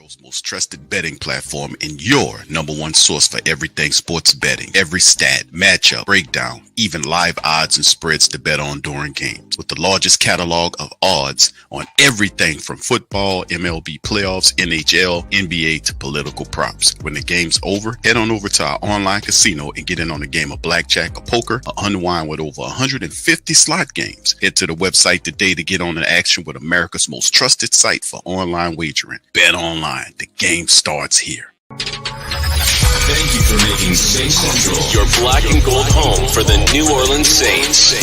world's most trusted betting platform and your number one source for everything sports betting. Every stat, matchup, breakdown, even live odds and spreads to bet on during games. With the largest catalog of odds on everything from football, MLB playoffs, NHL, NBA to political props. When the game's over, head on over to our online casino and get in on a game of blackjack or poker or unwind with over 150 slot games. Head to the website today to get on the action with America's most trusted site for online wagering. Bet online. The game starts here. Thank you for making Saints Central your black and gold home for the New Orleans Saints.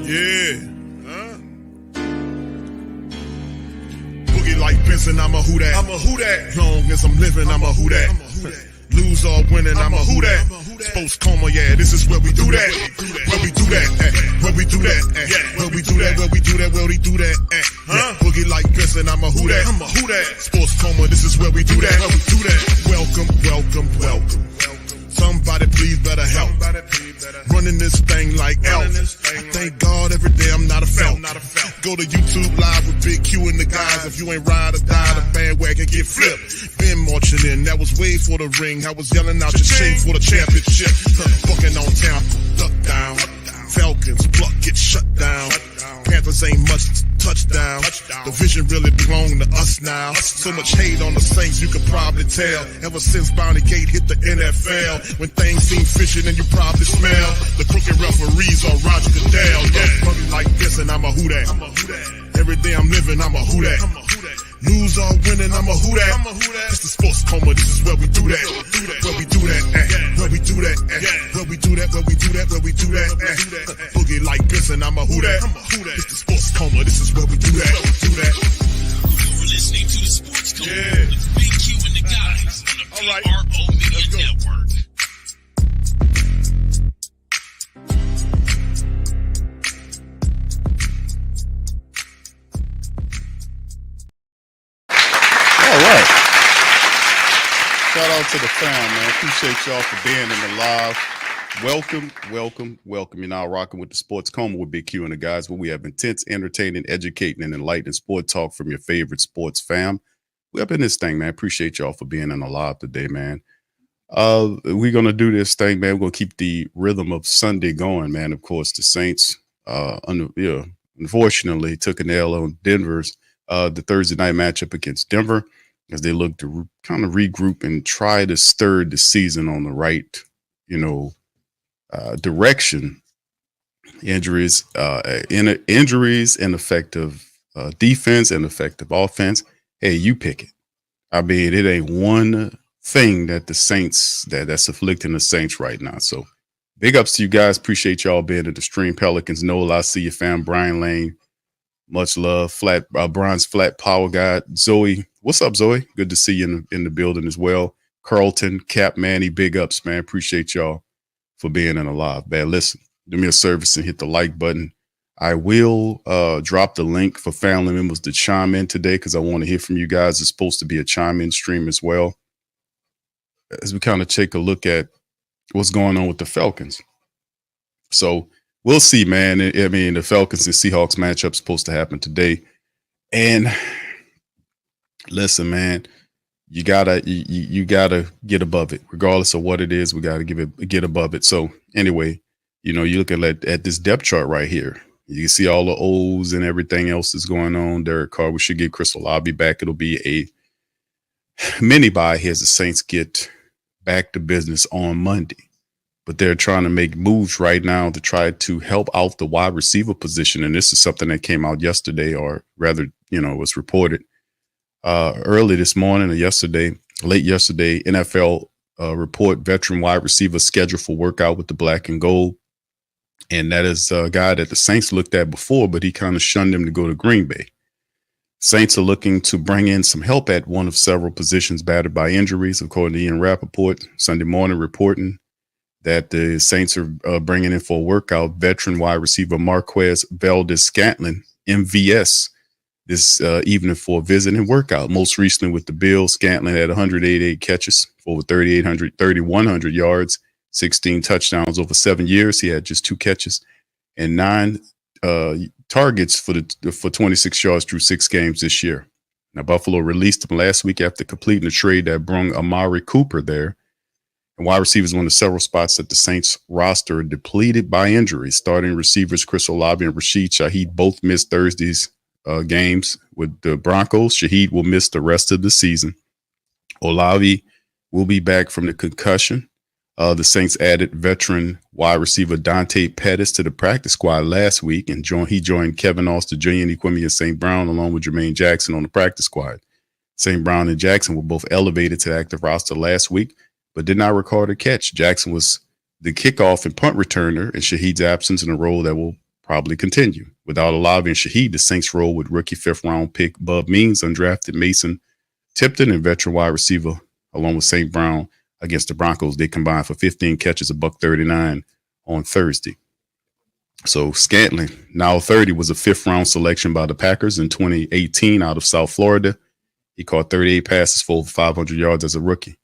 Yeah. Boogie like Benson, I'm a who that. I'm a who that. Long as I'm living, I'm a who that. Lose or winning, I'm a who that. Sports coma, yeah, this is where we do that. Where we do that, where we do that, where we do that, where we do that, where we do that. Boogie like Benson, I'm a who that. I'm a who that. Sports coma, this is where we do that. Where we do that. Welcome, welcome, welcome. Somebody please better help. Running this thing like elf. I thank God every day I'm not a felt. Go to YouTube live with Big Q and the guys. If you ain't ride or die, the bandwagon get flipped. Been marching in, that was way for the ring. I was yelling out your shame for the championship. Fucking on town, duck down. Falcons, pluck, get shut down. Panthers ain't much touchdown. The vision really belong to us now. So much hate on the Saints, you could probably tell. Ever since Bounty Gate hit the NFL, when things seem fishy, then you probably smell the crooked referees on Roger Goodell. Yeah, money like this, and I'm a who that. Every day I'm living, I'm a who that. Lose or winning, I'm a who that. It's the sports coma, this is where we do that. Where we do that, where we do that, where we do that, where we do that, where we do that. Boogie like this, and I'm a who that. It's the sports coma, this is where we do that. You're listening to the Sports Coma with Big Q and the guys on the PRO Media Network. All right. Shout out to the fam, man. Appreciate y'all for being in the live. Welcome. You're now rocking with the Sports Coma with Big Q and the guys, where we have intense, entertaining, educating, and enlightening sport talk from your favorite sports fam. We up in this thing, man. Appreciate y'all for being in the live today, man. We're gonna do this thing, man. We're gonna keep the rhythm of Sunday going, man. Of course, the Saints, unfortunately, took an L on Denver's the Thursday night matchup against Denver, as they look to kind of regroup and try to stir the season on the right, direction. Injuries, ineffective defense, and effective offense. Hey, you pick it. I mean, it ain't one thing that the Saints that's afflicting the Saints right now. So big ups to you guys. Appreciate y'all being at the stream. Pelicans, Noel, I see you, fam. Brian Lane, much love. Brian's flat power guy. Zoe, what's up, Zoe? Good to see you in the building as well. Carlton, Cap, Manny, big ups, man. Appreciate y'all for being in the live, man. Listen, do me a service and hit the like button. I will drop the link for family members to chime in today, because I want to hear from you guys. It's supposed to be a chime in stream as well, as we kind of take a look at what's going on with the Falcons. So we'll see, man. I mean, the Falcons and Seahawks matchup is supposed to happen today. And listen, man, you gotta get above it, regardless of what it is. We gotta get above it. So anyway, you look at this depth chart right here. You can see all the O's and everything else that's going on. Derek Carr, we should get Chris Olave back. It'll be a mini bye here as the Saints get back to business on Monday. But they're trying to make moves right now to try to help out the wide receiver position. And this is something that came out yesterday, or rather, was reported early this morning or late yesterday. NFL report veteran wide receiver scheduled for workout with the black and gold. And that is a guy that the Saints looked at before, but he kind of shunned him to go to Green Bay. Saints are looking to bring in some help at one of several positions battered by injuries, according to Ian Rappaport Sunday morning, reporting that the Saints are bringing in for a workout veteran wide receiver Marquez Valdes-Scantling, MVS, this evening for a visit and workout. Most recently with the Bills, Scantling had 188 catches for over 3,100 yards 16 touchdowns over 7 years. He had just 2 catches and 9 targets for 26 yards through 6 games this year. Now, Buffalo released him last week after completing a trade that brought Amari Cooper there. And wide receivers one of several spots that the Saints roster depleted by injuries. Starting receivers Chris Olave and Rashid Shaheed both missed Thursday's games with the Broncos. Shaheed will miss the rest of the season. Olave will be back from the concussion. The Saints added veteran wide receiver Dante Pettis to the practice squad last week, and he joined Kevin Austin Jr. and Equimia St. Brown along with Jermaine Jackson on the practice squad. St. Brown and Jackson were both elevated to the active roster last week, but did not record a catch. Jackson was the kickoff and punt returner in Shaheed's absence in a role that will probably continue. Without Olave and Shaheed, the Saints roll with rookie 5th-round pick Bub Means, undrafted Mason Tipton, and veteran wide receiver along with St. Brown. Against the Broncos, they combined for 15 catches, $139 on Thursday. So Scantling, now 30, was a 5th-round selection by the Packers in 2018 out of South Florida. He caught 38 passes for over 500 yards as a rookie.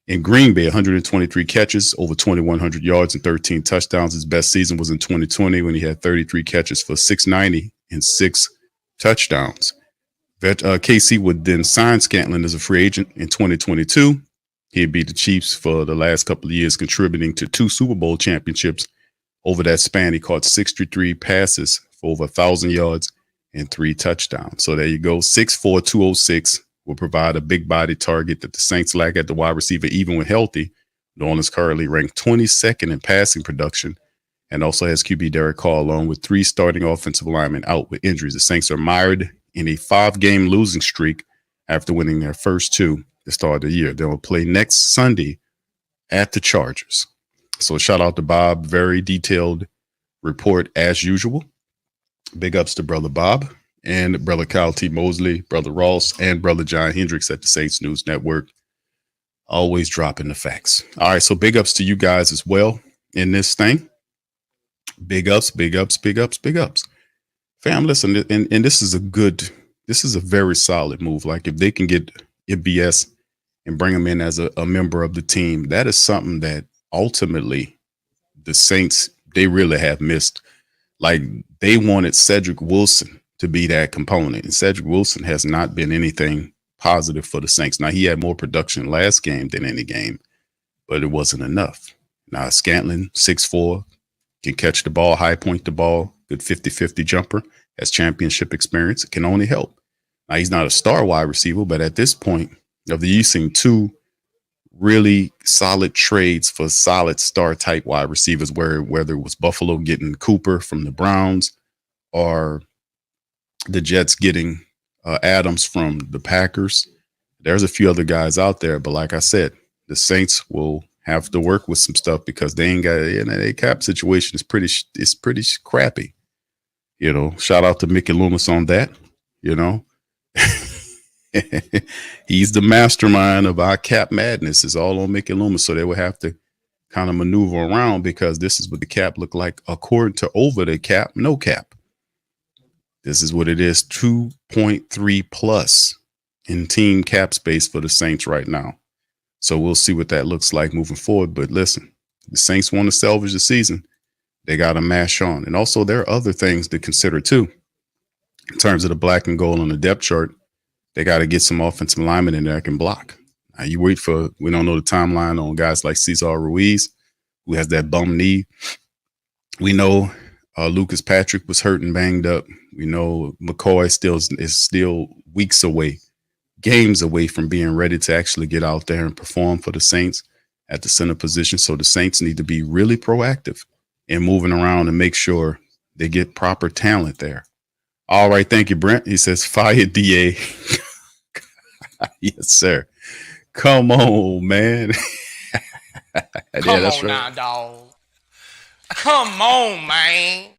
In Green Bay, 123 catches, over 2,100 yards and 13 touchdowns. His best season was in 2020 when he had 33 catches for 690 and 6 touchdowns. KC would then sign Scantling as a free agent in 2022. He beat the Chiefs for the last couple of years, contributing to 2 Super Bowl championships over that span. He caught 63 passes for over 1,000 yards and 3 touchdowns. So there you go. 6'4", 206 will provide a big body target that the Saints lack at the wide receiver, even when healthy. New Orleans currently ranked 22nd in passing production and also has QB Derek Carr along with 3 starting offensive linemen out with injuries. The Saints are mired in a 5-game losing streak after winning their first 2 to start the year. They will play next Sunday at the Chargers. So shout out to Bob. Very detailed report as usual. Big ups to Brother Bob and Brother Kyle T. Mosley, Brother Ross, and Brother John Hendricks at the Saints News Network. Always dropping the facts. All right, so big ups to you guys as well in this thing. Big ups, big ups, big ups, big ups. Fam, listen, and this is a very solid move. Like if they can get MBS and bring him in as a member of the team, that is something that ultimately the Saints, they really have missed. Like they wanted Cedric Wilson to be that component, and Cedric Wilson has not been anything positive for the Saints. Now he had more production last game than any game, but it wasn't enough. Now Scantling, 6'4", can catch the ball, high point the ball, good 50-50 jumper, has championship experience. It can only help. Now, he's not a star wide receiver, but at this point of the year, seeing 2 really solid trades for solid star type wide receivers, whether it was Buffalo getting Cooper from the Browns or the Jets getting Adams from the Packers. There's a few other guys out there, but like I said, the Saints will have to work with some stuff because they ain't got a cap situation is pretty crappy. You know, shout out to Mickey Loomis on that. You know, he's the mastermind of our cap madness. It's all on Mickey Loomis, so they will have to kind of maneuver around because this is what the cap look like according to Over the Cap, no cap. This is what it is, 2.3 plus in team cap space for the Saints right now. So we'll see what that looks like moving forward. But listen, the Saints want to salvage the season. They got to mash on. And also there are other things to consider too. In terms of the black and gold on the depth chart, they got to get some offensive linemen in there that can block. Now you wait for, we don't know the timeline on guys like Cesar Ruiz, who has that bum knee. We know Lucas Patrick was hurt and banged up. We know McCoy is still weeks away, games away from being ready to actually get out there and perform for the Saints at the center position. So the Saints need to be really proactive in moving around and make sure they get proper talent there. All right. Thank you, Brent. He says, fire DA. Yes, sir. Come on, man. Come on now, dog. Come on, man.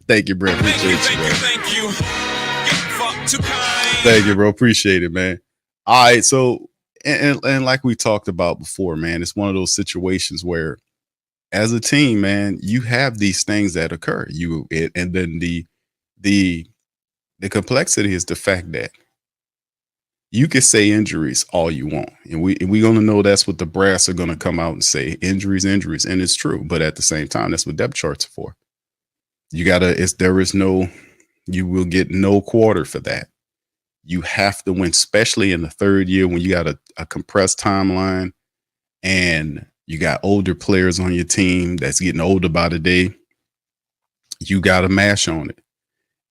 Thank you, Brent. Appreciate you, bro. Thank you. Fuck too kind. Thank you, bro. Appreciate it, man. All right. So, and like we talked about before, man, it's one of those situations where as a team, man, you have these things that occur. And then the complexity is the fact that You can say injuries all you want, and we're gonna know that's what the brass are gonna come out and say, injuries, and it's true. But at the same time, that's what depth charts are for. You will get no quarter for that. You have to win, especially in the third year when you got a compressed timeline and you got older players on your team that's getting older by the day. You got to mash on it,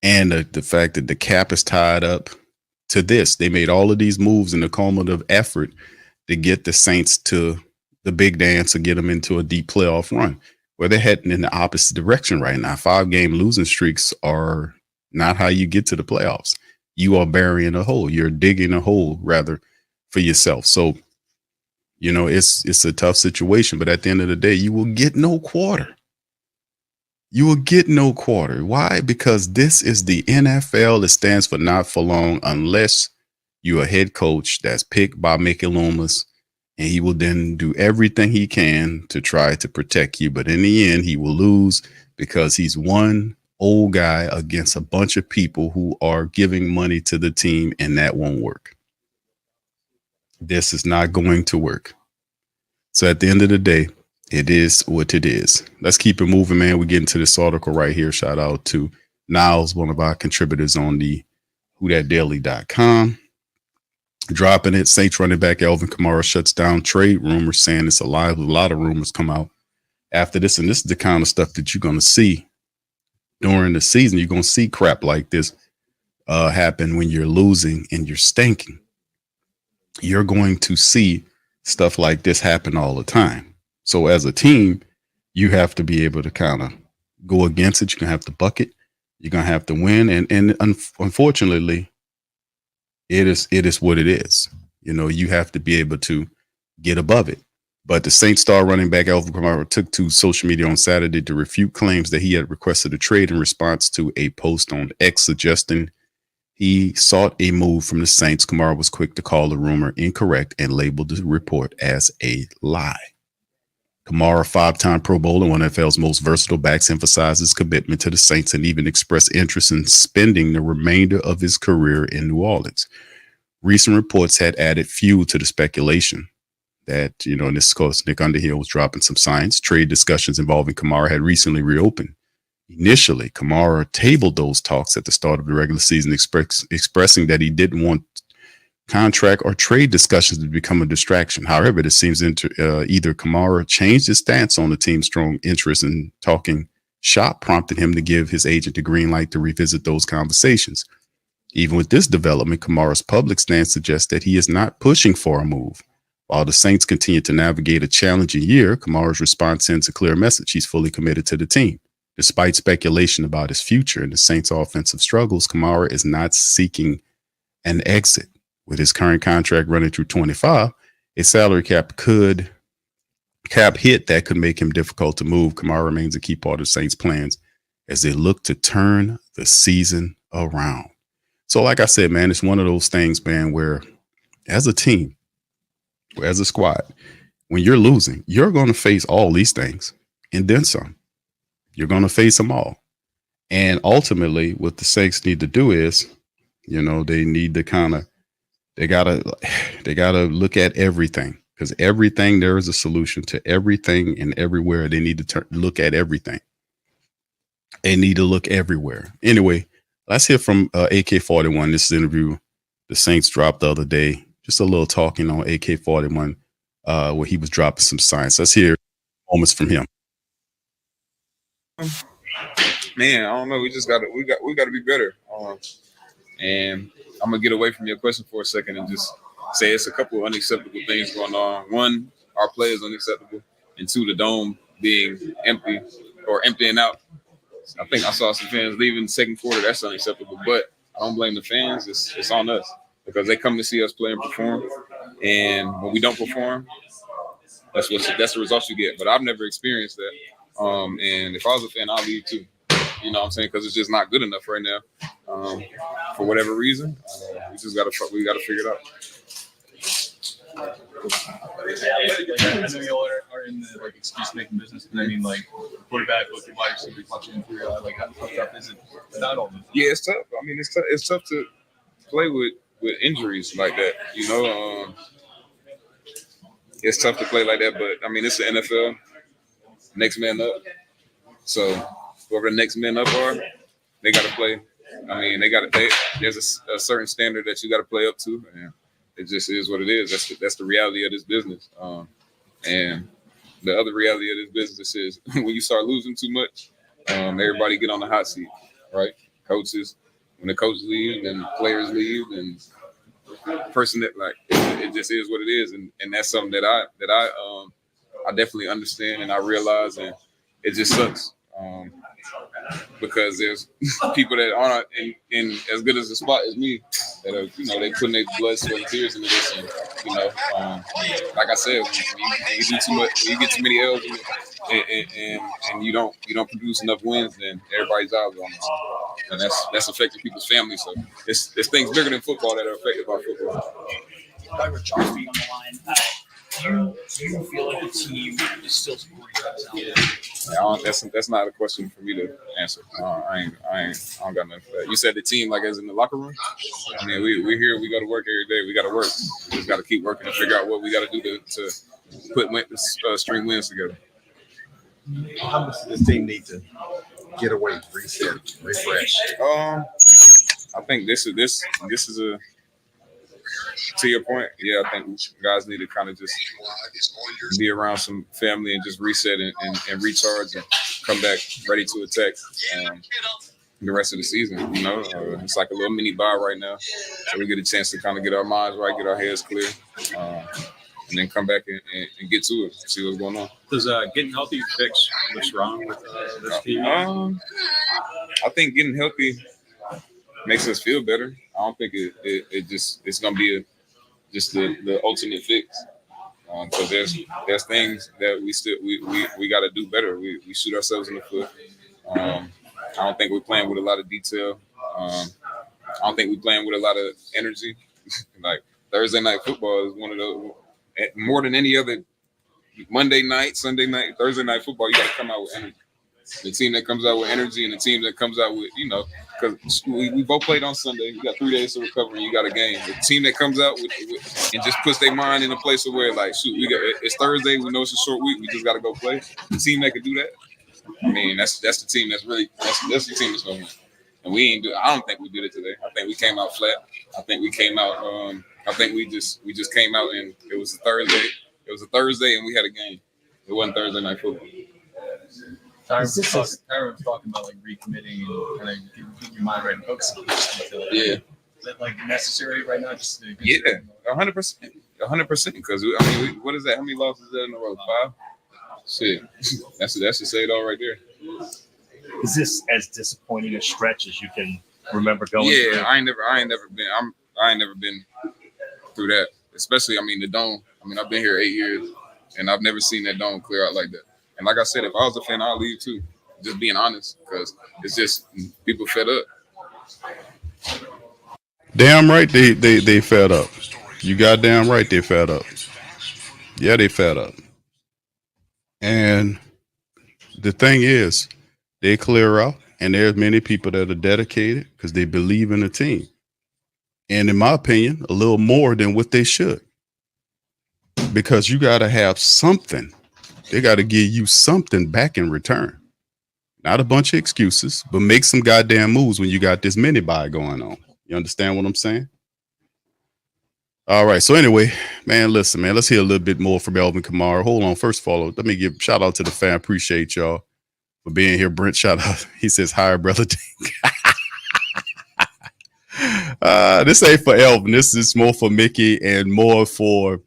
and the fact that the cap is tied up to this. They made all of these moves in the cumulative effort to get the Saints to the big dance or get them into a deep playoff run, where they're heading in the opposite direction right now. 5-game losing streaks are not how you get to the playoffs. You are burying a hole. You're digging a hole rather for yourself. So, it's a tough situation, but at the end of the day, you will get no quarter. You will get no quarter. Why? Because this is the NFL. It stands for not for long, unless you're a head coach that's picked by Mickey Loomis, and he will then do everything he can to try to protect you. But in the end, he will lose because he's one old guy against a bunch of people who are giving money to the team, and that won't work. This is not going to work. So at the end of the day, it is what it is. Let's keep it moving, man. We get into this article right here. Shout out to Niles, one of our contributors on the WhoDatDaily.com. Dropping it. Saints running back Alvin Kamara shuts down trade rumors, saying it's alive. A lot of rumors come out after this. And this is the kind of stuff that you're going to see during the season. You're going to see crap like this happen when you're losing and you're stinking. You're going to see stuff like this happen all the time. So as a team, you have to be able to kind of go against it. You're going to have to buck it. You're going to have to win. And unfortunately, it is what it is. You have to be able to get above it. But the Saints star running back Alvin Kamara took to social media on Saturday to refute claims that he had requested a trade in response to a post on X suggesting he sought a move from the Saints. Kamara was quick to call the rumor incorrect and labeled the report as a lie. Kamara, 5-time Pro Bowler, one of NFL's most versatile backs, emphasized his commitment to the Saints and even expressed interest in spending the remainder of his career in New Orleans. Recent reports had added fuel to the speculation that, in this course, Nick Underhill was dropping some science. Trade discussions involving Kamara had recently reopened. Initially, Kamara tabled those talks at the start of the regular season, expressing that he didn't want contract or trade discussions to become a distraction. However, it seems either Kamara changed his stance on the team's strong interest in talking shop, prompted him to give his agent the green light to revisit those conversations. Even with this development, Kamara's public stance suggests that he is not pushing for a move. While the Saints continue to navigate a challenging year, Kamara's response sends a clear message. He's fully committed to the team. Despite speculation about his future and the Saints' offensive struggles, Kamara is not seeking an exit. With his current contract running through 25, a salary cap hit that could make him difficult to move. Kamara remains a key part of the Saints' plans as they look to turn the season around. So like I said, man, it's one of those things, man, where as a team, or as a squad, when you're losing, you're going to face all these things and then some. You're going to face them all. And ultimately, what the Saints need to do is, they need to they gotta look at everything, because everything, there is a solution to everything, and everywhere they need to look at everything. They need to look everywhere. Anyway, let's hear from AK-41. This interview the Saints dropped the other day. Just a little talking on AK-41, where he was dropping some science. Let's hear moments from him. Man, I don't know. We got to be better. And I'm gonna get away from your question for a second and just say it's a couple of unacceptable things going on. One, our play is unacceptable, and two, the dome being empty or emptying out. I think I saw some fans leaving the second quarter. That's unacceptable, but I don't blame the fans. It's on us because they come to see us play and perform, and when we don't perform, that's the results you get. But I've never experienced that. And if I was a fan, I'll leave too. You know what I'm saying? Because it's just not good enough right now. For whatever reason, we gotta figure it out. I know y'all are in the excuse making business, and I mean quarterback, wide receiver, watching through how tough is it without all this? Yeah, it's tough. I mean, it's tough to play with injuries like that. You know, it's tough to play like that. But I mean, it's the NFL. Next man up. So whoever the next men up are, they got to play. I mean, there's a certain standard that you got to play up to, and it just is what it is. That's the reality of this business. And the other reality of this business is when you start losing too much, everybody get on the hot seat, right? Coaches, when the coaches leave, then players leave, and person that like it just is what it is, and that's something that I definitely understand and I realize, and it just sucks. Because there's people that aren't in as good as a spot as me that are, you know, they putting their blood, sweat, and tears into this, and you know, like I said, when you do too much, when you get too many L's, and you don't produce enough wins, then everybody's out on it, and that's affecting people's families. So there's things bigger than football that are affected by football. Dr. Charles being on the line. Do you feel like the team is still supporting you guys out there? That's not a question for me to answer. I don't got nothing for that. You said the team, like as in the locker room. I mean, we're here. We go to work every day. We got to work. We just got to keep working and figure out what we got to do to put string wins together. How much does this team need to get away, reset, refresh? I think this is a. To your point, yeah, I think guys need to kind of just be around some family and just reset and recharge and come back ready to attack the rest of the season. You know, it's like a little mini bye right now, so we get a chance to kind of get our minds right, get our heads clear, and then come back and get to it, see what's going on. Does getting healthy fix what's wrong with this team? I think getting healthy makes us feel better. I don't think it's gonna be just the ultimate fix. So there's things that we got to do better. We shoot ourselves in the foot. I don't think we're playing with a lot of detail. I don't think we're playing with a lot of energy. Like Thursday night football is one of those, more than any other Monday night, Sunday night, Thursday night football. You got to come out with energy. The team that comes out with energy and the team that comes out with, you know, because we both played on Sunday. We got 3 days to recover and you got a game. The team that comes out with and just puts their mind in a place where, like, shoot, it's Thursday. We know it's a short week. We just got to go play. The team that can do that, I mean, that's the team that's really that's the team that's going to win. And we ain't do. I don't think we did it today. I think we came out flat. I think we came out. I think we just came out and it was a Thursday. It was a Thursday and we had a game. It wasn't Thursday night football. Tyron was talking about like recommitting and kind of keep your mind right and focus on this. Yeah. Is that like necessary right now? Just to 100%. Because I mean, what is that? How many losses is that in a row? 5. Shit, that should say it all right there. Is this as disappointing a stretch as you can remember going? Yeah, through? I ain't never been through that. Especially, I mean, the dome. I mean, I've been here 8 years, and I've never seen that dome clear out like that. And like I said, if I was a fan, I'd leave too. Just being honest, because it's just people fed up. Damn right they fed up. You goddamn right they fed up. Yeah, they fed up. And the thing is, they clear out, and there's many people that are dedicated because they believe in the team. And in my opinion, a little more than what they should. Because you got to have something. They got to give you something back in return. Not a bunch of excuses, but make some goddamn moves when you got this mini buy going on. You understand what I'm saying? All right. So anyway, man, listen, man, let's hear a little bit more from Alvin Kamara. Hold on. First of all, let me give shout out to the fan. Appreciate y'all for being here. Brent, shout out. He says, hi, brother. This ain't for Elvin. This is more for Mickey and more for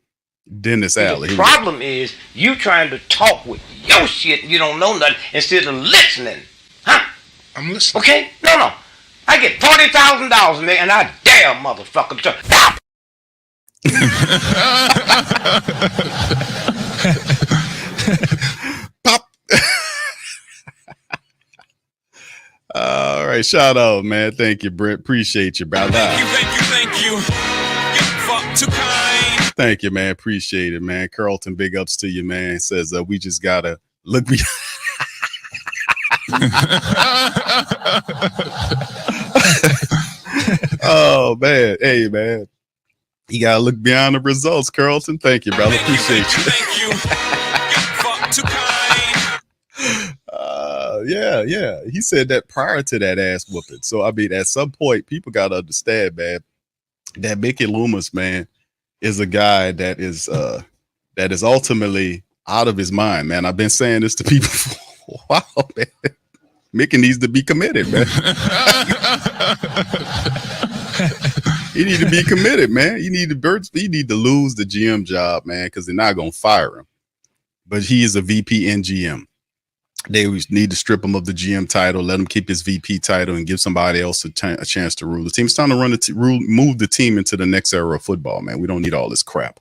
Dennis Alley. The problem is you trying to talk with your shit and you don't know nothing instead of listening. Huh? I'm listening. Okay? No. I get $40,000 and I dare motherfucker to stop. Pop. All right. Shout out, man. Thank you, Brent. Appreciate you, brother. Thank you. You fuck too kind. Thank you, man. Appreciate it, man. Carlton, big ups to you, man. Says we just gotta look. Oh man, hey man, you gotta look beyond the results, Carlton. Thank you, brother. Appreciate you. Thank you. Fuck too kind. Yeah. He said that prior to that ass whooping. So I mean, at some point, people gotta understand, man, that Mickey Loomis, man, is a guy that is ultimately out of his mind, man. I've been saying this to people for a while, man. Mickey needs to be committed, man. He need to be committed, man. He need to lose the GM job, man, because they're not gonna fire him. But he is a VP and GM. They need to strip him of the GM title, let him keep his VP title, and give somebody else a chance to rule the team. It's time to move the team into the next era of football, man. We don't need all this crap.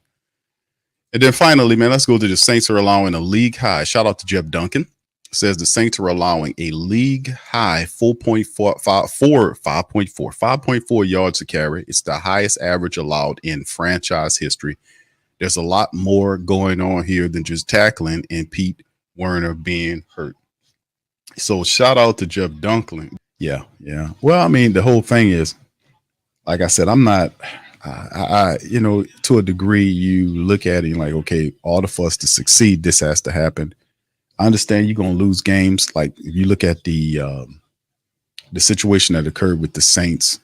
And then finally, man, let's go to the Saints are allowing a league high. Shout out to Jeff Duncan. Says the Saints are allowing a league high 5.4 yards a carry. It's the highest average allowed in franchise history. There's a lot more going on here than just tackling and Pete Werner being hurt. So shout out to Jeff Duncan. Yeah. Well, I mean, the whole thing is, like I said, I'm not, to a degree, you look at it and like, okay, order for us to succeed, this has to happen. I understand you're going to lose games. Like if you look at the situation that occurred with the Saints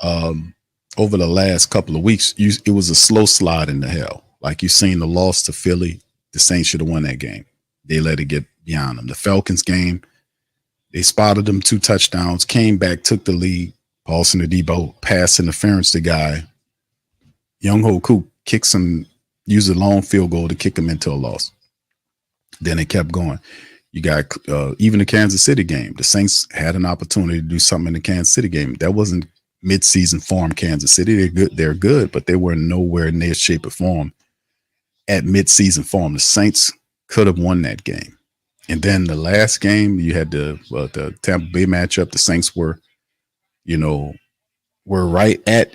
over the last couple of weeks, it was a slow slide into hell. Like you've seen the loss to Philly, the Saints should have won that game. They let it get beyond them. The Falcons game, they spotted them 2 touchdowns, came back, took the lead. Paulson Adebo, pass interference to guy. Young-Ho Koo kicks him, used a long field goal to kick him into a loss. Then it kept going. You got even the Kansas City game. The Saints had an opportunity to do something in the Kansas City game. That wasn't mid-season form Kansas City. They're good, but they were nowhere near shape or form at mid-season form. The Saints could have won that game. And then the last game, you had the Tampa Bay matchup. The Saints were right at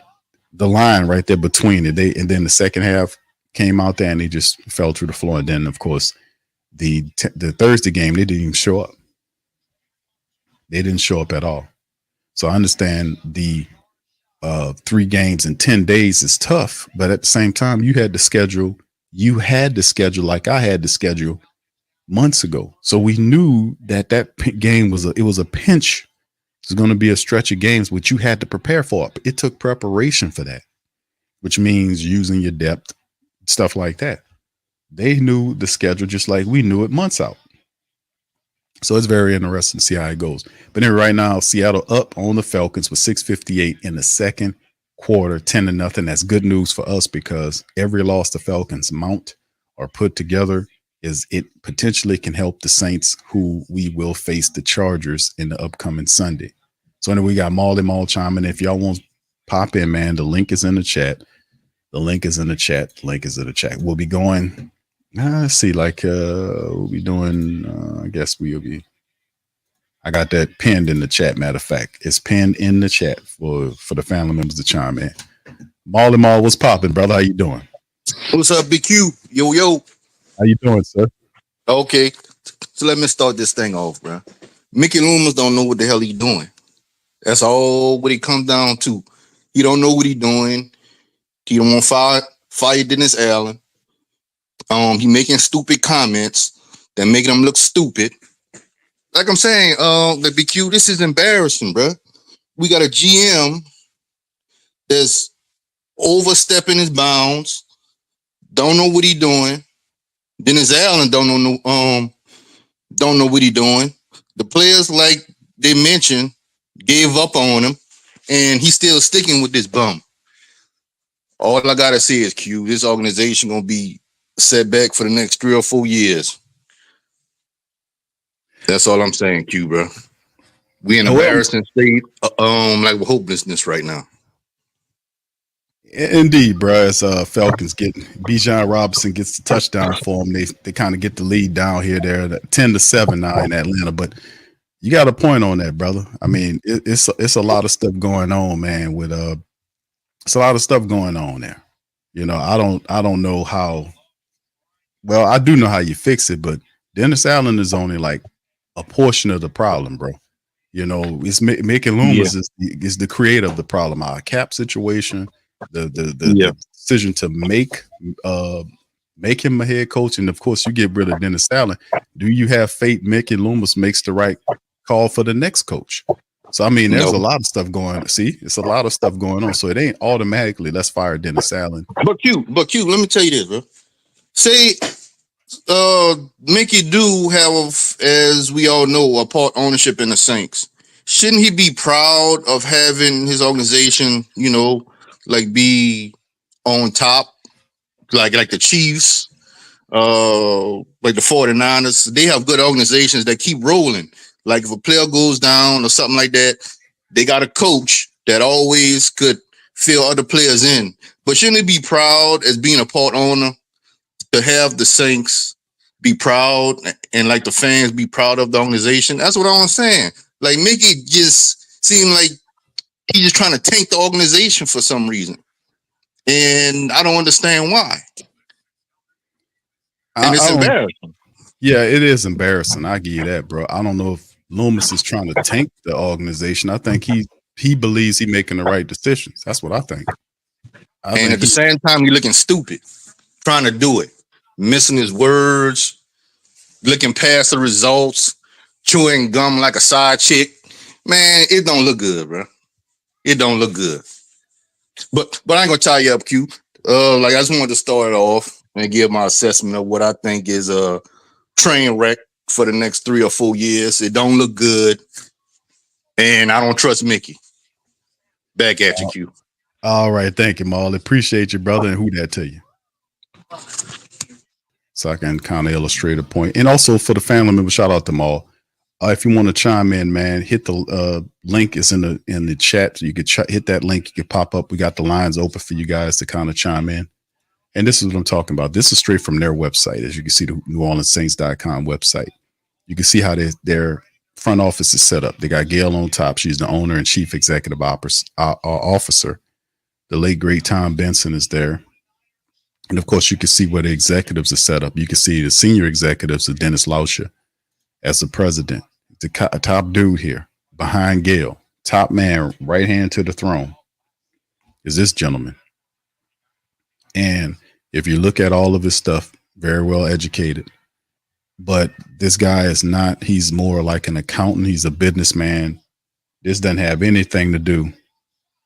the line right there between it. And then the second half came out there and they just fell through the floor. And then, of course, the Thursday game, they didn't even show up. They didn't show up at all. So I understand the 3 games in 10 days is tough, but at the same time, you had the schedule like I had the schedule months ago. So we knew that game was a pinch. It's going to be a stretch of games, which you had to prepare for. It took preparation for that, which means using your depth, stuff like that. They knew the schedule just like we knew it months out. So it's very interesting to see how it goes. But then right now, Seattle up on the Falcons with 6:58 in the second quarter, 10-0. That's good news for us because every loss the Falcons mount or put together it potentially can help the Saints, who we will face the Chargers in the upcoming Sunday. So then we got Marley Mall chiming. If y'all want to pop in, man, the link is in the chat. We'll be going. Let's see, we'll be doing, I guess I got that pinned in the chat. Matter of fact, it's pinned in the chat for the family members to chime in. Marley Mall, what's popping, brother? How you doing? What's up, BQ? Yo. How you doing, sir? Okay, so let me start this thing off, bro. Mickey Loomis don't know what the hell he doing. That's all what it comes down to. He don't know what he doing. He don't want fire Dennis Allen. He making stupid comments that making him look stupid. Like I'm saying, the BQ, this is embarrassing, bro. We got a GM that's overstepping his bounds. Don't know what he doing. Dennis Allen don't know what he doing. The players, like they mentioned, gave up on him, and he's still sticking with this bum. All I gotta say is, Q, this organization gonna be set back for the next 3 or 4 years. That's all I'm saying, Q, bro. We in an embarrassing state, like we're hopelessness right now. Indeed, bro. As Falcons Bijan Robinson gets the touchdown for them, they kind of get the lead down here. They're 10-7 now in Atlanta. But you got a point on that, brother. I mean, it's a lot of stuff going on, man. It's a lot of stuff going on there. I don't know how. Well, I do know how you fix it, but Dennis Allen is only like a portion of the problem, bro. You know, it's Mickey Loomis is the creator of the problem. Our cap situation, the decision to make him a head coach, and of course you get rid of Dennis Allen. Do you have faith Mickey Loomis makes the right call for the next coach? So I mean, there's a lot of stuff going on. See, it's a lot of stuff going on. So it ain't automatically let's fire Dennis Allen. But Q, let me tell you this, bro. Say Mickey do have, as we all know, a part ownership in the Saints. Shouldn't he be proud of having his organization, you know, like be on top, like the Chiefs, like the 49ers? They have good organizations that keep rolling. Like if a player goes down or something like that, they got a coach that always could fill other players in. But shouldn't he be proud as being a part owner to have the Saints be proud and like the fans be proud of the organization? That's what I'm saying. Like Mickey just seemed like he's just trying to tank the organization for some reason. And I don't understand why. And it's embarrassing. Yeah, it is embarrassing. I give you that, bro. I don't know if Loomis is trying to tank the organization. I think he believes he's making the right decisions. That's what I think. And at the same time, you're looking stupid, trying to do it, missing his words, looking past the results, chewing gum like a side chick. Man, it don't look good, bro. It don't look good. But I ain't gonna tie you up, Q. Like I just wanted to start off and give my assessment of what I think is a train wreck for the next 3 or 4 years. It don't look good, and I don't trust Mickey. Back at you, Q. All right, thank you, Maul. Appreciate you, brother, and who that to you. So I can kind of illustrate a point. And also for the family members, shout out to Maul. If you want to chime in, man, hit the link is in the chat. So you could hit that link. You could pop up. We got the lines open for you guys to kind of chime in. And this is what I'm talking about. This is straight from their website. As you can see, the NewOrleansSaints.com website. You can see how their front office is set up. They got Gail on top. She's the owner and chief executive officer. The late, great Tom Benson is there. And of course, you can see where the executives are set up. You can see the senior executives of Dennis Lauscher as the president, the top dude here behind Gail, top man, right hand to the throne is this gentleman. And if you look at all of his stuff, very well educated, but this guy is not, he's more like an accountant. He's a businessman. This doesn't have anything to do.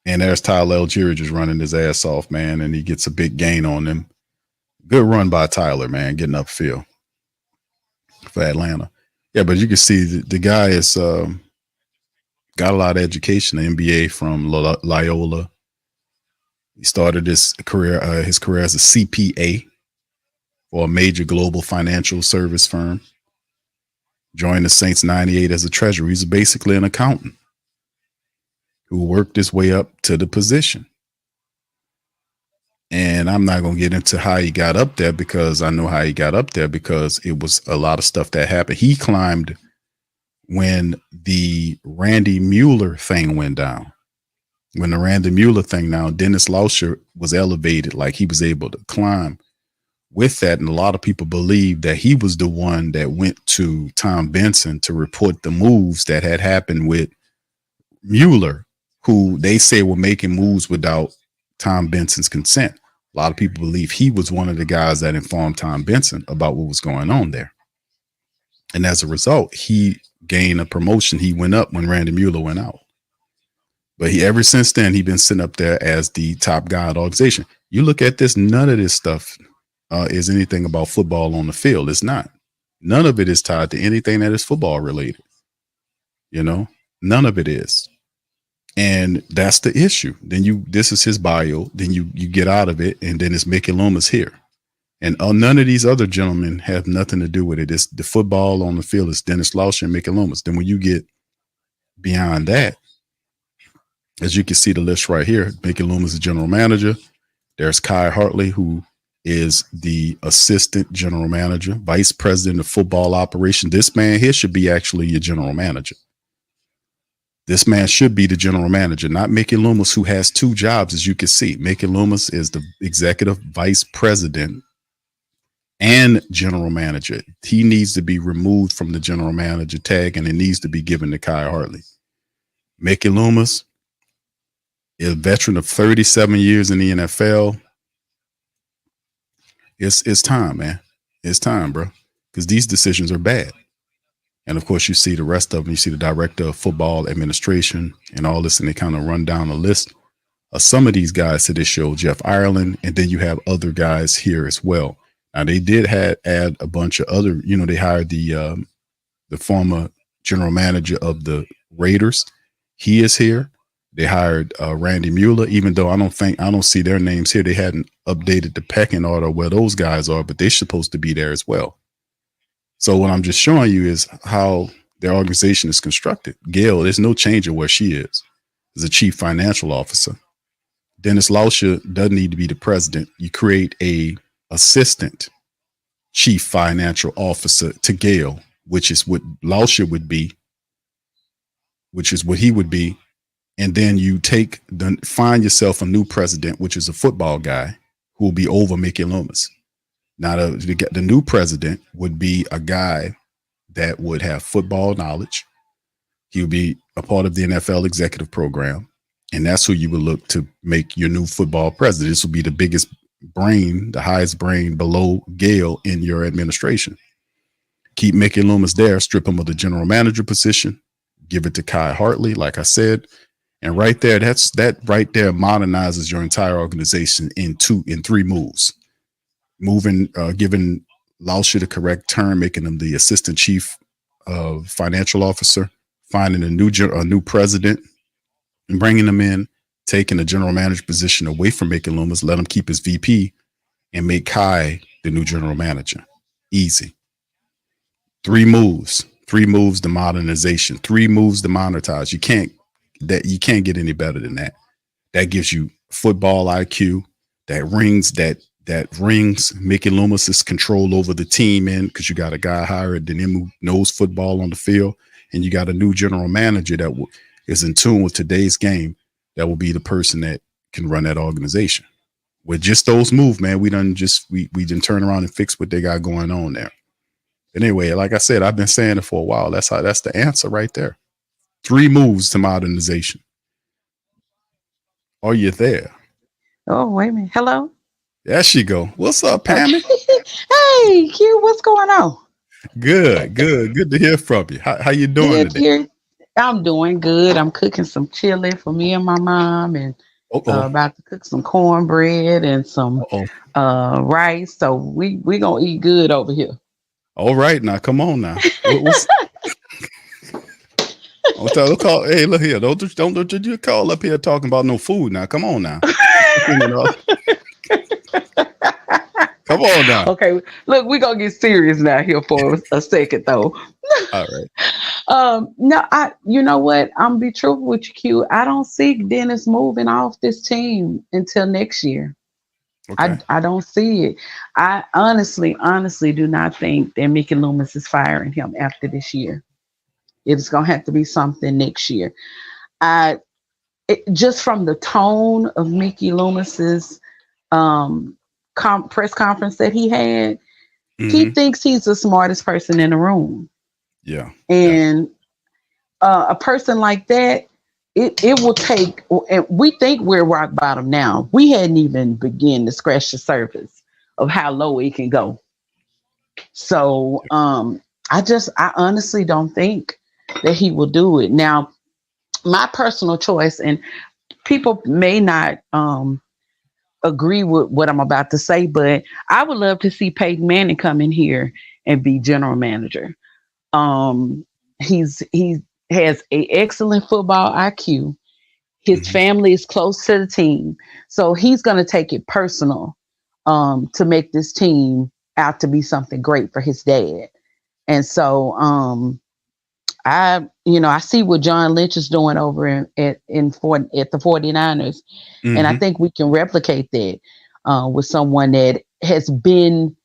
And there's Tyler Algieri just running his ass off, man. And he gets a big gain on them. Good run by Tyler, man, getting upfield for Atlanta. Yeah, but you can see the guy is got a lot of education, an MBA from Loyola. He started his career as a CPA for a major global financial service firm. Joined the Saints '98 as a treasurer. He's basically an accountant who worked his way up to the position. And I'm not going to get into how he got up there because I know how he got up there because it was a lot of stuff that happened. He climbed when the Randy Mueller thing went down. When the Randy Mueller thing now, Dennis Lauscher was elevated, like he was able to climb with that. And a lot of people believe that he was the one that went to Tom Benson to report the moves that had happened with Mueller, who they say were making moves without Tom Benson's consent. A lot of people believe he was one of the guys that informed Tom Benson about what was going on there. And as a result, he gained a promotion. He went up when Randy Mueller went out. But ever since then, he's been sitting up there as the top guy of the organization. You look at this, none of this stuff is anything about football on the field. It's not. None of it is tied to anything that is football related. You know, none of it is. And that's the issue. Then this is his bio. Then you get out of it, and then it's Mickey Loomis here. And none of these other gentlemen have nothing to do with it. It's the football on the field. It's Dennis Lauscher and Mickey Loomis. Then when you get beyond that, as you can see the list right here, Mickey Loomis is general manager. There's Kai Hartley, who is the assistant general manager, vice president of football operation. This man here should be actually your general manager. This man should be the general manager, not Mickey Loomis, who has 2 jobs, as you can see. Mickey Loomis is the executive vice president and general manager. He needs to be removed from the general manager tag, and it needs to be given to Kai Hartley. Mickey Loomis, a veteran of 37 years in the NFL. It's time, man. It's time, bro. Because these decisions are bad. And of course, you see the rest of them. You see the director of football administration and all this, and they kind of run down the list of some of these guys to this show, Jeff Ireland, and then you have other guys here as well. Now, they did add a bunch of other, they hired the former general manager of the Raiders. He is here. They hired Randy Mueller, even though I don't see their names here. They hadn't updated the pecking order where those guys are, but they're supposed to be there as well. So what I'm just showing you is how their organization is constructed. Gail, there's no change in where she is as a chief financial officer. Dennis Lauscher doesn't need to be the president. You create a assistant chief financial officer to Gail, which is what Lauscher would be, which is what he would be. And then you find yourself a new president, which is a football guy who will be over Mickey Loomis. Now, the new president would be a guy that would have football knowledge. He would be a part of the NFL executive program. And that's who you would look to make your new football president. This will be the biggest brain, the highest brain below Gail in your administration. Keep Mickey Loomis there, strip him of the general manager position, give it to Kai Hartley, like I said. And right there, that right there modernizes your entire organization in 3 moves. Giving Lauscher the correct term, making him the assistant chief financial officer, finding a new president and bringing him in, taking the general manager position away from Mickey Loomis, let him keep his VP and make Kai the new general manager. Easy. 3 moves to modernization, 3 moves to monetize. You can't get any better than that. That gives you football IQ. That rings Mickey Loomis's control over the team in, because you got a guy hired than him who knows football on the field, and you got a new general manager that is in tune with today's game. That will be the person that can run that organization. With just those moves, man, we done turn around and fix what they got going on there. Anyway, like I said, I've been saying it for a while. That's the answer right there. 3 moves to modernization. Are you there? Oh, wait a minute. Hello? There she go. What's up, Pammy? Hey, Q, what's going on? Good to hear from you. How you doing today? I'm doing good. I'm cooking some chili for me and my mom, and about to cook some cornbread and some rice. So we gonna eat good over here. All right, now come on now. Hey, look here. Don't you call up here talking about no food now. Come on now. Come on now. Okay, look, we're gonna get serious now here for a second though. All right. No, you know what? I'm gonna be truthful with you, Q. I don't see Dennis moving off this team until next year. Okay. I don't see it. I honestly do not think that Mickey Loomis is firing him after this year. It's gonna have to be something next year. Just from the tone of Mickey Loomis's press conference that he had, he thinks he's the smartest person in the room. Yeah. And a person like that, it will take, and we think we're rock bottom now. We hadn't even begun to scratch the surface of how low it can go. So I honestly don't think that he will do it. Now, my personal choice, and people may not agree with what I'm about to say, but I would love to see Peyton Manning come in here and be general manager. He has an excellent football IQ. His family is close to the team, so he's going to take it personal to make this team out to be something great for his dad. And so I see what John Lynch is doing over at the 49ers, and I think we can replicate that with someone that has been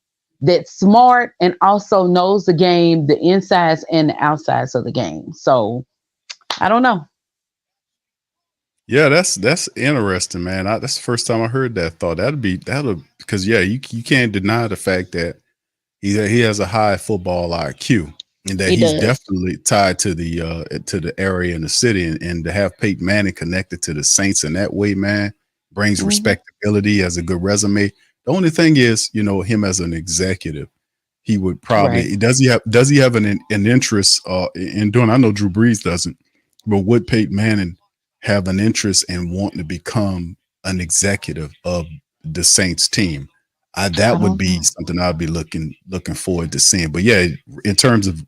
that smart and also knows the game, the insides and the outsides of the game. So I don't know. Yeah, that's interesting, man. That's the first time I heard that thought. Because you can't deny the fact that he has a high football IQ. and that He he's does. definitely tied to the area and the city, and to have Peyton Manning connected to the Saints in that way, man, brings Mhm. respectability, as a good resume. The only thing is, him as an executive, he would probably Right. does he have an interest in doing? I know Drew Brees doesn't, but would Peyton Manning have an interest in wanting to become an executive of the Saints team? That I would don't be know. something I'd be looking forward to seeing. But yeah, in terms of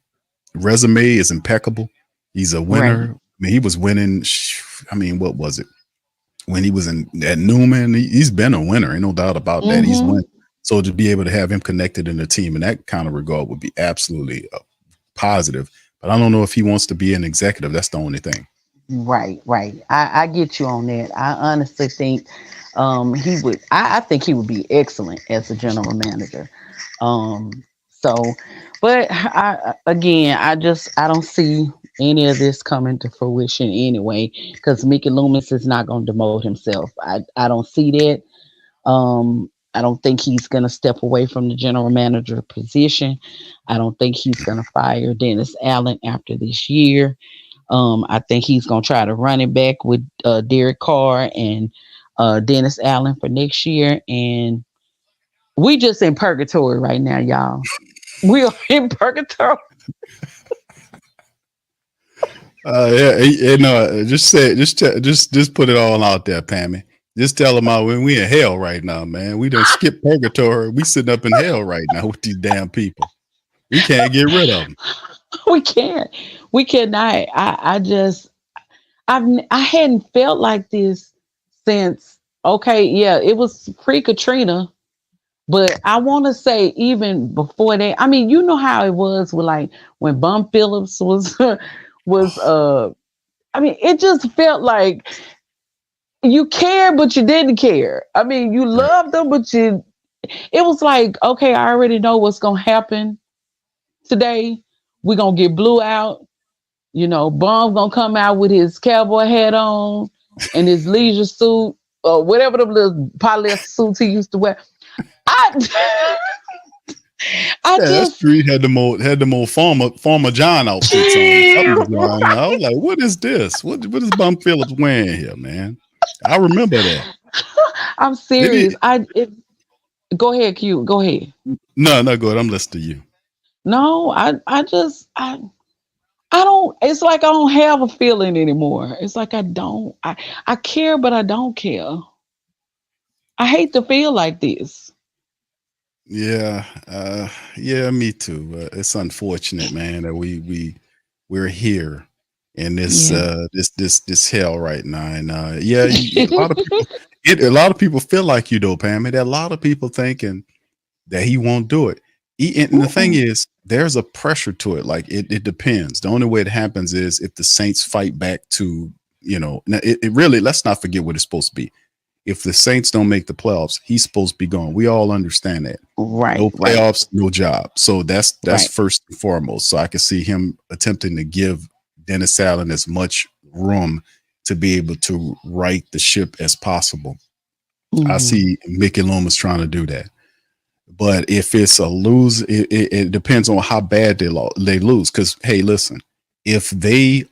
resume, is impeccable. He's a Right. winner. I mean, he was winning. I mean, what was it when he was at Newman? He's been a winner, ain't no doubt about that. He's Mhm. won. So to be able to have him connected in the team in that kind of regard would be absolutely positive. But I don't know if he wants to be an executive. That's the only thing. Right, right. I get you on that. I honestly think he would I think he would be excellent as a general manager. Um so but I don't see any of this coming to fruition anyway, because Mickey Loomis is not going to demote himself. I don't see that. I don't think he's going to step away from the general manager position. I don't think he's going to fire Dennis Allen after this year. I think he's gonna try to run it back with Derek Carr and Dennis Allen for next year. And we just in purgatory right now, y'all. We are in purgatory. Just say it. Just put it all out there, Pammy. Just tell them out when we in hell right now, man. We done skip purgatory. We sitting up in hell right now with these damn people. We can't get rid of them. We can't. We cannot. I hadn't felt like this since. Okay, yeah, it was pre Katrina. But I want to say even before that, I mean, you know how it was with like when Bum Phillips was was I mean, it just felt like you cared, but you didn't care. I mean, you loved them, but it was like, okay, I already know what's gonna happen today. We're gonna get blew out. Bum gonna come out with his cowboy hat on and his leisure suit or whatever the little polyester suits he used to wear. I That's true. He had the more farmer John outfits on. I was like, what is this? What is Bum Phillips wearing here, man? I remember that. I'm serious. Go ahead, Q. Go ahead. No, go ahead. I'm listening to you. No, I don't. It's like I don't have a feeling anymore. It's like I don't. I care, but I don't care. I hate to feel like this. Yeah, me too. It's unfortunate, man, that we're here in this this hell right now, and a lot of people feel like you though, Pam. There are a lot of people thinking that he won't do it. And the thing is, there's a pressure to it. Like it depends. The only way it happens is if the Saints fight back to it really. Let's not forget what it's supposed to be. If the Saints don't make the playoffs, he's supposed to be gone. We all understand that. Right. No playoffs, no job. So that's Right. first and foremost. So I can see him attempting to give Dennis Allen as much room to be able to right the ship as possible. I see Mickey Loomis trying to do that. But if it's a lose, it depends on how bad they lose. Because, hey, listen, if they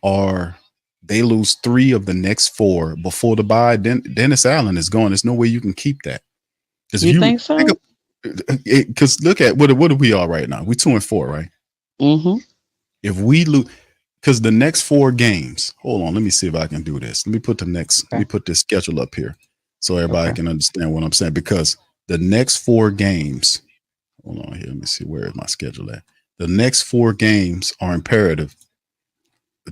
lose 3 of the next 4 before the bye, then Dennis Allen is gone. There's no way you can keep that. You think so? Because look at what are we are right now? We're 2-4, right? Mm-hmm. If we lose, because the next 4 games, hold on, let me see if I can do this. Let me put this schedule up here so everybody can understand what I'm saying. Because the next 4 games, hold on here, let me see, where is my schedule at? The next 4 games are imperative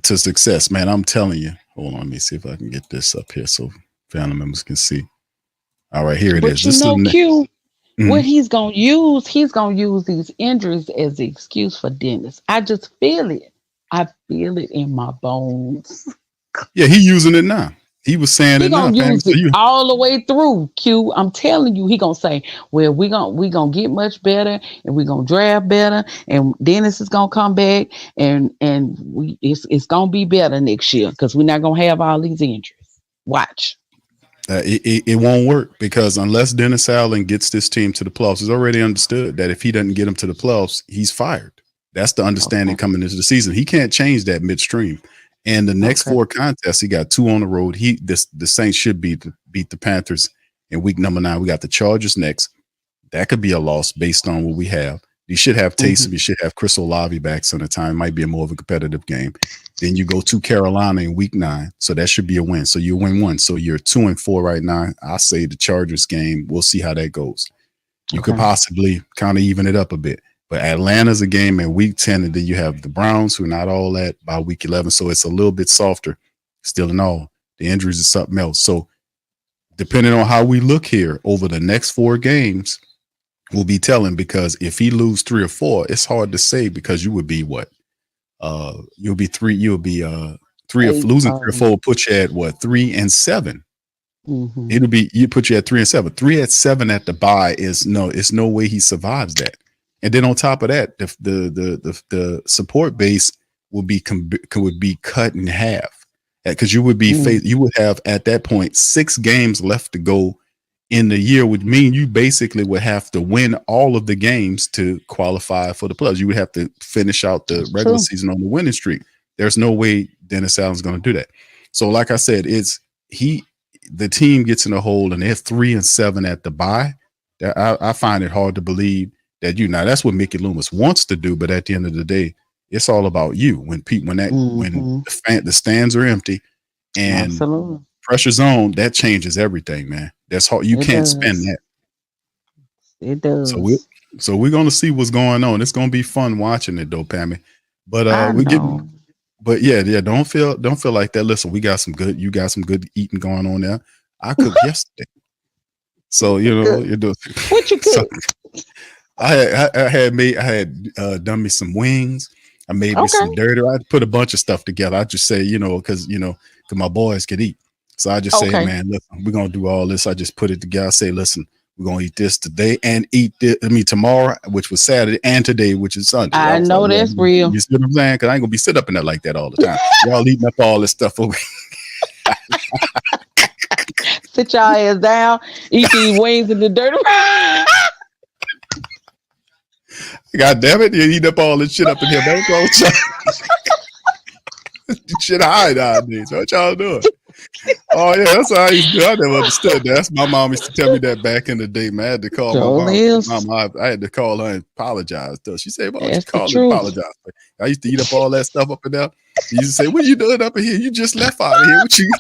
to success, man. I'm telling you. Hold on, let me see if I can get this up here so family members can see. All right, here it is. But Q, what he's gonna use these injuries as the excuse for Dennis. I just feel it. I feel it in my bones. Yeah, he's using it now. He was saying He it now. gonna use it all the way through. Q, I'm telling you, he gonna say, "Well, we gonna get much better, and we gonna draft better, and Dennis is gonna come back, and it's gonna be better next year because we're not gonna have all these injuries." Watch. It won't work because unless Dennis Allen gets this team to the playoffs, it's already understood that if he doesn't get them to the playoffs, he's fired. That's the understanding coming into the season. He can't change that midstream. And the next 4 contests, he got 2 on the road. The Saints should beat the Panthers in week number 9. We got the Chargers next. That could be a loss based on what we have. You should have Taysom. You should have Chris Olave back some of the time. Might be a more of a competitive game. Then you go to Carolina in week 9. So that should be a win. So you win 1. So you're 2-4 right now. I say the Chargers game, we'll see how that goes. You could possibly kind of even it up a bit. But Atlanta's a game in week 10, and then you have the Browns, who are not all that by week 11. So it's a little bit softer still in all. The injuries is something else. So depending on how we look here over the next 4 games, we'll be telling, because if he lose 3 or 4, it's hard to say, because you would be what? You'll be 3 or losing 3 or 4 will put you at what? 3 and 7. It'll be, you put you at 3 and 7. 3 at 7 at the bye it's no way he survives that. And then on top of that, the support base would be cut in half, because you would be you would have at that point 6 games left to go in the year, would mean you basically would have to win all of the games to qualify for the playoffs. You would have to finish out the regular season on the winning streak. There's no way Dennis Allen's going to do that. So, like I said, the team gets in a hole and they're 3 and 7 at the bye. I find it hard to believe that now that's what Mickey Loomis wants to do, but at the end of the day, it's all about you. When the stands are empty and pressure's on, that changes everything, man. That's hard. You can't spend that. It does. So we're gonna see what's going on. It's gonna be fun watching it though, Pammy. But don't feel like that. Listen, you got some good eating going on there. I cooked yesterday. So you're doing what you cook? I had done me some wings. I made me some dirty. I put a bunch of stuff together. I just say, because my boys could eat. So I just say, man, listen, we're gonna do all this. I just put it together. I say, listen, we're gonna eat this today and tomorrow, which was Saturday, and today, which is Sunday. I know that's real. You see what I'm saying? Because I ain't gonna be sit up in there like that all the time. Y'all eating up all this stuff over. Sit y'all ass down, eat these wings in the dirty. God damn it, you eat up all this shit up in here, man. Shit high nowadays. What y'all doing? Oh yeah, that's how I used to do. I never understood that. That's my mom used to tell me that back in the day, man. I had to call my mom. I had to call her and apologize. Though she said, "Why don't you call and apologize?" I used to eat up all that stuff up in there. She used to say, "What are you doing up in here? You just left out of here. What you?"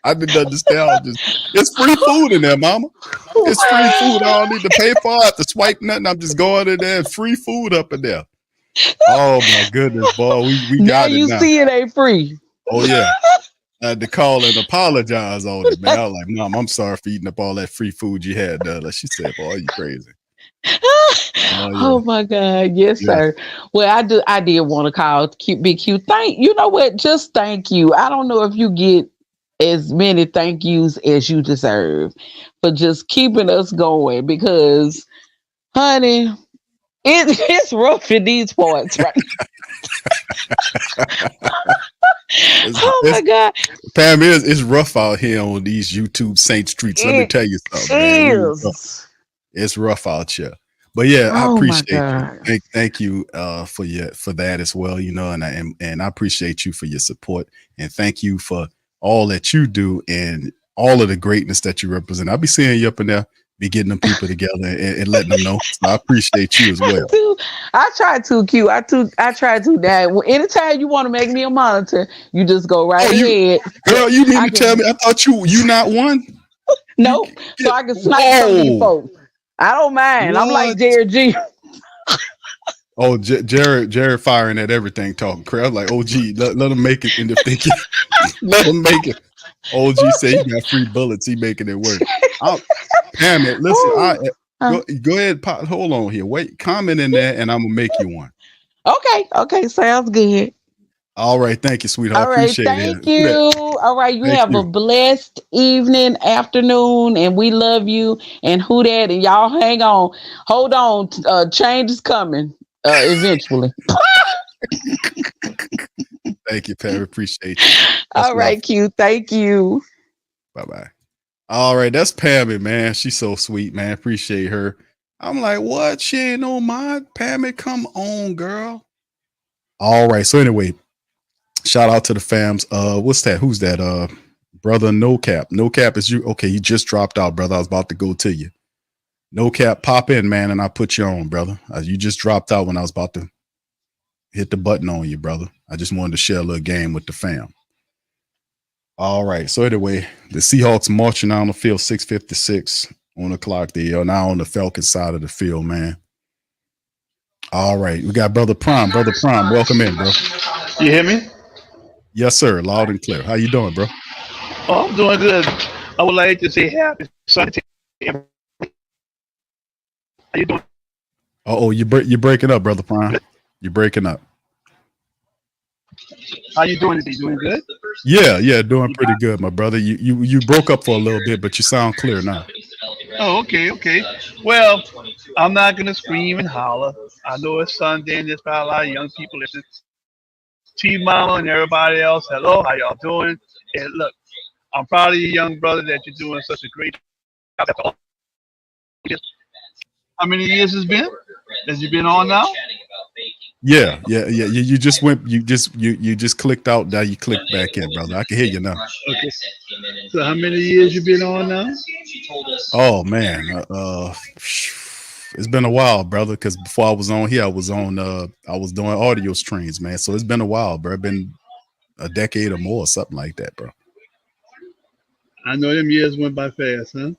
I didn't understand. It's free food in there, mama. It's free food. I don't need to pay for it. I have to swipe nothing. I'm just going in there and free food up in there. Oh my goodness, boy. We got it now. You see it ain't free. Oh yeah. I had to call and apologize on it, man. I was like, Mom, I'm sorry for eating up all that free food you had. She said, boy, you crazy. Oh my God. Yes, sir. Well, I did want to call Big Q. You know what? Just thank you. I don't know if you get as many thank yous as you deserve for just keeping us going, because, honey, it's rough in these parts, right? My God, Pam, it's rough out here on these YouTube Saint streets. Let me tell you something, man. It's rough out here. But yeah, I appreciate you. Thank you for that as well. And I appreciate you for your support, and thank you for all that you do and all of the greatness that you represent. I'll be seeing you up in there, be getting them people together and letting them know. So I appreciate you as well. I try to, Q. I try to that. Anytime you want to make me a monitor, you just go right ahead. Girl, you mean to tell me? I thought you not one. Nope. So I can snipe some of these folks. I don't mind. What? I'm like Jared G. Oh, Jared firing at everything, talking crap. I'm like, OG, let them make it. And if they can, let them make it. OG say he got free bullets. He making it work. Damn it. Listen, go ahead. Hold on here. Wait, comment in there, and I'm gonna make you one. Okay. Sounds good. All right. Thank you, sweetheart. All right. Thank you. All right. You have a blessed evening, afternoon, and we love you. And who that? And y'all hang on. Hold on. Change is coming eventually. Thank you, Perry. Appreciate you. All right, Q. Thank you. Bye-bye. All right. That's Pammy, man. She's so sweet, man. Appreciate her. I'm like, what? She ain't on mine. Pammy, come on, girl. All right. So anyway, shout out to the fams. What's that? Who's that? Brother No Cap. No Cap is you. Okay, you just dropped out, brother. I was about to go to you. No Cap, pop in, man, and I put you on, brother. You just dropped out when I was about to hit the button on you, brother. I just wanted to share a little game with the fam. All right. So anyway, the Seahawks marching down the field, 6:56 on the clock. They are now on the Falcons side of the field, man. All right. We got Brother Prime. Brother Prime, welcome in, bro. You hear me? Yes, sir. Loud and clear. How you doing, bro? Oh, I'm doing good. I would like to say happy Sunday. How you doing? Oh, you're breaking up, Brother Prime. You're breaking up. How you doing today? Doing good? Yeah, doing pretty good, my brother. You broke up for a little bit, but you sound clear now. Oh, okay. Well, I'm not gonna scream and holler. I know it's Sunday and there's probably a lot of young people listening. T-Mama and everybody else, hello, how y'all doing? And look, I'm proud of you, young brother, that you're doing such a great job. How many years has been? Has you been on now? Yeah. You just went. You just clicked out. Now you clicked back in, brother. I can hear you now. Okay. So how many years you been on now? Oh man, it's been a while, brother. Because before I was on here, I was doing audio streams, man. So it's been a while, bro. It's been a decade or more, something like that, bro. I know them years went by fast, huh?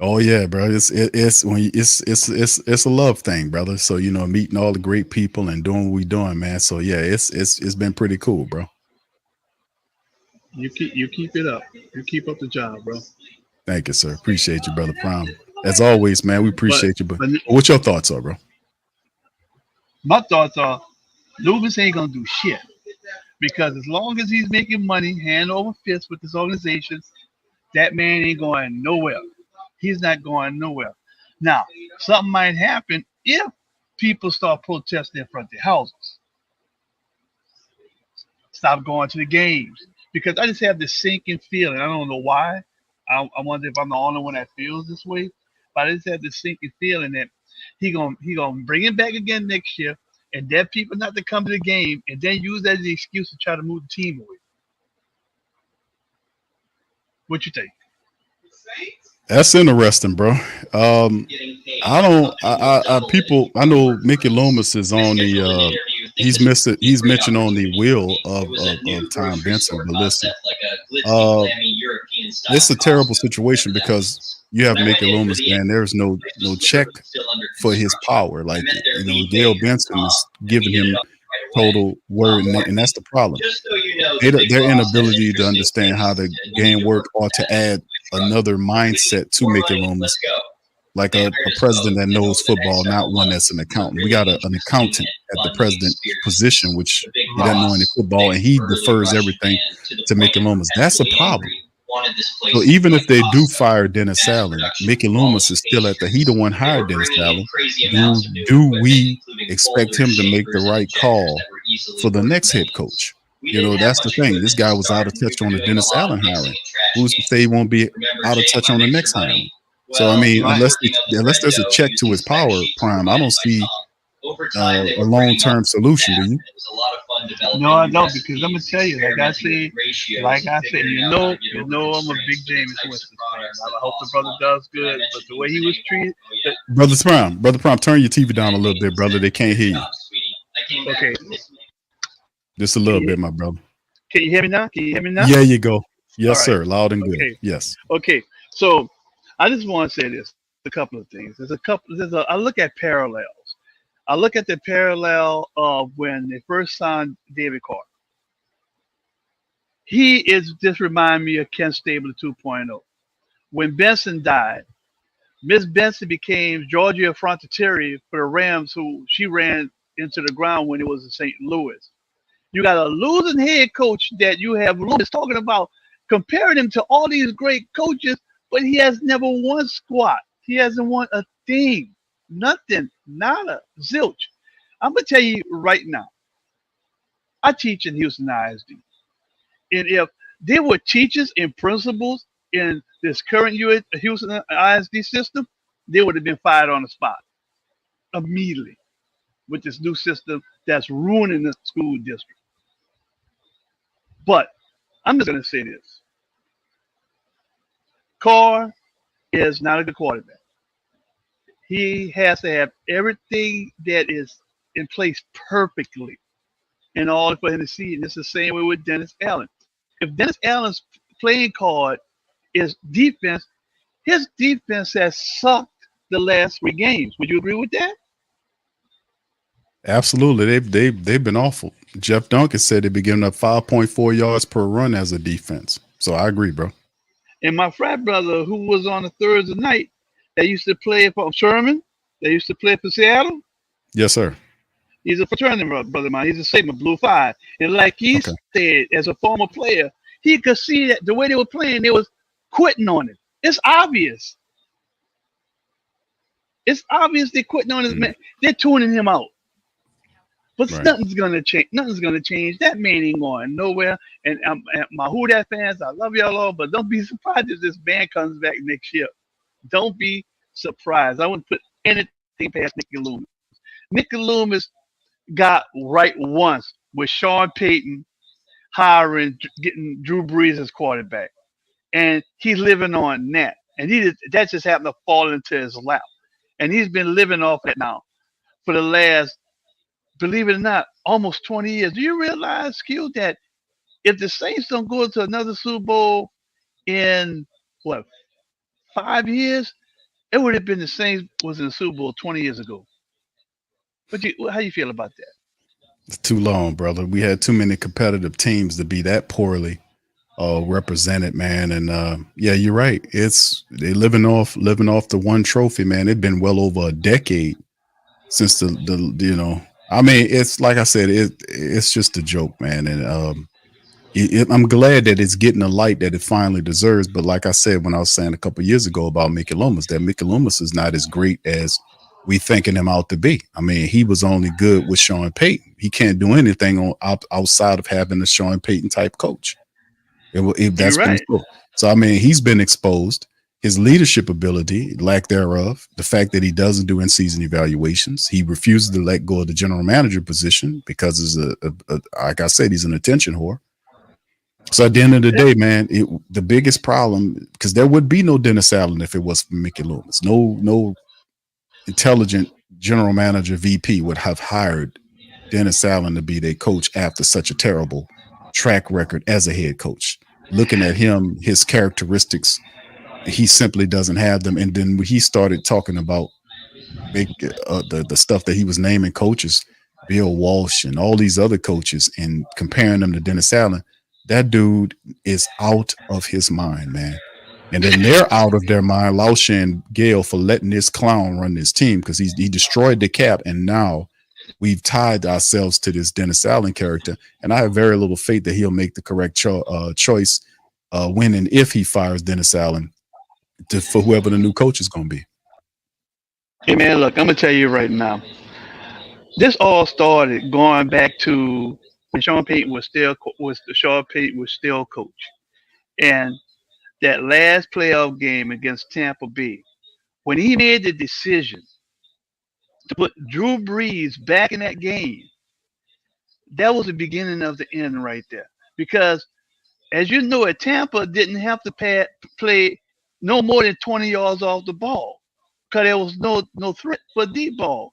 Oh yeah, bro. It's a love thing, brother. So meeting all the great people and doing what we doing, man. So yeah, it's been pretty cool, bro. You keep it up. You keep up the job, bro. Thank you, sir. Appreciate you, brother Prime. As always, man, we appreciate you. But what's your thoughts are, bro? My thoughts are, Loomis ain't gonna do shit because as long as he's making money hand over fist with this organization, that man ain't going nowhere. He's not going nowhere. Now, something might happen if people start protesting in front of their houses. Stop going to the games. Because I just have this sinking feeling. I don't know why. I wonder if I'm the only one that feels this way. But I just have this sinking feeling that he gonna bring it back again next year and get people not to come to the game and then use that as the excuse to try to move the team away. What you think? That's interesting, bro. I know Mickey Loomis is on the he's mentioned on the wheel of Tom Benson, but listen, it's a terrible situation because you have Mickey Loomis and there's no check for his power. Like Dale Benson is giving him total word, and that's the problem. Their inability to understand how the game works or to add another mindset to Mickey Loomis, like a president that knows football, not one that's an accountant. We got an accountant at the president position, which he doesn't know any football, and he defers everything to Mickey Loomis. That's a problem. So even if they do fire Dennis Allen, Mickey Loomis is still at he the one hired Dennis Allen. Do we expect him to make the right call for the next head coach? That's the thing. This guy was out of touch on the Dennis Allen hiring. Who's to say he won't be out of touch on the next hiring? So I mean, unless there's a check to his power, Prime, I don't see a long-term solution. Do you? No, I don't, because I'm gonna tell you, like I said, you know, I'm a big James Winston fan. I hope the brother does good, but the way he was treated, Brother Prime, turn your TV down a little bit, brother. They can't hear you. Okay. Just a little bit, my brother. Can you hear me now? Yeah, you go. Yes, right. sir. Loud and good. Okay. Yes. Okay. So I just want to say this: a couple of things. I look at parallels. I look at the parallel of when they first signed David Carter. He is just remind me of Ken Stabler 2.0. When Benson died, Miss Benson became Georgia Frontieri for the Rams, who she ran into the ground when it was in St. Louis. You got a losing head coach that you have Loomis talking about, comparing him to all these great coaches, but he has never won squat. He hasn't won a thing. Nothing, nada, zilch. I'm gonna tell you right now. I teach in Houston ISD, and if there were teachers and principals in this current Houston ISD system, they would have been fired on the spot. immediately with this new system that's ruining the school district. But I'm just going to say this. Carr is not a good quarterback. He has to have everything that is in place perfectly in order for him to see. And it's the same way with Dennis Allen. If Dennis Allen's playing card is defense, his defense has sucked the last 3 games. Would you agree with that? Absolutely. They've been awful. Jeff Duncan said they've been giving up 5.4 yards per run as a defense. So I agree, bro. And my frat brother, who was on a Thursday night, that used to play for Sherman, that used to play for Seattle. Yes, sir. He's a fraternity brother of mine. He's a Sigma Blue 5. And like he said, as a former player, he could see that the way they were playing, they was quitting on it. It's obvious. It's obvious they're quitting on his man. They're tuning him out. But nothing's gonna change. Nothing's gonna change. That man ain't going nowhere. And my Who Dat fans, I love y'all all, but don't be surprised if this band comes back next year. Don't be surprised. I wouldn't put anything past Nicky Loomis. Nicky Loomis got right once with Sean Payton hiring, getting Drew Brees as quarterback, and he's living on that. And that just happened to fall into his lap, and he's been living off it now for the last, believe it or not, almost 20 years. Do you realize, Q, that if the Saints don't go to another Super Bowl in 5 years, it would have been the Saints was in the Super Bowl 20 years ago. But how you feel about that? It's too long, brother. We had too many competitive teams to be that poorly represented, man. And yeah, you're right. They living off the one trophy, man. It's been well over a decade since the I mean, it's like I said, it's just a joke, man. And I'm glad that it's getting the light that it finally deserves. But like I said, when I was saying a couple of years ago about Mickey Loomis, that Mickey Loomis is not as great as we thinking him out to be. I mean, he was only good with Sean Payton. He can't do anything outside of having a Sean Payton type coach. That's right. So I mean, he's been exposed. His leadership ability, lack thereof, the fact that he doesn't do in-season evaluations, he refuses to let go of the general manager position because like I said, he's an attention whore. So at the end of the day, man, the biggest problem, because there would be no Dennis Allen if it was for Mickey Loomis. No intelligent general manager VP would have hired Dennis Allen to be their coach after such a terrible track record as a head coach. Looking at him, his characteristics, he simply doesn't have them. And then when he started talking about the stuff that he was naming coaches, Bill Walsh and all these other coaches, and comparing them to Dennis Allen, that dude is out of his mind, man. And then they're out of their mind, Lauscher and Gale, for letting this clown run this team because he destroyed the cap. And now we've tied ourselves to this Dennis Allen character. And I have very little faith that he'll make the correct choice when and if he fires Dennis Allen for whoever the new coach is going to be. Hey, man, look, I'm going to tell you right now. This all started going back to when Sean Payton was still coach. And that last playoff game against Tampa Bay, when he made the decision to put Drew Brees back in that game, that was the beginning of the end right there. Because, as you know, Tampa didn't have to play no more than 20 yards off the ball because there was no threat for deep ball.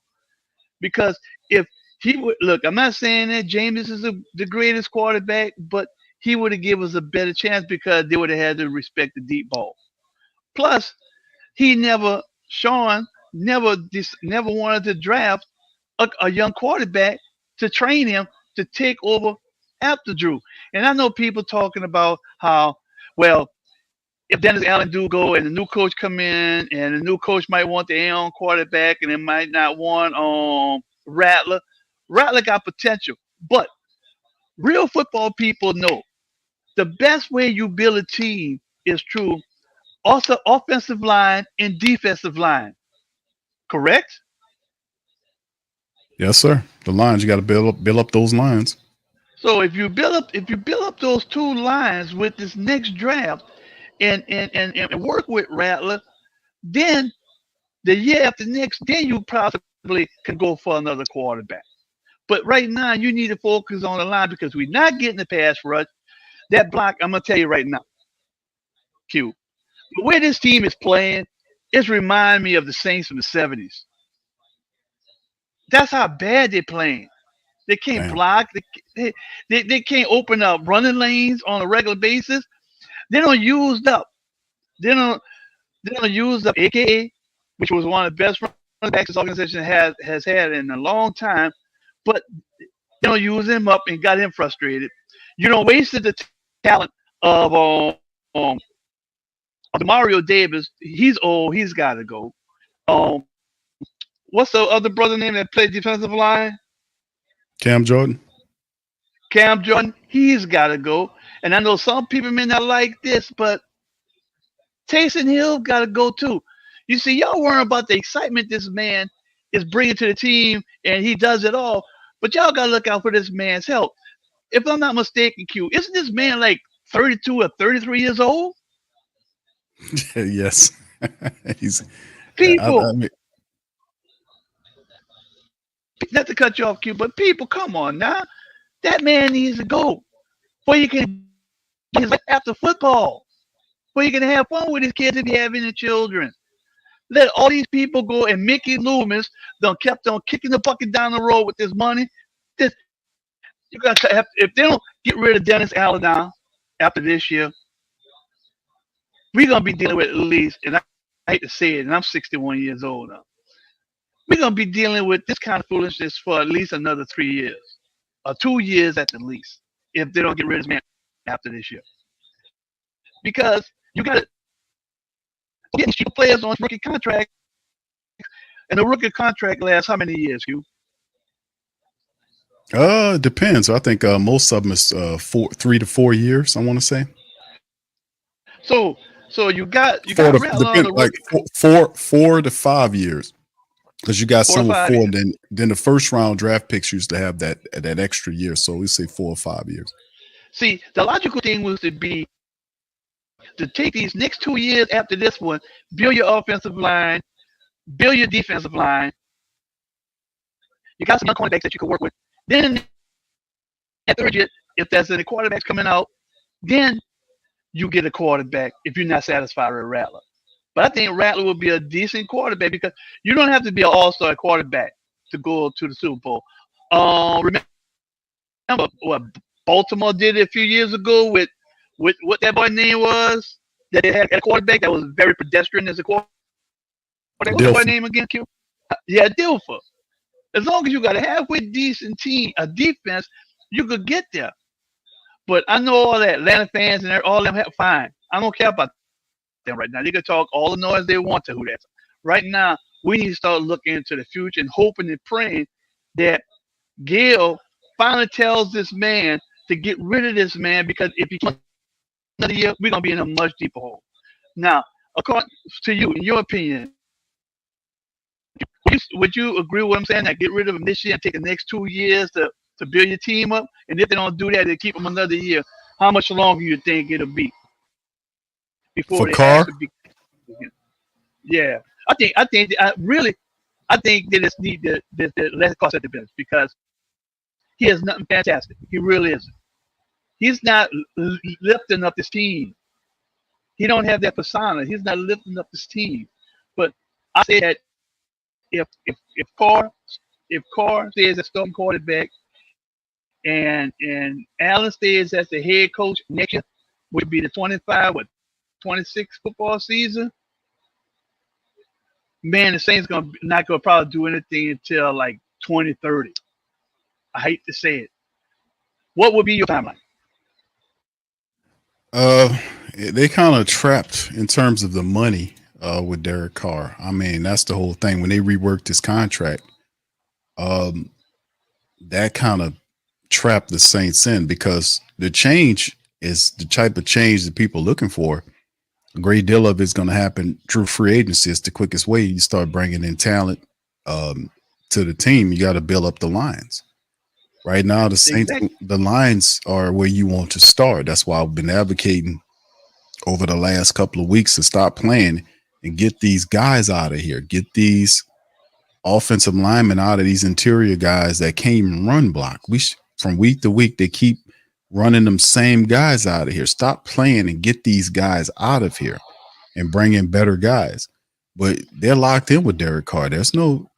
Because if he would look, I'm not saying that Jameis is the greatest quarterback, but he would have given us a better chance because they would have had to respect the deep ball. Plus, Sean never wanted to draft a young quarterback to train him to take over after Drew. And I know people talking about how, well, if Dennis Allen do go and the new coach come in and the new coach might want the young quarterback and it might not want Rattler. Rattler got potential, but real football people know the best way you build a team is through also offensive line and defensive line. Correct? Yes, sir. The lines, you got to build up those lines. So if you build up those two lines with this next draft and work with Rattler, then the year after next, then you probably can go for another quarterback. But right now, you need to focus on the line because we're not getting the pass rush. That block, I'm going to tell you right now, Q. The way this team is playing, it's reminding me of the Saints from the 70s. That's how bad they're playing. They can't block. They can't open up running lanes on a regular basis. They don't use up. They don't use up AKA, which was one of the best running backs this organization has had in a long time. But they don't use him up and got him frustrated. You don't wasted the talent of Mario Davis. He's old. He's got to go. What's the other brother name that played defensive line? Cam Jordan. Cam Jordan. He's got to go. And I know some people may not like this, but Taysom Hill got to go too. You see, y'all worrying about the excitement this man is bringing to the team, and he does it all. But y'all got to look out for this man's health. If I'm not mistaken, Q, isn't this man like 32 or 33 years old? Yes. He's people. I mean, not to cut you off, Q, but people, come on now. That man needs to go. Where you can after football. Where you can have fun with his kids if you have any children. Let all these people go, and Mickey Loomis kept on kicking the bucket down the road with this money. You got to have, if they don't get rid of Dennis Allen now after this year, we're gonna be dealing with at least, and I hate to say it, and I'm 61 years old now. We're gonna be dealing with this kind of foolishness for at least another 3 years, or 2 years at the least, if they don't get rid of this man after this year. Because you got to get these players on rookie contract, and the rookie contract lasts how many years, Hugh? It depends. I think most of them is 3 to 4 years. I want to say. So you got like 4 to 5 years, because you got some with 4. Then the first round draft picks used to have that extra year. So we say 4 or 5 years. See, the logical thing was to take these next 2 years after this one, build your offensive line, build your defensive line. You got some young cornerbacks that you can work with. Then at third year, if there's any quarterbacks coming out, then you get a quarterback if you're not satisfied with Rattler. But I think Rattler will be a decent quarterback because you don't have to be an all-star quarterback to go to the Super Bowl. Remember what Baltimore did a few years ago with what that boy's name was? That they had a quarterback that was very pedestrian as a quarterback. What's that boy's name again, Q? Yeah, Dilfer. As long as you got a halfway decent team, a defense, you could get there. But I know all that Atlanta fans and all them have fine. I don't care about them right now. They can talk all the noise they want to who that's. Right now, we need to start looking into the future and hoping and praying that Gail finally tells this man to get rid of this man, because if he comes another year, we're gonna be in a much deeper hole. Now, according to you, in your opinion, would you agree with what I'm saying? That get rid of him this year and take the next 2 years to build your team up, and if they don't do that, they keep him another year. How much longer you think it'll be before for they Carr? Yeah, I think they just need to let it cost at the business, because he has nothing fantastic. He really isn't. He's not lifting up this team. He don't have that persona. He's not lifting up this team. But I say that if Carr stays as starting quarterback and Allen stays as the head coach next year, would be the 26 football season, man, the Saints not gonna probably do anything until like 2030. I hate to say it. What would be your timeline? They kind of trapped in terms of the money with Derek Carr. I mean, that's the whole thing. When they reworked his contract, that kind of trapped the Saints in, because the change is the type of change that people are looking for. A great deal of it's going to happen through free agency. It's the quickest way you start bringing in talent to the team. You got to build up the lines. Right now, the Saints, the lines are where you want to start. That's why I've been advocating over the last couple of weeks to stop playing and get these guys out of here. Get these offensive linemen out of these interior guys that can't even run block. From week to week, they keep running them same guys out of here. Stop playing and get these guys out of here and bring in better guys. But they're locked in with Derek Carr. There's no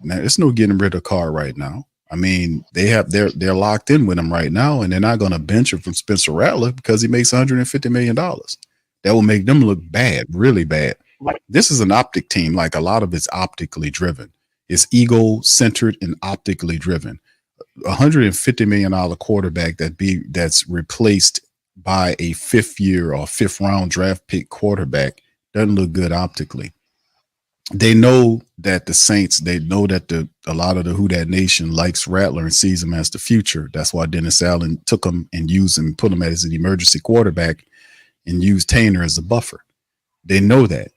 getting rid of Carr right now. I mean, they're locked in with him right now, and they're not going to bench him from Spencer Rattler because he makes $150 million. That will make them look bad, really bad. This is an optic team. Like, a lot of it's optically driven. It's ego-centered and optically driven. $150 million quarterback that's replaced by a 5th year or 5th round draft pick quarterback doesn't look good optically. They know that the Saints, they know that a lot of the Who Dat Nation likes Rattler and sees him as the future. That's why Dennis Allen took him and used him, put him as an emergency quarterback and used Tanner as a buffer. They know that,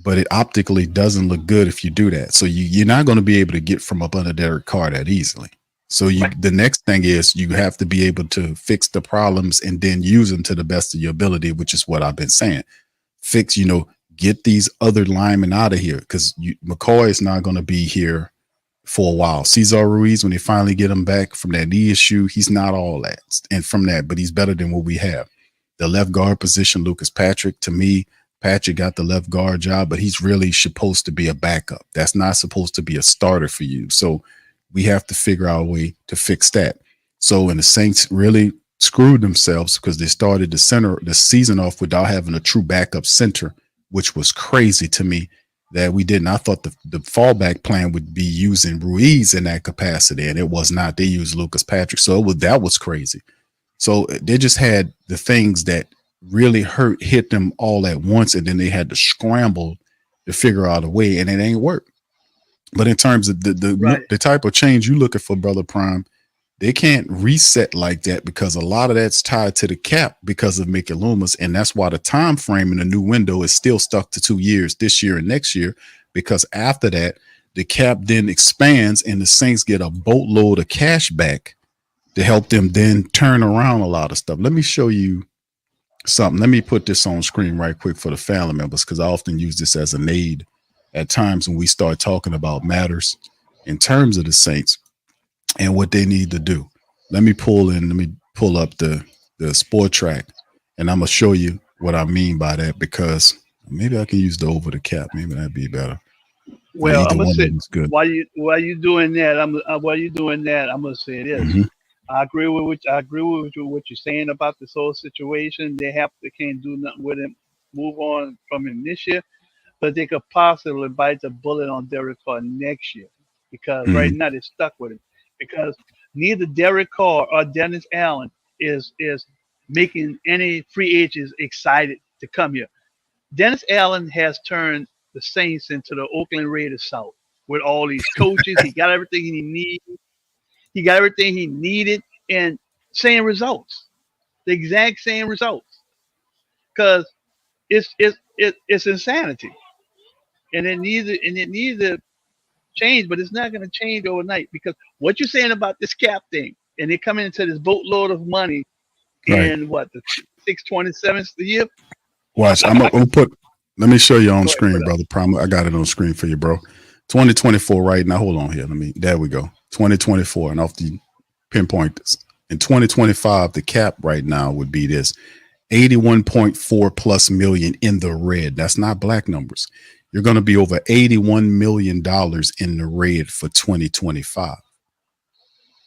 but it optically doesn't look good if you do that. So you're not going to be able to get from up under Derek Carr that easily. So the next thing is you have to be able to fix the problems and then use them to the best of your ability, which is what I've been saying. Get these other linemen out of here, because McCoy is not going to be here for a while. Cesar Ruiz, when they finally get him back from that knee issue, he's not all that. And from that, but he's better than what we have. The left guard position, Lucas Patrick, to me, Patrick got the left guard job, but he's really supposed to be a backup. That's not supposed to be a starter for you. So we have to figure out a way to fix that. So, and the Saints really screwed themselves because they started the season off without having a true backup center, which was crazy to me that we didn't. I thought the fallback plan would be using Ruiz in that capacity, and it was not. They used Lucas Patrick. So that was crazy. So they just had the things that really hit them all at once, and then they had to scramble to figure out a way, and it ain't work. But in terms of the type of change you're looking for, Brother Prime, they can't reset like that because a lot of that's tied to the cap because of Mickey Loomis. And that's why the time frame in the new window is still stuck to 2 years, this year and next year, because after that, the cap then expands and the Saints get a boatload of cash back to help them then turn around a lot of stuff. Let me show you something. Let me put this on screen right quick for the family members, because I often use this as an aid at times when we start talking about matters in terms of the Saints and what they need to do. Let me pull up the sport track, and I'm gonna show you what I mean by that, because maybe I can use the over the cap. Maybe that'd be better. Well, I'm gonna say while you doing that, I'm gonna say this. Mm-hmm. I agree with what you're saying about this whole situation. They can't do nothing with him, move on from him this year, but they could possibly bite the bullet on Derek Carr next year, because right now they're stuck with him. Because neither Derek Carr or Dennis Allen is making any free agents excited to come here. Dennis Allen has turned the Saints into the Oakland Raiders South with all these coaches. He got everything he needed. He got everything he needed, and same results, the exact same results. Because it's insanity, and it needs to change, but it's not going to change overnight, because what you're saying about this cap thing, and they're coming into this boatload of money in the 627th the year. Watch, I'm gonna put. Let me show you on screen, brother. I got it on screen for you, bro. 2024 right now. Hold on here. There we go. 2024, and off the pinpoint this. In 2025, the cap right now would be this 81.4 plus million in the red. That's not black numbers. You're going to be over $81 million in the red for 2025.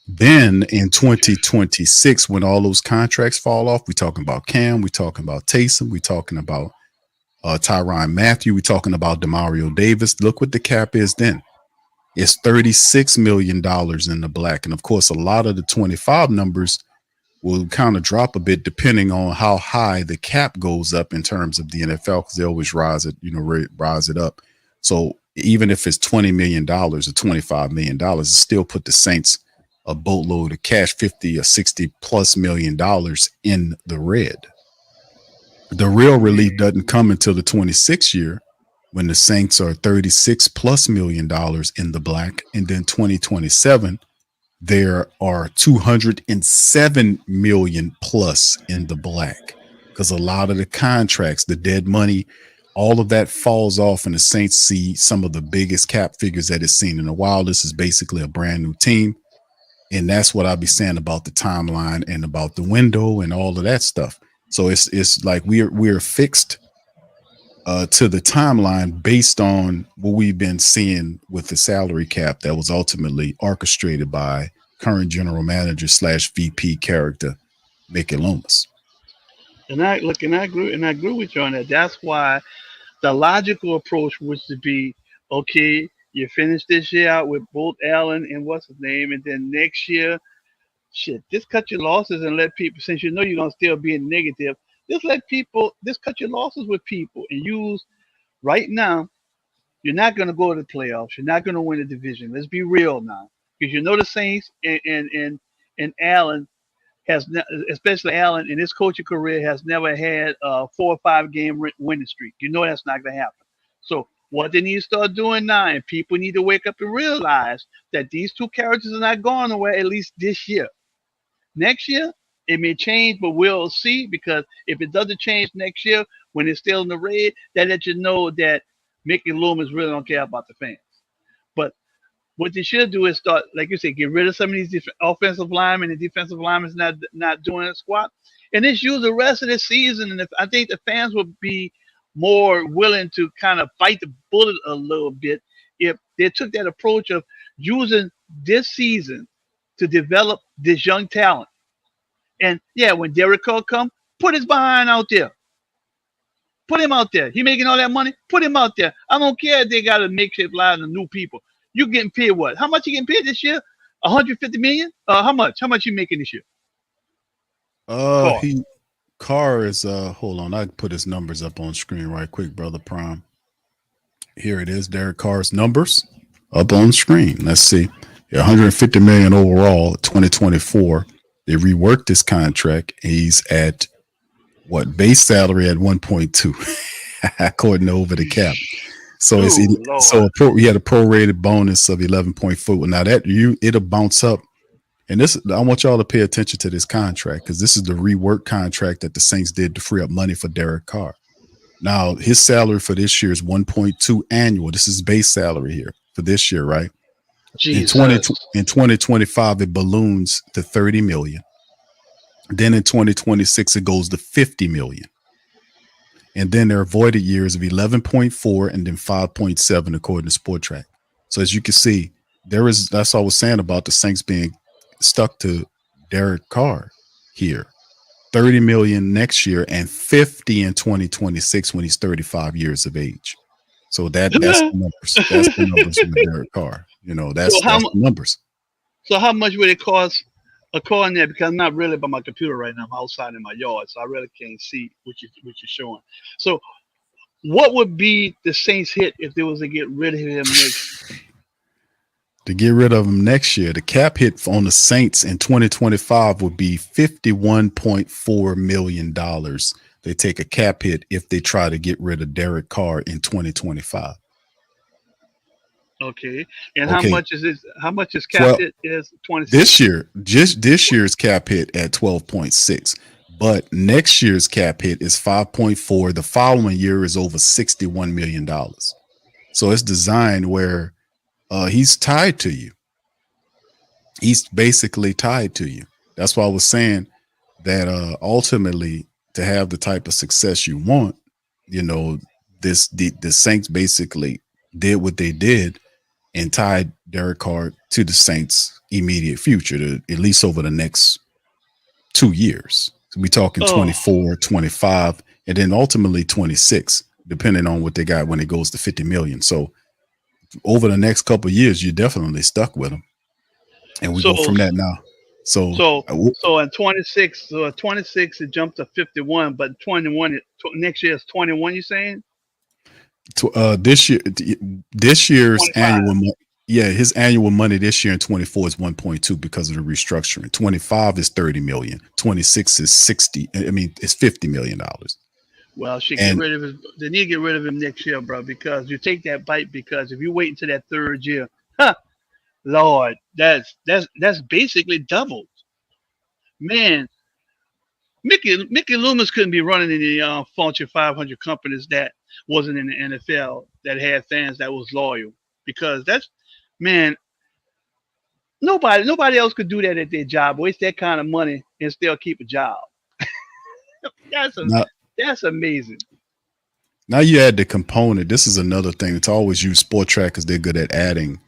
Then in 2026, when all those contracts fall off, we're talking about Cam, we're talking about Taysom, we're talking about Tyrann Mathieu, we're talking about Demario Davis. Look what the cap is then. It's $36 million in the black. And of course, a lot of the 25 numbers will kind of drop a bit depending on how high the cap goes up in terms of the NFL, because they always rise it up. So even if it's $20 million or $25 million, it still put the Saints a boatload of cash, 50 or 60 plus $million in the red. The real relief doesn't come until the 26th year, when the Saints are 36 plus $1 million in the black. And then 2027, there are 207 million plus in the black, because a lot of the contracts, the dead money all of that falls off, and the Saints see some of the biggest cap figures that it's seen in a while. This is basically a brand new team. And that's what I'll be saying about the timeline and about the window and all of that stuff. So it's like we're fixed to the timeline based on what we've been seeing with the salary cap that was ultimately orchestrated by current general manager / VP character Mickey Loomis. And I agree with you on that. That's why the logical approach was to be, okay, you finish this year out with both Allen and what's his name, and then next year, just cut your losses and let people, since you know you're gonna still be in negative, just cut your losses with people and use right now. You're not gonna go to the playoffs. You're not gonna win the division. Let's be real now, because you know the Saints and Allen especially Allen in his coaching career has never had a 4 or 5 game winning streak. You know that's not gonna happen. So what they need to start doing now, and people need to wake up and realize that these two characters are not going nowhere, at least this year. Next year, it may change, but we'll see, because if it doesn't change next year when it's still in the red, that lets you know that Mickey Loomis really don't care about the fans. But what they should do is start, like you said, get rid of some of these offensive linemen and defensive linemen not doing a squat, and just use the rest of the season. And I think the fans would be more willing to kind of bite the bullet a little bit if they took that approach of using this season to develop this young talent. And yeah, when Derek Carr come, put his behind out there. Put him out there. He making all that money. Put him out there. I don't care if they got a makeshift line of new people. You getting paid what? How much you getting paid this year? 150 million? How much? How much you making this year? Carr is hold on, I put his numbers up on screen right quick, brother Prime. Here it is. Derek Carr's numbers up on screen. Let's see. 150 million overall, 2024. They reworked this contract. He's at what, base salary at 1.2 according to over the cap. So he had a prorated bonus of 11.4. Now that it'll bounce up. And this, I want y'all to pay attention to this contract, because this is the rework contract that the Saints did to free up money for Derek Carr. Now his salary for this year is 1.2 annual. This is base salary here for this year, right? In 2025, it balloons to 30 million. Then in 2026, it goes to 50 million. And then there are voided years of 11.4 and then 5.7 according to SportTrack. So as you can see, that's what I was saying about the Saints being stuck to Derek Carr here. 30 million next year and 50 in 2026 when he's 35 years of age. So that's the numbers. That's the numbers from Derek Carr. You know, that's the numbers. So how much would it cost a car in there? Because I'm not really by my computer right now. I'm outside in my yard, so I really can't see what you're showing. So what would be the Saints hit if they was to get rid of him next? To get rid of him next year, the cap hit on the Saints in 2025 would be $51.4 million. They take a cap hit if they try to get rid of Derek Carr in 2025. Okay. And how much is this? How much is cap hit is 26? This year, just this year's cap hit at 12.6. But next year's cap hit is 5.4. The following year is over $61 million. So it's designed where he's tied to you. He's basically tied to you. That's why I was saying that ultimately, to have the type of success you want, you know, the Saints basically did what they did and tied Derek Carr to the Saints' immediate future, to at least over the next 2 years. So we're talking 24, 25, and then ultimately 26, depending on what they got when it goes to 50 million. So over the next couple of years, you're definitely stuck with them. And we go from that now. So in 26, it jumped to 51, but 21 next year is 21. You saying? This year's 25. Annual money. Yeah, his annual money this year in 24 is 1.2 because of the restructuring. 25 is 30 million. 26 is 60. I mean, it's $50 million. Well, get rid of him. They need to get rid of him next year, bro, because you take that bite. Because if you wait until that third year, Lord, that's basically doubled. Man, Mickey Loomis couldn't be running any Fortune 500 companies that wasn't in the NFL that had fans that was loyal, because that's, man, nobody else could do that at their job, waste that kind of money and still keep a job. That's Now, that's amazing. now you add the component. This is another thing that's always used. Sport Track, because they're good at adding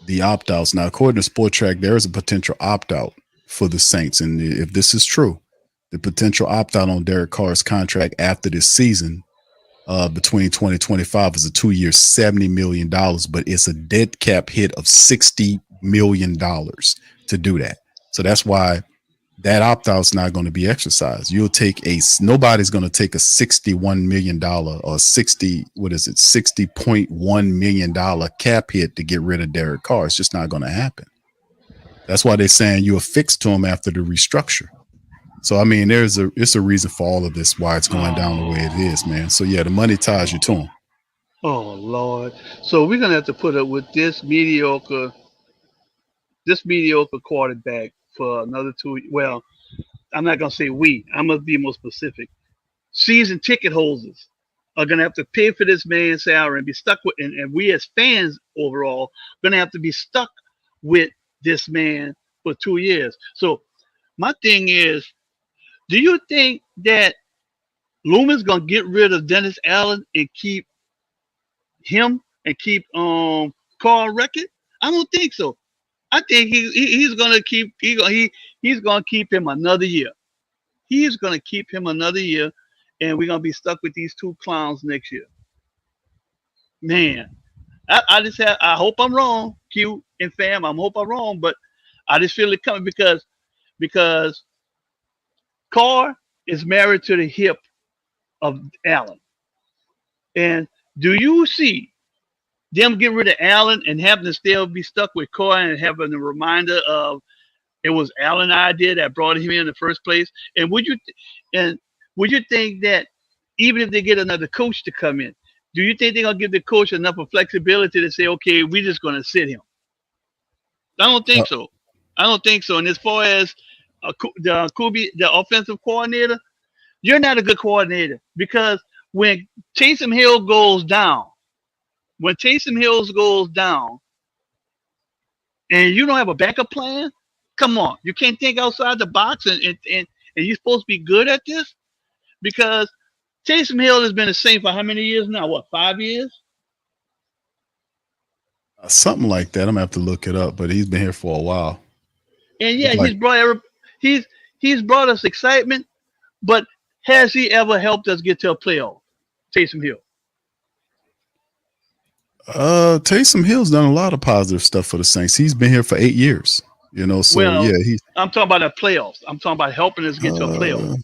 the opt-outs. Now, according to Sport Track, there is a potential opt-out for the Saints, and if this is true, the potential opt-out on Derek Carr's contract after this season, between 2025, is a 2-year, $70 million, but it's a dead cap hit of $60 million to do that. So that's why that opt-out's not going to be exercised. Nobody's going to take a $61 million or $60.1 million cap hit to get rid of Derek Carr. It's just not going to happen. That's why they're saying you're affixed to him after the restructure. So, I mean, it's a reason for all of this, why it's going down the way it is, man. So, yeah, the money ties you to him. Oh Lord! So we're gonna have to put up with this mediocre quarterback for another 2. Well, I'm not gonna say we. I'm gonna be more specific. Season ticket holders are gonna have to pay for this man's salary and be stuck with, and we as fans overall gonna have to be stuck with this man for 2 years. So my thing is, do you think that Loomis gonna get rid of Dennis Allen and keep him and keep Carl Record? I don't think so. I think he's gonna keep he's gonna keep him another year. He's gonna keep him another year, and we're gonna be stuck with these two clowns next year. Man, I hope I'm wrong, Q and fam. I hope I'm wrong, but I just feel it coming because Carr is married to the hip of Allen. And do you see them get rid of Allen and having to still be stuck with Carr and having a reminder of it was Allen's idea that brought him in the first place? And would you think that even if they get another coach to come in, do you think they're gonna give the coach enough of flexibility to say, okay, we're just gonna sit him? I don't think so. I don't think so. And as far as the offensive coordinator, you're not a good coordinator, because when Taysom Hill goes down, and you don't have a backup plan, come on, you can't think outside the box, and you're supposed to be good at this, because Taysom Hill has been the same for how many years now? What, 5 years? Something like that. I'm gonna have to look it up, but he's been here for a while. And yeah, he's brought us excitement, but has he ever helped us get to a playoff? Taysom Hill. Taysom Hill's done a lot of positive stuff for the Saints. He's been here for 8 years. So yeah, I'm talking about the playoffs. I'm talking about helping us get to a playoff.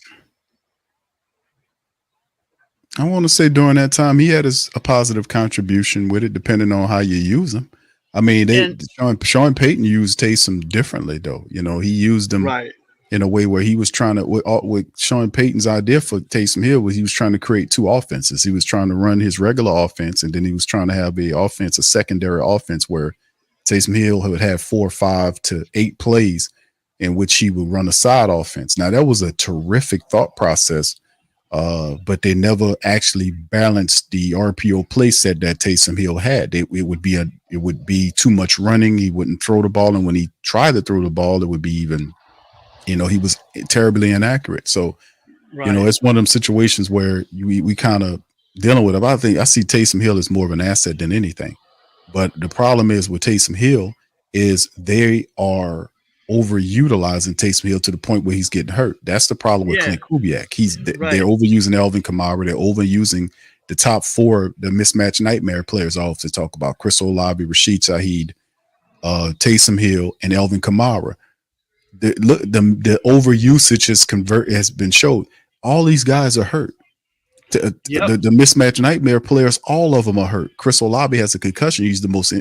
I want to say during that time he had a positive contribution with it, depending on how you use him. I mean, Sean Payton used Taysom differently, though. He used him in a way where he was trying to. With Sean Payton's idea for Taysom Hill was he was trying to create two offenses. He was trying to run his regular offense, and then he was trying to have a secondary offense where Taysom Hill would have 4, 5 to 8 plays in which he would run a side offense. Now that was a terrific thought process. But they never actually balanced the RPO play set that Taysom Hill had. It would be too much running. He wouldn't throw the ball, and when he tried to throw the ball, it would be even, he was terribly inaccurate. So, it's one of them situations where we kind of dealing with it. I think I see Taysom Hill as more of an asset than anything. But the problem is with Taysom Hill is they are overutilizing Taysom Hill to the point where he's getting hurt. That's the problem with Clint Kubiak. They're overusing Alvin Kamara. They're overusing the top 4, the mismatch nightmare players I often talk about: Chris Olave, Rashid Shaheed, Taysom Hill, and Alvin Kamara. The overusage has been showed. All these guys are hurt. The mismatch nightmare players, all of them are hurt. Chris Olave has a concussion. He's the most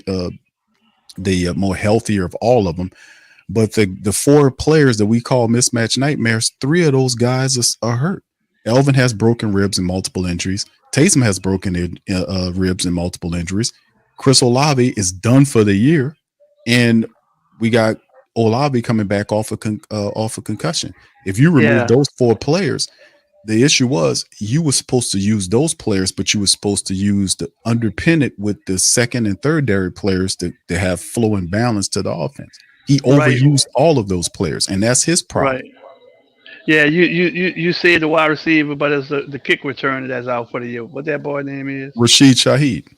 more healthier of all of them. But the 4 players that we call mismatch nightmares, 3 of those guys are hurt. Alvin has broken ribs and multiple injuries. Taysom has broken ribs and multiple injuries. Chris Olave is done for the year, and we got Olave coming back off a concussion. If you remove those 4 players, the issue was you were supposed to use those players, but you were supposed to underpin it with the second and third dairy players to have flow and balance to the offense. He overused all of those players, and that's his problem. Right. Yeah, you say the wide receiver, but it's the kick returner that's out for the year. What that boy name is? Rashid Shaheed.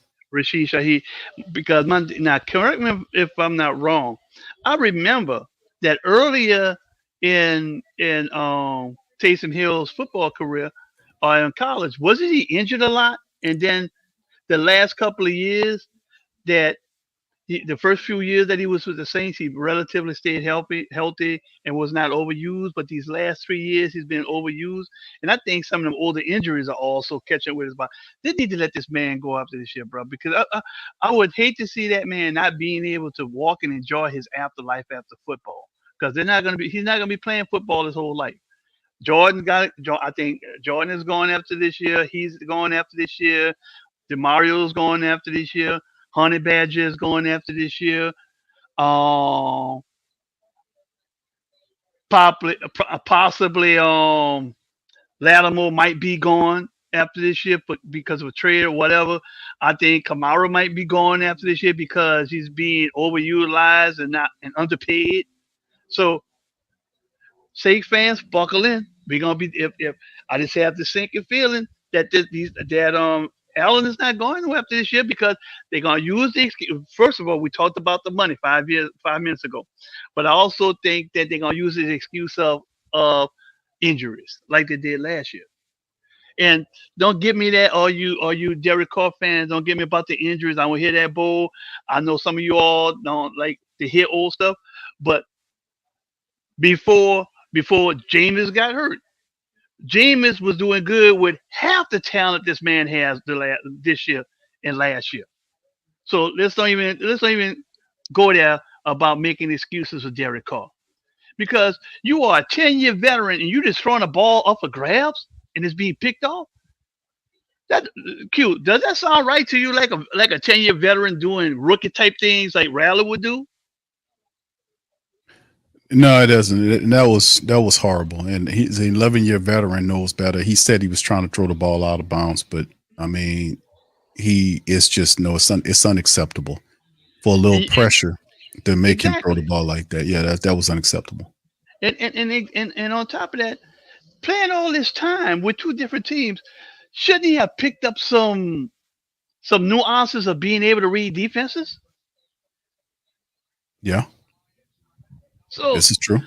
Because now correct me if I'm not wrong. I remember that earlier in Taysom Hill's football career or in college, wasn't he injured a lot? And then the last couple of years that the first few years that he was with the Saints, he relatively stayed healthy and was not overused. But these last 3 years, he's been overused. And I think some of them older injuries are also catching with his body. They need to let this man go after this year, bro, because I would hate to see that man not being able to walk and enjoy his afterlife after football, because he's not going to be playing football his whole life. I think Jordan is going after this year. He's going after this year. DeMario's going after this year. Honey Badger is going after this year. Possibly Lattimore might be gone after this year, but because of a trade or whatever. I think Kamara might be going after this year because he's being overutilized and underpaid. So, Saints fans, buckle in. We're gonna be if I just have the sinking feeling that Allen is not going to after this year, because they're going to use the excuse. First of all, we talked about the money 5 minutes ago, but I also think that they're going to use the excuse of injuries like they did last year. And don't give me that, all you Derek Carr fans, don't give me about the injuries. I won't hear that bull. I know some of you all don't like to hear old stuff, but before Jameis got hurt, Jameis was doing good with half the talent this man has this year and last year. So let's not even go there about making excuses for Derek Carr, because you are a 10-year veteran and you just throwing a ball up for grabs and it's being picked off. That cute. Does that sound right to you? Like a 10-year veteran doing rookie type things like Rattler would do? No, it doesn't. That was horrible. And he's an 11-year veteran, knows better. He said he was trying to throw the ball out of bounds, but I mean, it's unacceptable for a little pressure to make him throw the ball like that. Yeah, that was unacceptable. And on top of that, playing all this time with two different teams, shouldn't he have picked up some nuances of being able to read defenses? Yeah. So this is true.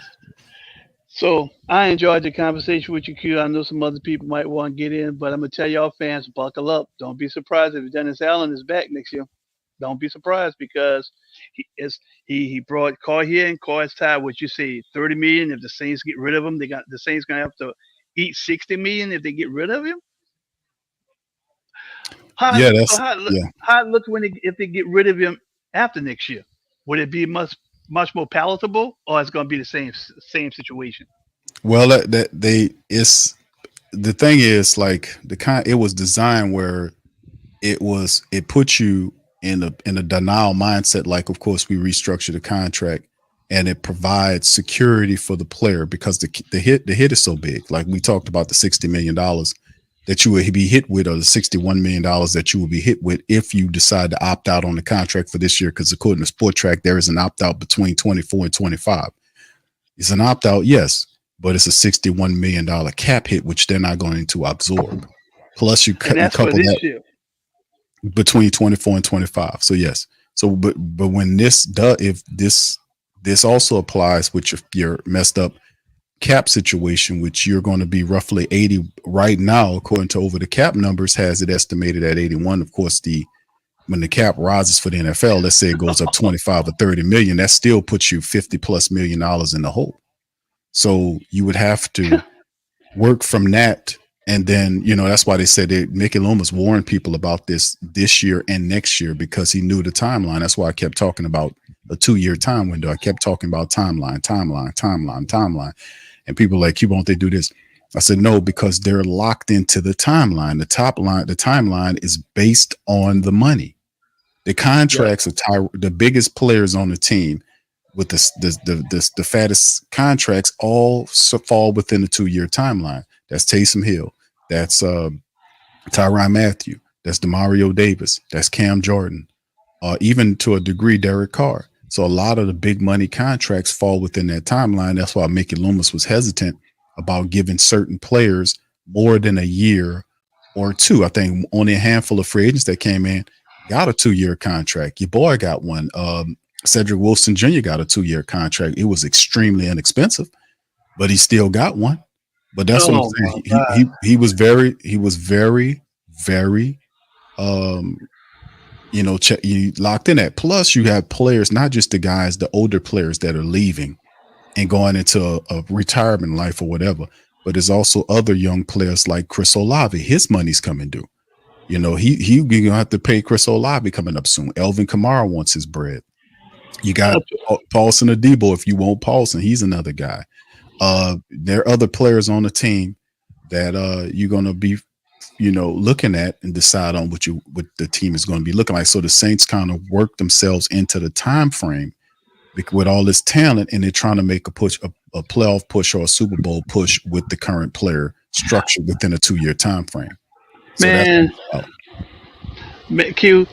So I enjoyed the conversation with you, Q. I know some other people might want to get in, but I'm gonna tell y'all fans, buckle up. Don't be surprised if Dennis Allen is back next year. Don't be surprised, because he brought Carr here, and Carr is tied. What you say, $30 million. If the Saints get rid of him, the Saints gonna have to eat $60 million if they get rid of him. How it looks if they get rid of him after next year? Would it be much more palatable, or it's going to be the same situation? Well, the thing is, like, it was designed where it puts you in a denial mindset. Like, of course, we restructured the contract, and it provides security for the player, because the hit is so big. Like we talked about, the $60 million that you would be hit with, or the $61 million that you will be hit with if you decide to opt out on the contract for this year. Because according to Sport Track, there is an opt out between 24 and 25. It's an opt out, yes, but it's a $61 million cap hit, which they're not going to absorb. Plus, you couple that year between 24 and 25. So yes. So, but when this also applies with your messed up cap situation, which you're going to be roughly 80 right now, according to Over the Cap numbers, has it estimated at 81. Of course, when the cap rises for the NFL, let's say it goes up 25 or 30 million, that still puts you $50+ million in the hole. So you would have to work from that. And then, that's why they said that Mickey Loomis warned people about this year and next year, because he knew the timeline. That's why I kept talking about a 2-year time window. I kept talking about timeline. And people were like, won't they do this? I said, no, because they're locked into the timeline. The timeline is based on the money. The contracts are the biggest players on the team with the fattest contracts all fall within the 2-year timeline. That's Taysom Hill. That's Tyrann Mathieu. That's Demario Davis. That's Cam Jordan. Even to a degree, Derek Carr. So a lot of the big money contracts fall within that timeline. That's why Mickey Loomis was hesitant about giving certain players more than a year or two. I think only a handful of free agents that came in got a 2-year contract. Your boy got one. Cedric Wilson Jr. got a 2-year contract. It was extremely inexpensive, but he still got one. But that's what I'm saying. He was very, you locked in at. Plus, you have players, not just the guys, the older players that are leaving and going into a retirement life or whatever, but there's also other young players like Chris Olave. His money's coming due. You know, he gonna have to pay Chris Olave coming up soon. Elvin Kamara wants his bread. You got Paulson Adebo. If you want Paulson, he's another guy. There are other players on the team that you're gonna be, looking at and decide on what the team is going to be looking like. So the Saints kind of work themselves into the time frame with all this talent, and they're trying to make a push, a playoff push or a Super Bowl push with the current player structure within a 2-year time frame. So Q,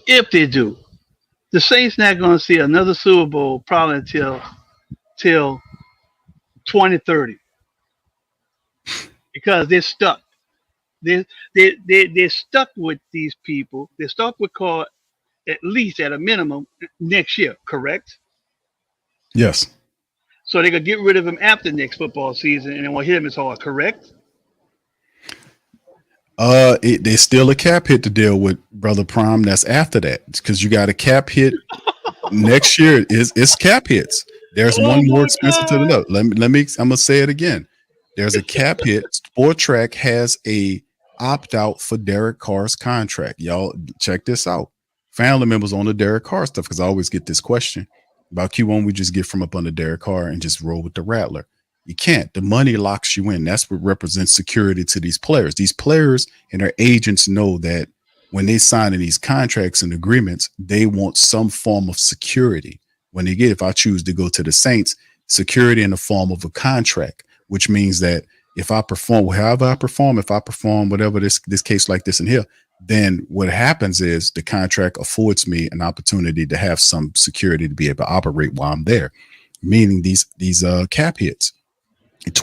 if they do, the Saints not going to see another Super Bowl probably until 2030 because they're stuck. They're stuck with these people. They're stuck with Carr at least at a minimum next year, correct? Yes. So they're going to get rid of him after next football season and they won't hit him as hard, correct? There's still a cap hit to deal with, Brother Prime. That's after that because you got a cap hit next year. It's cap hits. There's one more expensive to the other. I'm gonna say it again. There's a cap hit. Sport Track has a opt out for Derek Carr's contract. Y'all check this out. Family members on the Derek Carr stuff because I always get this question about Q1. We just get from up under Derek Carr and just roll with the Rattler. You can't. The money locks you in. That's what represents security to these players. These players and their agents know that when they sign in these contracts and agreements, they want some form of security. When they get, if I choose to go to the Saints, security in the form of a contract, which means that if I perform, however I perform, if I perform whatever this case like this in here, then what happens is the contract affords me an opportunity to have some security to be able to operate while I'm there. Meaning these cap hits.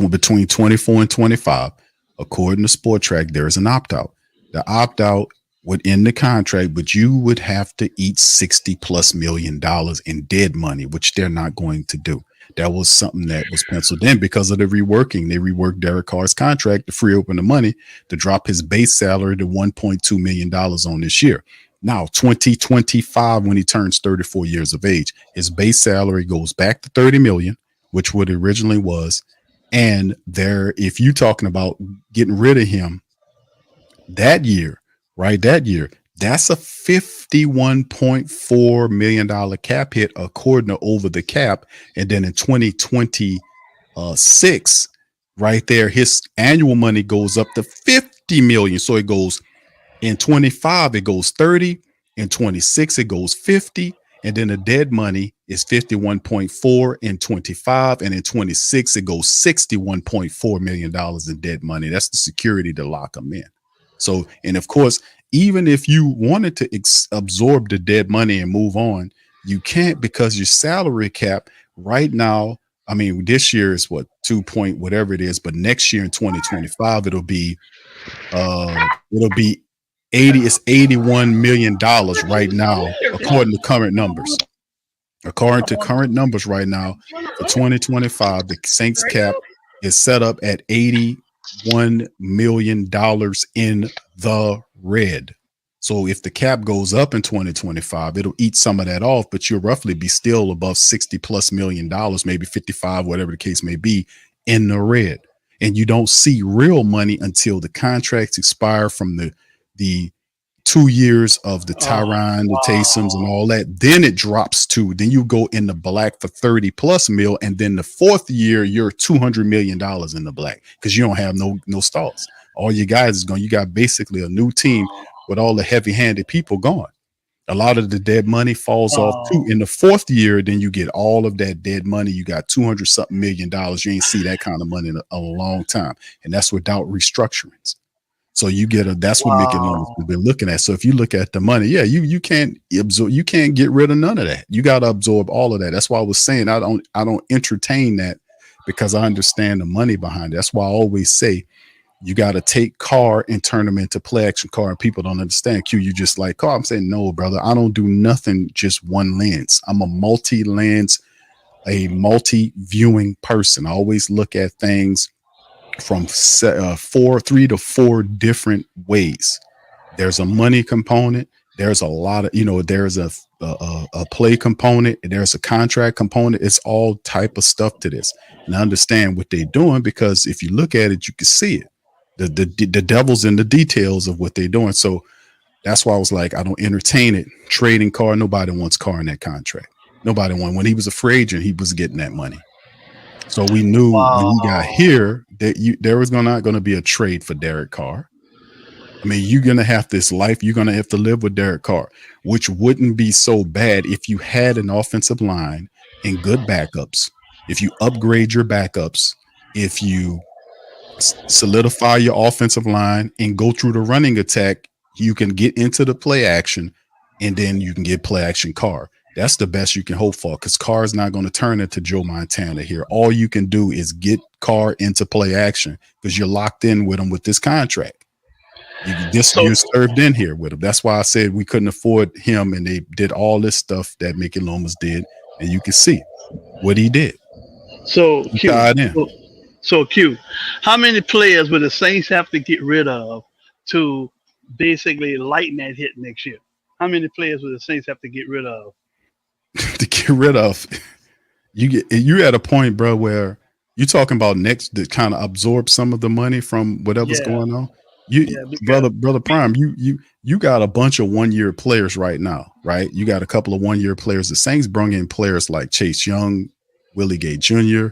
Between 24 and 25, according to Sport Track, there is an opt-out. The opt-out would end the contract, but you would have to eat $60+ million in dead money, which they're not going to do. That was something that was penciled in because of the reworking. They reworked Derek Carr's contract to free open the money to drop his base salary to $1.2 million on this year. Now, 2025, when he turns 34 years of age, his base salary goes back to $30 million, which what it originally was. And if you're talking about getting rid of him that year, right? That year, that's a $51.4 million cap hit according to Over the Cap. And then in 2026, right there, his annual money goes up to $50 million. So it goes in 25, it goes 30. In 26, it goes 50. And then the dead money is 51.4 in 25. And in 26, it goes $61.4 million in dead money. That's the security to lock them in. So, and of course, even if you wanted to absorb the dead money and move on, you can't because your salary cap right now, I mean, this year is what, 2 point, whatever it is, but next year in 2025, it'll be 81 million right now, according to current numbers. According to current numbers right now, for 2025, the Saints cap is set up at $81 million in the red. So if the cap goes up in 2025, it'll eat some of that off, but you'll roughly be still above $60+ million, maybe 55, whatever the case may be, in the red. And you don't see real money until the contracts expire from the 2 years of the Tyrann, the Taysoms, and all that. Then it drops to, then you go in the black for 30+ mil, and then the fourth year you're $200 million in the black because you don't have no stars. All you guys is going. You got basically a new team with all the heavy-handed people gone. A lot of the dead money falls off too. In the fourth year, then you get all of that dead money. You got $200 something million. You ain't see that kind of money in a long time, and that's without restructurings. So you get that's what Mickey Loomis has been looking at. So if you look at the money, yeah, you can't absorb, you can't get rid of none of that. You got to absorb all of that. That's why I was saying I don't entertain that, because I understand the money behind it. That's why I always say you got to take Carr and turn them into play action Carr. And people don't understand. Q, you just like Carr. I'm saying, no, brother, I don't do nothing just one lens. I'm a multi-lens, a multi-viewing person. I always look at things from 3 to 4 different ways. There's a money component. There's a lot of, there's a play component. There's a contract component. It's all type of stuff to this. And I understand what they're doing, because if you look at it, you can see it. The devil's in the details of what they're doing. So that's why I was like, I don't entertain it. Trading Carr. Nobody wants Carr in that contract. Nobody won. When he was a free agent, he was getting that money. So we knew when he got here that there was not going to be a trade for Derek Carr. I mean, you're going to have this life. You're going to have to live with Derek Carr, which wouldn't be so bad if you had an offensive line and good backups. If you upgrade your backups, if you solidify your offensive line and go through the running attack, you can get into the play action, and then you can get play action Carr. That's the best you can hope for, because Carr is not going to turn into Joe Montana here. All you can do is get Carr into play action, because you're locked in with him with this contract. You're served in here with him. That's why I said we couldn't afford him, and they did all this stuff that Mickey Loomis did, and you can see what he did. So Q, how many players would the Saints have to get rid of to basically lighten that hit next year? How many players would the Saints have to get rid of? To get rid of, you're at a point, bro, where you're talking about next to kind of absorb some of the money from whatever's going on. Brother Prime, you got a bunch of 1-year players right now, right? You got a couple of 1-year players. The Saints brung in players like Chase Young, Willie Gay Jr.,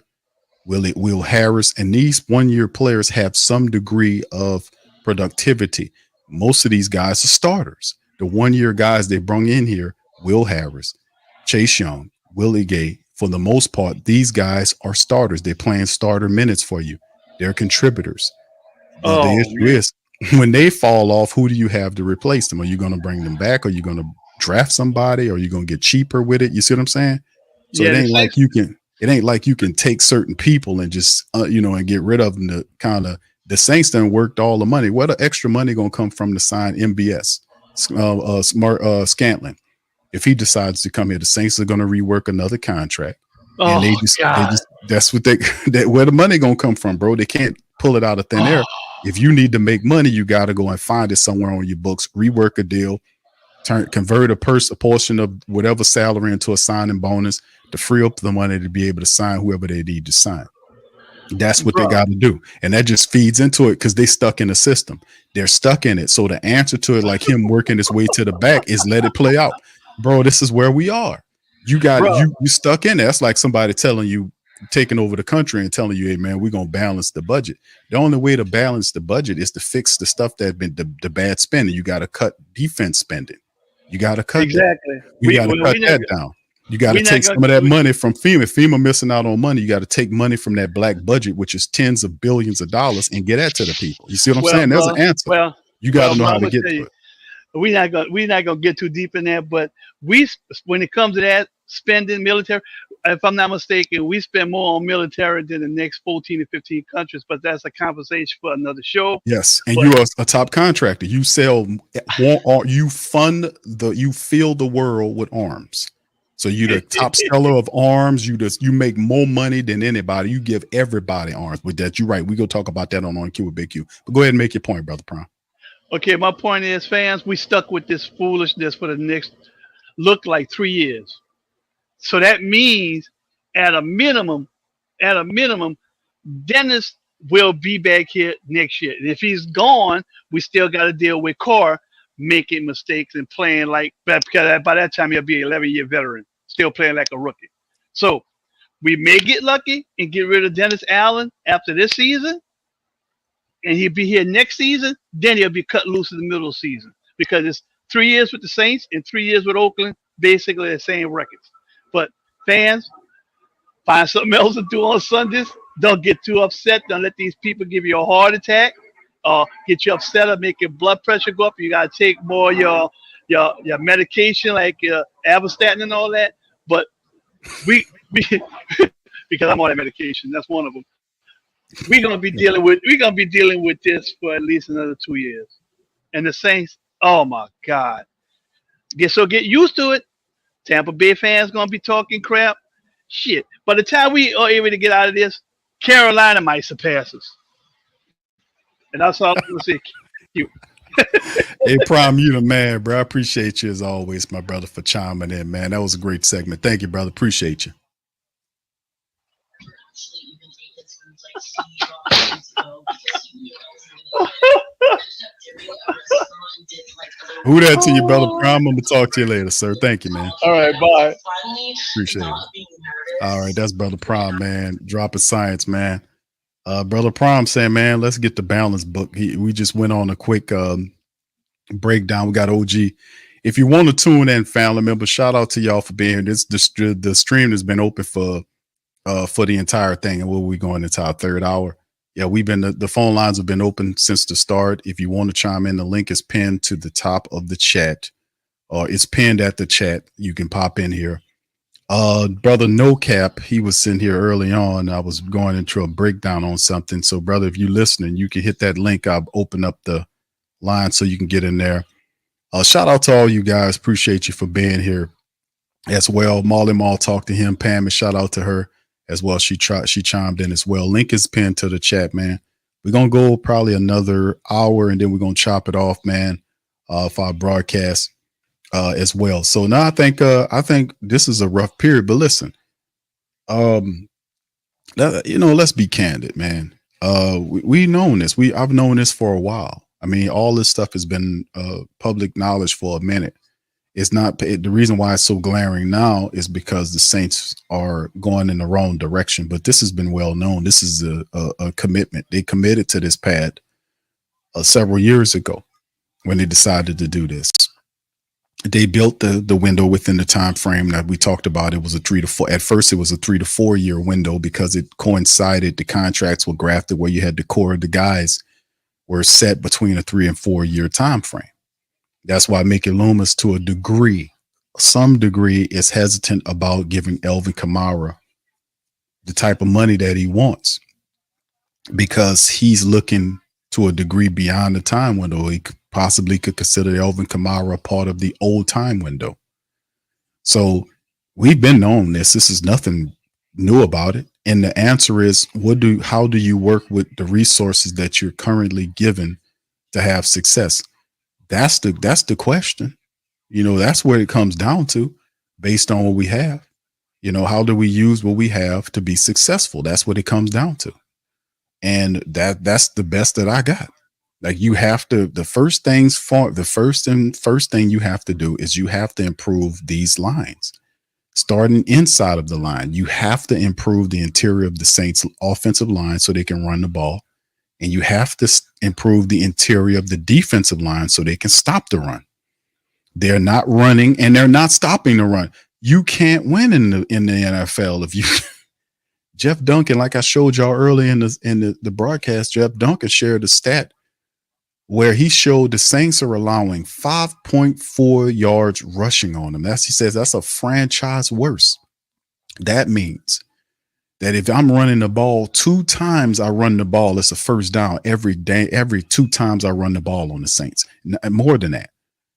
Will Harris, and these 1-year players have some degree of productivity. Most of these guys are starters. The 1-year guys they brung in here, Will Harris, Chase Young, Willie Gay, for the most part, these guys are starters. They're playing starter minutes for you. They're contributors. But the issue is, when they fall off, who do you have to replace them? Are you going to bring them back? Are you going to draft somebody? Or are you going to get cheaper with it? You see what I'm saying? So it ain't like you can take certain people and just and get rid of them. To kind of, the Saints done worked all the money. What the extra money going to come from to sign MBS, Scantlin? If he decides to come here, the Saints are going to rework another contract. And they just that's what where the money going to come from, bro. They can't pull it out of thin air. If you need to make money, you got to go and find it somewhere on your books, rework a deal, convert a portion of whatever salary into a signing bonus to free up the money to be able to sign whoever they need to sign. That's what they got to do. And that just feeds into it, because they stuck in the system. They're stuck in it. So the answer to it, like him working his way to the back, is let it play out. Bro, this is where we are. You got you stuck in there. That's like somebody telling you, taking over the country and telling you, hey man, we're gonna balance the budget. The only way to balance the budget is to fix the stuff that been the bad spending. You got to cut defense spending. You got to cut that. You got to cut that down. You got to take some of that money from FEMA. FEMA missing out on money. You got to take money from that black budget, which is tens of billions of dollars, and get that to the people. You see what I'm saying? There's an answer. Well, you got to know how to get to it. We're not gonna get too deep in there, but when it comes to that spending military, if I'm not mistaken, we spend more on military than the next 14 to 15 countries, but that's a conversation for another show. Yes, and you are a top contractor. You sell, you fill the world with arms. So you're the top seller of arms. You make more money than anybody. You give everybody arms. With that, you're right. We go talk about that on Q with Big Q. But go ahead and make your point, Brother Prime. Okay, my point is, fans, we stuck with this foolishness for the next look like 3 years. So that means at a minimum, Dennis will be back here next year. And if he's gone, we still got to deal with Carr making mistakes and playing like, because by that time he'll be an 11-year veteran, still playing like a rookie. So we may get lucky and get rid of Dennis Allen after this season, and he'll be here next season. Then he'll be cut loose in the middle of the season, because it's 3 years with the Saints and 3 years with Oakland, basically the same records. But fans, find something else to do on Sundays. Don't get too upset. Don't let these people give you a heart attack or get you upset or make your blood pressure go up. You got to take more of your medication like Avorstatin and all that. But we because I'm on that medication, that's one of them. We're gonna be dealing with this for at least another 2 years. And the Saints, oh my God, get used to it. Tampa Bay fans gonna be talking crap. Shit. By the time we are able to get out of this, Carolina might surpass us. And that's all I'm gonna say. You. Hey, Prime, you the man, bro. I appreciate you as always, my brother, for chiming in, man. That was a great segment. Thank you, brother. Appreciate you. Who that to you, brother Prime? I'm gonna talk to you later, sir. Thank you, man. All right, bye. Appreciate it. All right, that's brother Prime, man. Dropping science, man. Brother Prime saying, man, let's get the balance book. We just went on a quick breakdown. We got OG. If you want to tune in, family member, shout out to y'all for being here. The stream has been open for the entire thing, and we'll be going into our third hour. Yeah, the phone lines have been open since the start. If you want to chime in, the link is pinned to the top of the chat, or it's pinned at the chat. You can pop in here. Brother No Cap, he was sitting here early on. I was going into a breakdown on something. So, brother, if you're listening, you can hit that link. I'll open up the line so you can get in there. Shout out to all you guys. Appreciate you for being here as well. Molly Mall, talked to him. Pam, and shout out to her as well. She chimed in as well. Link is pinned to the chat, man. We're gonna go probably another hour, and then we're gonna chop it off, man, for our broadcast as well. So now I think this is a rough period. But listen, let's be candid, man. We known this. I've known this for a while. I mean, all this stuff has been public knowledge for a minute. It's not the reason why it's so glaring now is because the Saints are going in the wrong direction. But this has been well known. This is a commitment. They committed to this pad several years ago when they decided to do this. They built the window within the time frame that we talked about. It was a 3 to 4. At first, it was a 3 to 4 year window because it coincided. The contracts were grafted where you had the core of the guys were set between a 3 and 4 year time frame. That's why Mickey Loomis, to a degree, some degree, is hesitant about giving Elvin Kamara the type of money that he wants because he's looking to a degree beyond the time window. He possibly could consider Elvin Kamara part of the old time window. So we've been knowing this. This is nothing new about it. And the answer is, how do you work with the resources that you're currently given to have success? That's the question. That's where it comes down to, based on what we have. How do we use what we have to be successful? That's what it comes down to. And that's the best that I got. Like, you have to, the first thing you have to do is you have to improve these lines. Starting inside of the line, you have to improve the interior of the Saints offensive line so they can run the ball. And you have to improve the interior of the defensive line so they can stop the run. They're not running and they're not stopping the run. You can't win in the NFL if you Jeff Duncan, like I showed y'all earlier in the broadcast, Jeff Duncan shared a stat where he showed the Saints are allowing 5.4 yards rushing on them. He says that's a franchise worst. That means that if I'm running the ball 2 times, I run the ball, it's a first down every day. Every 2 times I run the ball on the Saints. More than that.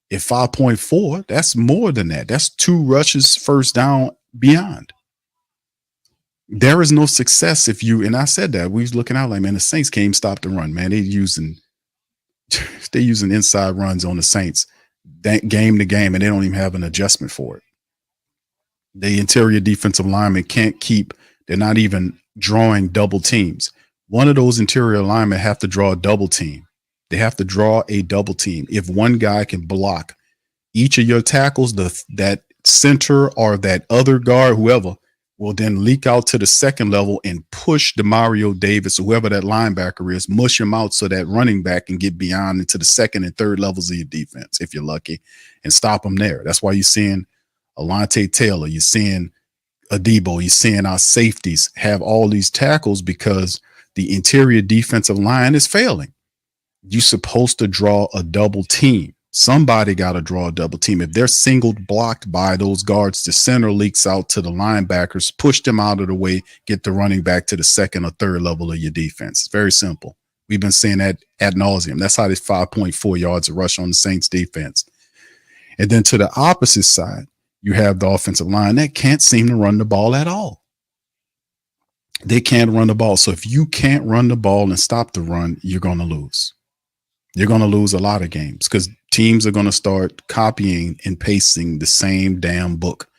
If 5.4, that's more than that. That's 2 rushes first down beyond. There is no success if you, and I said that, we was looking out like, man, the Saints can't even stop the run, man. They're using inside runs on the Saints game to game, and they don't even have an adjustment for it. The interior defensive lineman can't keep, they're not even drawing double teams. One of those interior linemen have to draw a double team. They have to draw a double team. If one guy can block each of your tackles, that center or that other guard, whoever, will then leak out to the second level and push Demario Davis, whoever that linebacker is, mush him out so that running back can get beyond into the second and third levels of your defense, if you're lucky, and stop them there. That's why you're seeing Alontae Taylor, you're seeing Adebo, you're seeing our safeties have all these tackles because the interior defensive line is failing. You're supposed to draw a double team. Somebody got to draw a double team. If they're singled blocked by those guards, the center leaks out to the linebackers, push them out of the way, get the running back to the second or third level of your defense. It's very simple. We've been saying that ad nauseum. That's how there's 5.4 yards of rush on the Saints defense. And then to the opposite side, you have the offensive line that can't seem to run the ball at all. They can't run the ball. So if you can't run the ball and stop the run, you're going to lose. You're going to lose a lot of games because teams are going to start copying and pasting the same damn book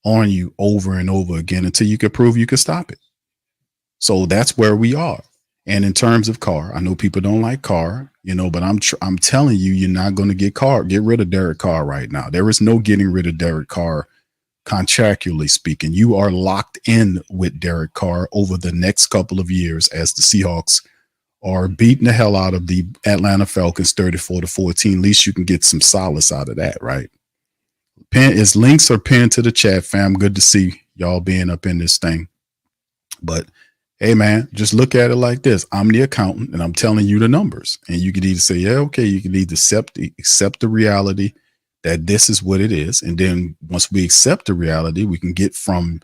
on you over and over again until you can prove you can stop it. So that's where we are. And in terms of Carr, I know people don't like Carr, but I'm telling you, you're not going to get rid of Derek Carr right now. There is no getting rid of Derek Carr, contractually speaking. You are locked in with Derek Carr over the next couple of years as the Seahawks are beating the hell out of the Atlanta Falcons 34-14. At least you can get some solace out of that, right? His links are pinned to the chat, fam. Good to see y'all being up in this thing. But hey, man, just look at it like this. I'm the accountant, and I'm telling you the numbers. And you can either say, yeah, okay, you can either accept the reality that this is what it is. And then once we accept the reality, we can get from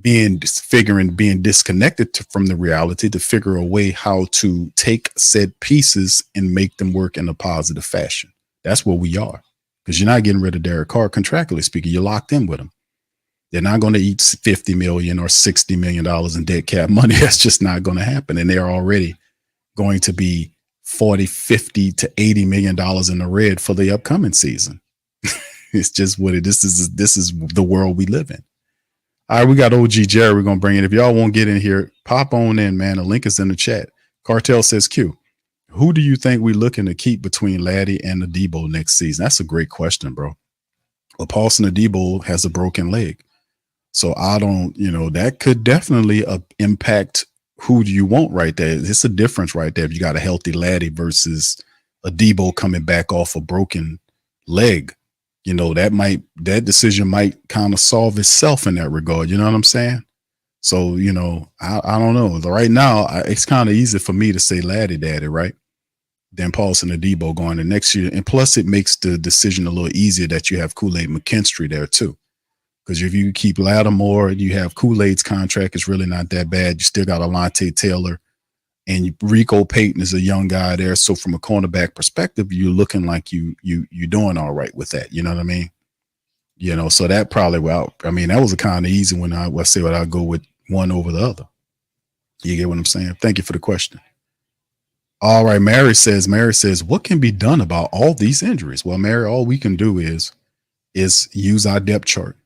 being disconnected from the reality to figure a way how to take said pieces and make them work in a positive fashion. That's where we are, because you're not getting rid of Derek Carr. Contractually speaking, you're locked in with him. They're not going to eat $50 million or $60 million in dead cap money. That's just not going to happen. And they're already going to be $40, $50 to $80 million in the red for the upcoming season. It's just what it is. This is the world we live in. All right, we got OG Jerry. We're going to bring it. If y'all won't get in here, pop on in, man. The link is in the chat. Cartel says, Q, who do you think we're looking to keep between Laddie and Adebo next season? That's a great question, bro. Well, Paulson Adebo has a broken leg. So I don't, that could definitely impact who do you want right there. It's a difference right there. If you got a healthy Laddie versus Adebo coming back off a broken leg, that decision might kind of solve itself in that regard. You know what I'm saying? So, I don't know. Right now, it's kind of easy for me to say Laddie Daddy, right? Then Paulson Adebo going to next year. And plus, it makes the decision a little easier that you have Kool-Aid McKinstry there too. Because if you keep Lattimore, you have Kool-Aid's contract is really not that bad. You still got Alontae Taylor, and Rico Payton is a young guy there. So from a cornerback perspective, you're looking like you're doing all right with that. You know what I mean? So that probably that was a kind of easy when I go with one over the other. You get what I'm saying? Thank you for the question. All right, Mary says, what can be done about all these injuries? Well, Mary, all we can do is use our depth chart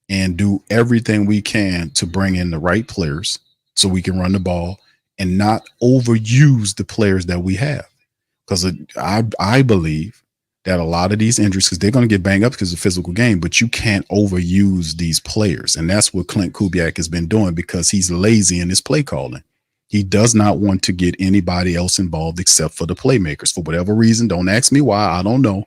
and do everything we can to bring in the right players so we can run the ball and not overuse the players that we have. Because I believe that a lot of these injuries, because they're going to get banged up because of the physical game, but you can't overuse these players. And that's what Clint Kubiak has been doing because he's lazy in his play calling. He does not want to get anybody else involved except for the playmakers. For whatever reason, don't ask me why, I don't know.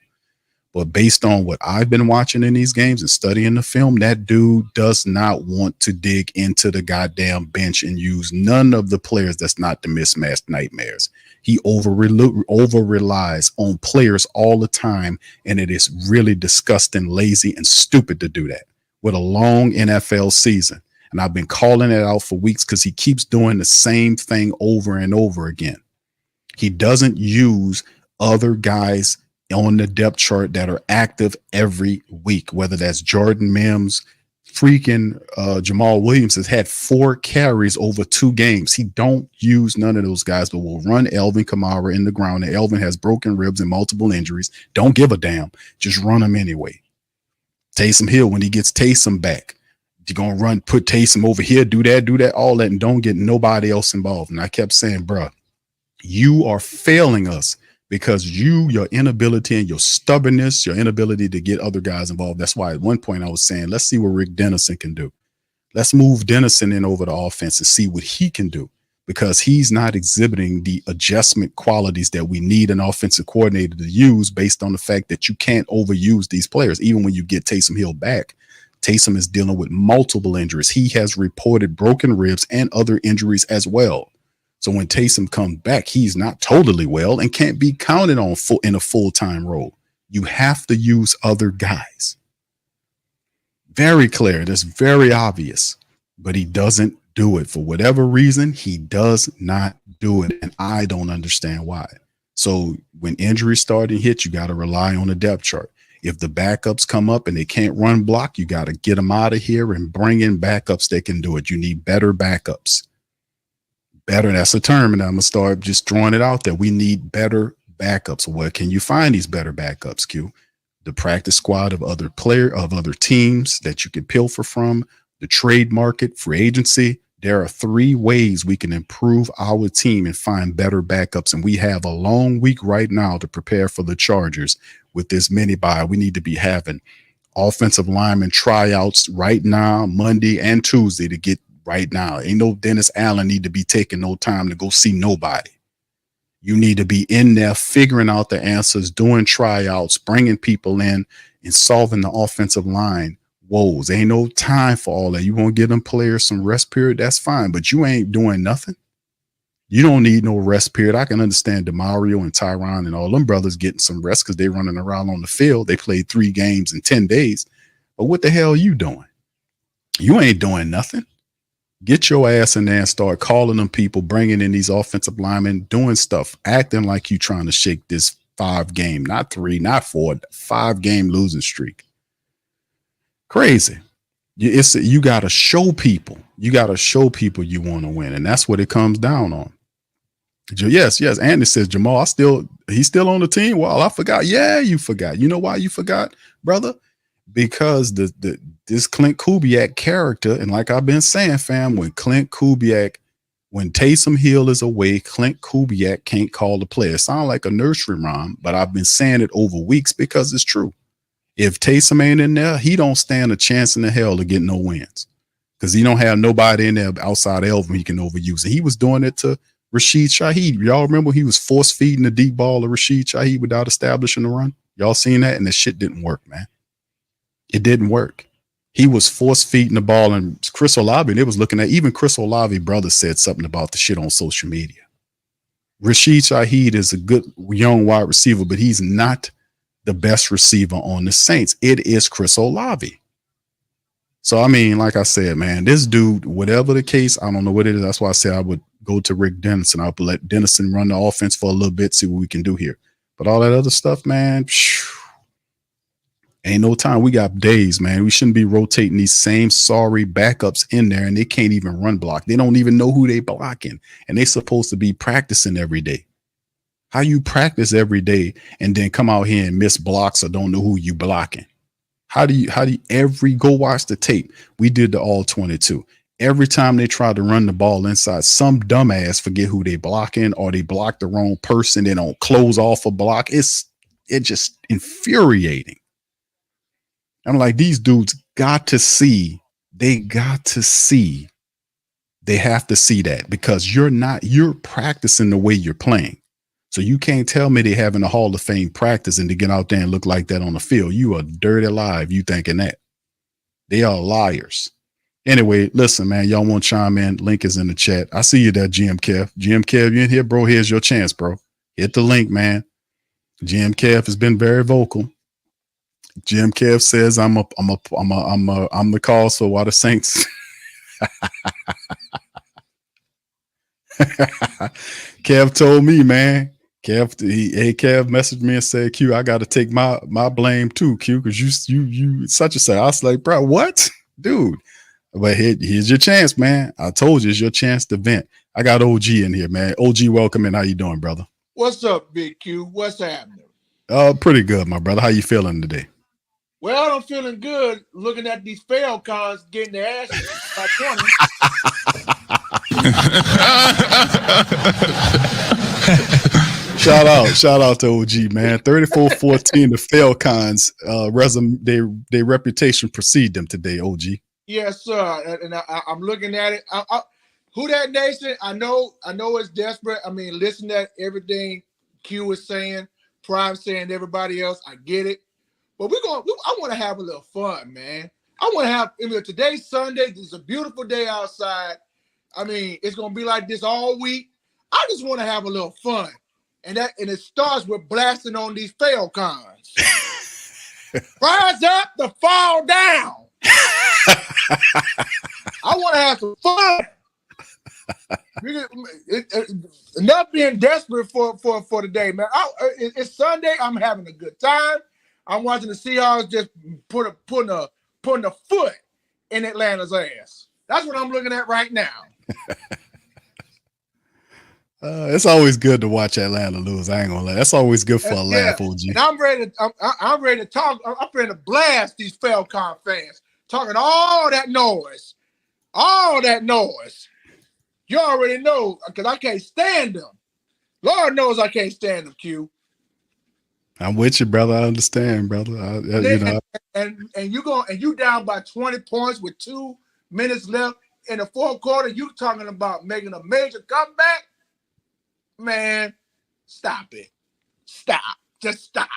But based on what I've been watching in these games and studying the film, that dude does not want to dig into the goddamn bench and use none of the players that's not the mismatched nightmares. He over relies on players all the time, and it is really disgusting, lazy, and stupid to do that with a long NFL season. And I've been calling it out for weeks because he keeps doing the same thing over and over again. He doesn't use other guys on the depth chart that are active every week, whether that's Jordan Mims, freaking Jamal Williams has had 4 carries over 2 games. He don't use none of those guys, but will run Elvin Kamara in the ground. And Elvin has broken ribs and multiple injuries. Don't give a damn. Just run him anyway. Taysom Hill, when he gets Taysom back, you're going to put Taysom over here, do that, all that, and don't get nobody else involved. And I kept saying, bruh, you are failing us. Because your inability and your stubbornness, your inability to get other guys involved. That's why at one point I was saying, let's see what Rick Dennison can do. Let's move Dennison in over the offense and see what he can do, because he's not exhibiting the adjustment qualities that we need an offensive coordinator to use, based on the fact that you can't overuse these players. Even when you get Taysom Hill back, Taysom is dealing with multiple injuries. He has reported broken ribs and other injuries as well. So when Taysom comes back, he's not totally well and can't be counted on in a full-time role. You have to use other guys. Very clear. That's very obvious, but he doesn't do it. For whatever reason, he does not do it, and I don't understand why. So when injuries start to hit, you got to rely on the depth chart. If the backups come up and they can't run block, you got to get them out of here and bring in backups that can do it. You need better backups. Better, that's a term, and I'm going to start just throwing it out there. We need better backups. Where can you find these better backups, Q? The practice squad of other teams that you can pilfer from, the trade market, free agency. There are 3 ways we can improve our team and find better backups. And we have a long week right now to prepare for the Chargers with this mini bye. We need to be having offensive lineman tryouts right now, Monday and Tuesday, to get right now. Ain't no Dennis Allen need to be taking no time to go see nobody. You need to be in there figuring out the answers, doing tryouts, bringing people in, and solving the offensive line woes. Ain't no time for all that. You want to give them players some rest period, that's fine, but you ain't doing nothing. You don't need no rest period. I can understand DeMario and Tyron and all them brothers getting some rest because they're running around on the field. They played 3 games in 10 days. But what the hell are you doing? You ain't doing nothing. Get your ass in there and start calling them people, bringing in these offensive linemen, doing stuff, acting like you trying to shake this 5-game, not 3, not 4, 5-game losing streak. Crazy. You got to show people. You got to show people you want to win, and that's what it comes down on. Yes. Andy says, Jamal, he's still on the team. Well, I forgot. Yeah, you forgot. You know why you forgot, brother? Because this Clint Kubiak character, and like I've been saying, fam, when Taysom Hill is away, Clint Kubiak can't call the play. It sounds like a nursery rhyme, but I've been saying it over weeks because it's true. If Taysom ain't in there, he don't stand a chance in the hell to get no wins, because he don't have nobody in there outside Elvin he can overuse. And he was doing it to Rashid Shaheed. Y'all remember he was force feeding the deep ball to Rashid Shaheed without establishing the run? Y'all seen that? And the shit didn't work, man. It didn't work. He was force feeding the ball, and Chris Olave, and it was looking at, even Chris Olave brother said something about the shit on social media. Rashid Shaheed is a good young wide receiver, but he's not the best receiver on the Saints. It is Chris Olave. So, I mean, like I said, man, this dude, whatever the case, I don't know what it is. That's why I said I would go to Rick Dennison. I would let Dennison run the offense for a little bit, see what we can do here. But all that other stuff, man, ain't no time. We got days, man. We shouldn't be rotating these same sorry backups in there, and they can't even run block. They don't even know who they blocking, and they supposed to be practicing every day. How you practice every day and then come out here and miss blocks or don't know who you blocking? How do you go watch the tape? We did the all 22. Every time they try to run the ball inside, some dumbass forget who they blocking, or they block the wrong person. They don't close off a block. It's just infuriating. I'm like, these dudes got to see. They have to see that, because you're practicing the way you're playing. So you can't tell me they having a Hall of Fame practice and to get out there and look like that on the field. You are dirty alive. You thinking that. They are liars. Anyway, listen, man, y'all want to chime in? Link is in the chat. I see you there, GM Kev. GM Kev, you in here, bro? Here's your chance, bro. Hit the link, man. GM Kev has been very vocal. Jim Kev says I'm the cause for why the Saints. Kev told me, man. Kev messaged me and said, Q, I got to take my blame too, Q, because you such a say. I was like, bro, what, dude? But here's your chance, man. I told you, it's your chance to vent. I got OG in here, man. OG, welcome in. How you doing, brother? What's up, Big Q? What's happening? Pretty good, my brother. How you feeling today? Well, I'm feeling good looking at these fail cons getting their asses by 20. Shout out to OG, man. 34-14, the fail cons resume, their reputation precede them today, OG. Yes, sir. And I'm looking at it. Who that nation? I know it's desperate. I mean, listen to everything Q is saying, Prime saying, everybody else. I get it, but I want to have a little fun, man. I want to have. I mean, today's Sunday. This is a beautiful day outside. I mean, it's gonna be like this all week. I just want to have a little fun, and it starts with blasting on these Falcons. Rise up to fall down. I want to have some fun. Enough being desperate for the day, man. It's Sunday. I'm having a good time. I'm watching the Seahawks just putting a foot in Atlanta's ass. That's what I'm looking at right now. It's always good to watch Atlanta lose. I ain't gonna lie. That's always good for a laugh, OG. And I'm ready to talk. I'm ready to blast these Falcon fans talking all that noise. You already know, because I can't stand them. Lord knows I can't stand them, Q. I'm with you, brother. I understand, brother. And you down by 20 points with 2 minutes left in the fourth quarter. You talking about making a major comeback? Man, stop it. Stop. Just stop.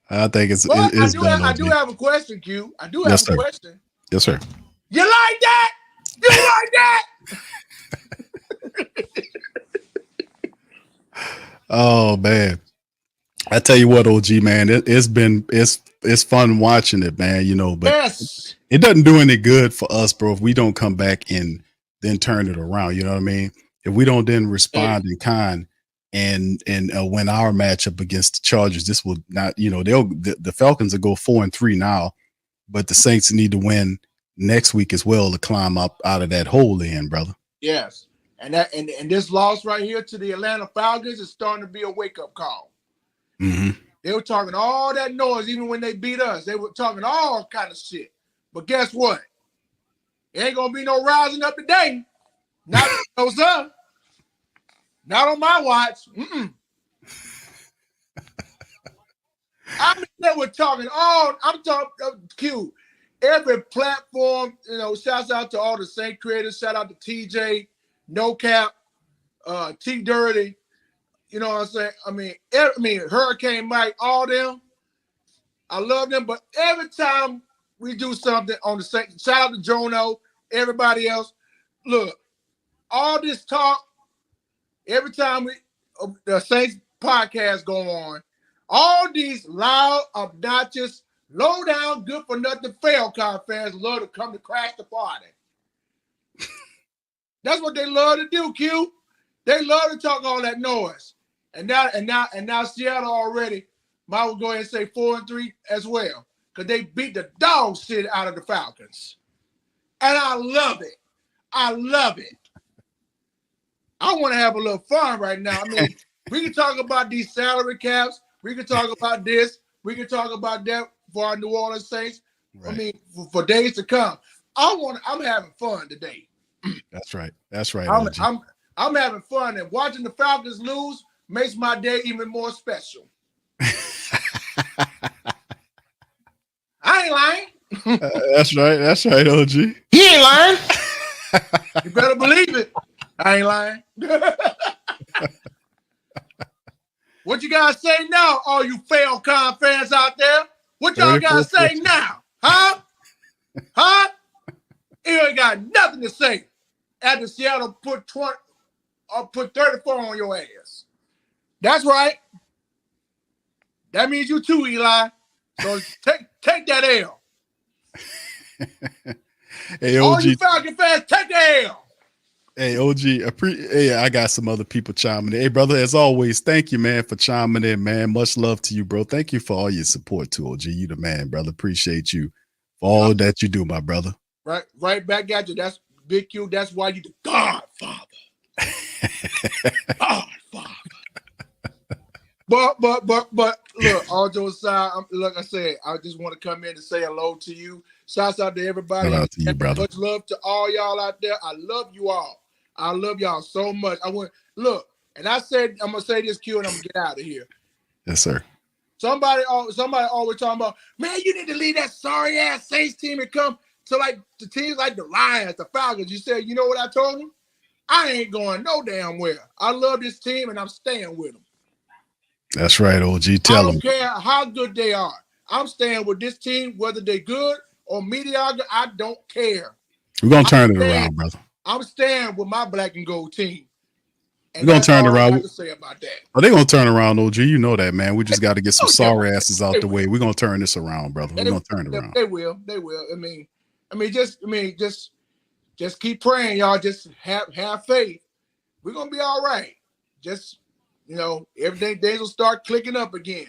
I think it's I do have a question, Q. I do have a question. Yes, sir. You like that? You like that? Oh man, I tell you what, OG man, it's fun watching it, man. You know, but yes, it doesn't do any good for us, bro, if we don't come back and then turn it around. You know what I mean? If we don't then respond in kind and win our matchup against the Chargers, this will not. You know, the Falcons will go 4-3 now, but the Saints need to win next week as well to climb up out of that hole they're in, brother. Yes. And this loss right here to the Atlanta Falcons is starting to be a wake-up call. Mm-hmm. They were talking all that noise even when they beat us. They were talking all kind of shit. But guess what? It ain't gonna be no rising up today. Not no sir. Not on my watch. I mean, they were talking all. I'm talking Q. Every platform, you know. Shouts out to all the Saint creators. Shout out to TJ, No Cap, T Dirty. You know what I'm saying? I mean, Hurricane Mike, all them. I love them, but every time we do something on the Saint, shout out to Jono, everybody else. Look, all this talk. Every time the Saints podcast go on, all these loud, obnoxious, low down, good for nothing Falcon fans love to come to crash the party. That's what they love to do, Q. They love to talk all that noise. And now Seattle already might well go ahead and say 4-3 as well. Because they beat the dog shit out of the Falcons. And I love it. I love it. I want to have a little fun right now. I mean, we can talk about these salary caps. We can talk about this. We can talk about that for our New Orleans Saints. Right. I mean, for days to come. I'm having fun today. That's right. That's right. I'm having fun, and watching the Falcons lose makes my day even more special. I ain't lying. That's right. That's right, OG. He ain't lying. You better believe it. I ain't lying. What you guys say now, all you Falcon fans out there? What y'all guys say now? Huh? Huh? You ain't got nothing to say after Seattle put 34 on your ass. That's right. That means you too, Eli. So take that L. Hey, OG. All you Falcon fans, take the L. Hey, OG, hey, I got some other people chiming in. Hey, brother, as always, thank you, man, for chiming in, man. Much love to you, bro. Thank you for all your support, too, OG. You the man, brother. Appreciate you for all that you do, my brother. Right back at you. That's Big Q. That's why you the Godfather. Godfather. But look, all jokes aside, like I said, I just want to come in and say hello to you. Shouts out to everybody. Shout out to you, brother. Much love to all y'all out there. I love you all. I love y'all so much. And I said I'm gonna say this, Q, and I'm gonna get out of here. Yes, sir. Somebody always talking about, man, you need to leave that sorry ass Saints team and come So like the teams like the Lions, the Falcons, you said, you know what I told them? I ain't going no damn where. I love this team and I'm staying with them. That's right, OG. I Tell don't them. care how good they are. I'm staying with this team, whether they're good or mediocre. I don't care. We're gonna turn it around, brother. I'm staying with my black and gold team. We're gonna turn it all I around. got to say about that. Oh, they're gonna turn around, OG. You know that, man. We just got to get some Oh, sorry yeah. asses out the way. We're gonna turn this around, brother. We're gonna turn it around. They will. Just keep praying, y'all. Just have faith. We're gonna be all right. Just everything things will start clicking up again.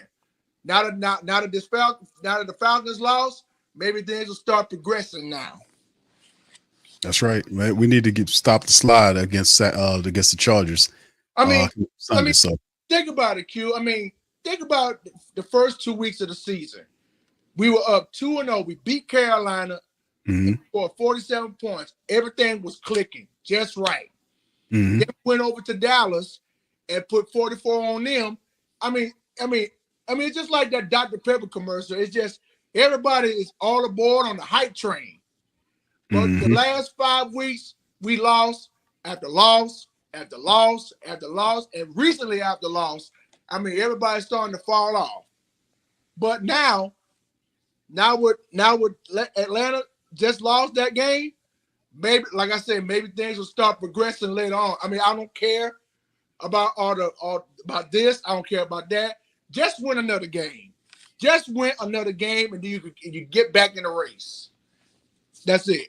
Now that the Falcons lost, maybe things will start progressing now. That's right, man. We need to stop the slide against the Chargers. Sunday. So Think about it, Q. Think about the first 2 weeks of the season. We were up 2-0. We beat Carolina for 47 points. Everything was clicking just right. Then we went over to Dallas and put 44 on them. It's just like that Dr. Pepper commercial. It's just everybody is all aboard on the hype train. But the last 5 weeks, we lost after loss, after loss, after loss, and recently after loss. Everybody's starting to fall off. But now with Atlanta just lost that game, maybe, like I said, maybe things will start progressing later on. I don't care about about this. I don't care about that. Just win another game. Just win another game, and then you get back in the race. That's it.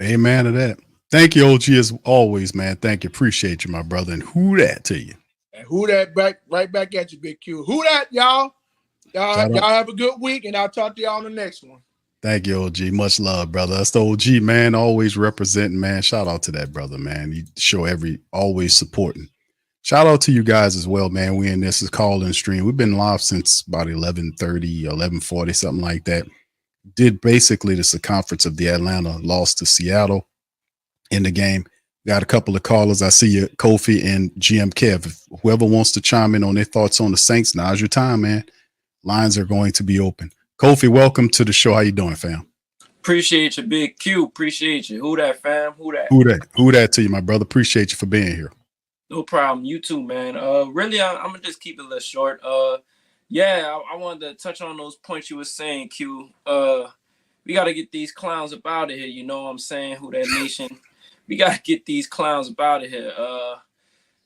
Amen to that. Thank you, OG, as always, man. Thank you. Appreciate you, my brother. And who that to you? And who that right back at you, Big Q. Who that, y'all? Y'all have a good week, and I'll talk to y'all on the next one. Thank you, OG. Much love, brother. That's the OG, man. Always representing, man. Shout out to that brother, man. You show always supporting. Shout out to you guys as well, man. We in this is call-in stream. We've been live since about 11:30, 11:40, something like that. Did basically the circumference of the Atlanta loss to Seattle in the game. Got a couple of callers. I see you, Kofi and GM Kev. If whoever wants to chime in on their thoughts on the Saints, now's your time, man. Lines are going to be open. Kofi, welcome to the show. How you doing, fam? Appreciate you, Big Q. Appreciate you. Who that, fam? Who that? Who that to you, my brother? Appreciate you for being here. No problem. You too, man. Really, I'm gonna just keep it a little short. I wanted to touch on those points you were saying, Q. We got to get these clowns up out of here. You know what I'm saying? Who that nation? We got to get these clowns up out of here.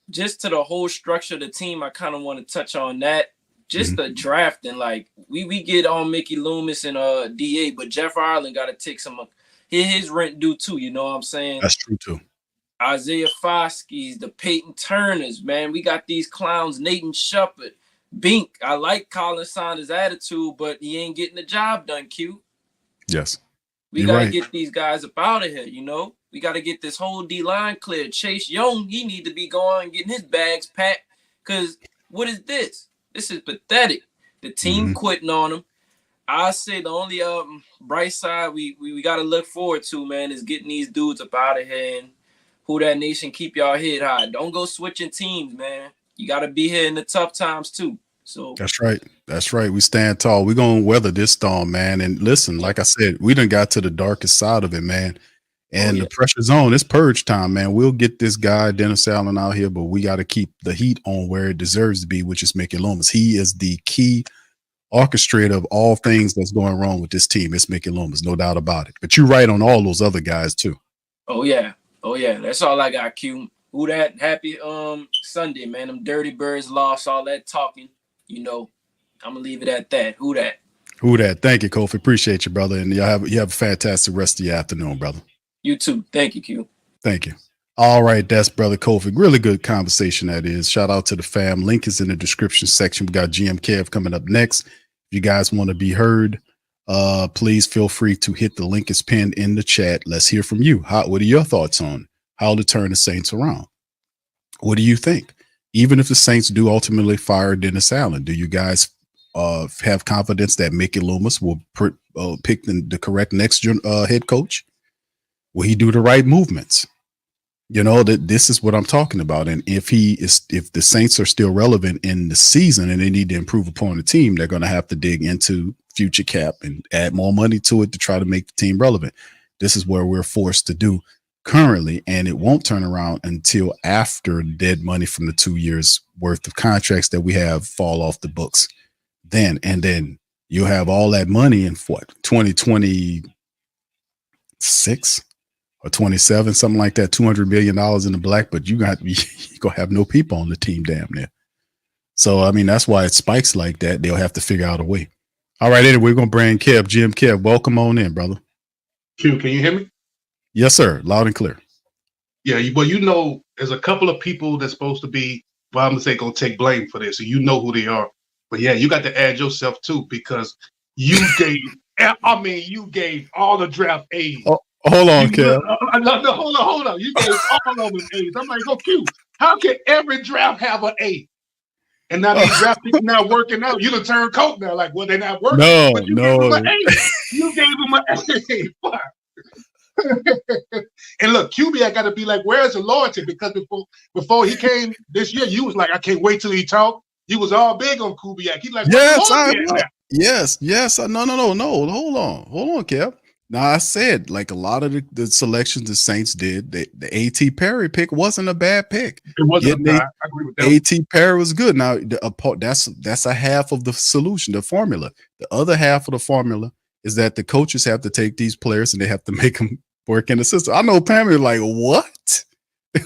Just to the whole structure of the team, I kind of want to touch on that. Just the drafting, like we get on Mickey Loomis and DA, but Jeff Ireland got to take some his rent due too. You know what I'm saying? That's true too. Isaiah Foskey's, the Peyton Turners, man. We got these clowns, Nathan Shepard, Bink. I like Colin Saunders' attitude, but he ain't getting the job done, Q. Yes. We got to get these guys up out of here, you know? We got to get this whole D-line cleared. Chase Young, he need to be going and getting his bags packed because what is this? This is pathetic. The team quitting on him. I say the only bright side we got to look forward to, man, is getting these dudes up out of here. And who that nation, keep y'all head high. Don't go switching teams, man. You got to be here in the tough times too. So That's right. That's right. We stand tall. We're going to weather this storm, man. And listen, like I said, we done got to the darkest side of it, man. And the pressure's on. It's purge time, man. We'll get this guy, Dennis Allen, out here, but we got to keep the heat on where it deserves to be, which is Mickey Loomis. He is the key orchestrator of all things that's going wrong with this team. It's Mickey Loomis, no doubt about it. But you're right on all those other guys, too. Oh, yeah. That's all I got, Q. Who that? Happy Sunday, man. Them dirty birds lost all that talking. You know, I'm going to leave it at that. Who that? Who that? Thank you, Kofi. Appreciate you, brother. And you have a fantastic rest of your afternoon, brother. You too. Thank you, Q. Thank you. All right, that's Brother Kofi. Really good conversation that is. Shout out to the fam. Link is in the description section. We got GM Kev coming up next. If you guys want to be heard, please feel free to hit the link is pinned in the chat. Let's hear from you. What are your thoughts on how to turn the Saints around? What do you think? Even if the Saints do ultimately fire Dennis Allen, do you guys have confidence that Mickey Loomis will pick the correct next head coach? Will he do the right movements? You know, that this is what I'm talking about. And if the Saints are still relevant in the season and they need to improve upon the team, they're going to have to dig into future cap and add more money to it to try to make the team relevant. this is where we're forced to do currently, and it won't turn around until after dead money from the 2 years worth of contracts that we have fall off the books. Then you'll have all that money in what, 2026 or 27, something like that, $200 million in the black, but you're gonna have no people on the team damn near. So I mean, that's why it spikes like that. They'll have to figure out a way. All right, anyway, we're gonna bring Kev, Jim Kev. Welcome on in, brother. Q, can you hear me? Yes, sir. Loud and clear. Yeah, well, you know, there's a couple of people that's supposed to be, well, I'm gonna say, gonna take blame for this, so you know who they are. But yeah, you got to add yourself too, because you gave, I mean, you gave all the draft A's. Oh, hold on, Kev. No, hold on. You gave all of them A's. I'm like, Q, how can every draft have an A? And now these draft picks not working out. You done turned coach now, like, well, they're not working. No, but you no. Gave them an A. You gave them an A. Fuck. And look, Kubiak got to be like, where's the loyalty? Because before he came this year, you was like, I can't wait till he talk. You was all big on Kubiak. He's like, yes, yes. No. Hold on, Kev. Now I said, like, a lot of the selections the Saints did, the A.T. Perry pick wasn't a bad pick. It wasn't bad. I agree with that. A.T. Perry was good. Now that's a half of the solution, the formula. The other half of the formula is that the coaches have to take these players and they have to make them work in the system. I know Pam is like, what?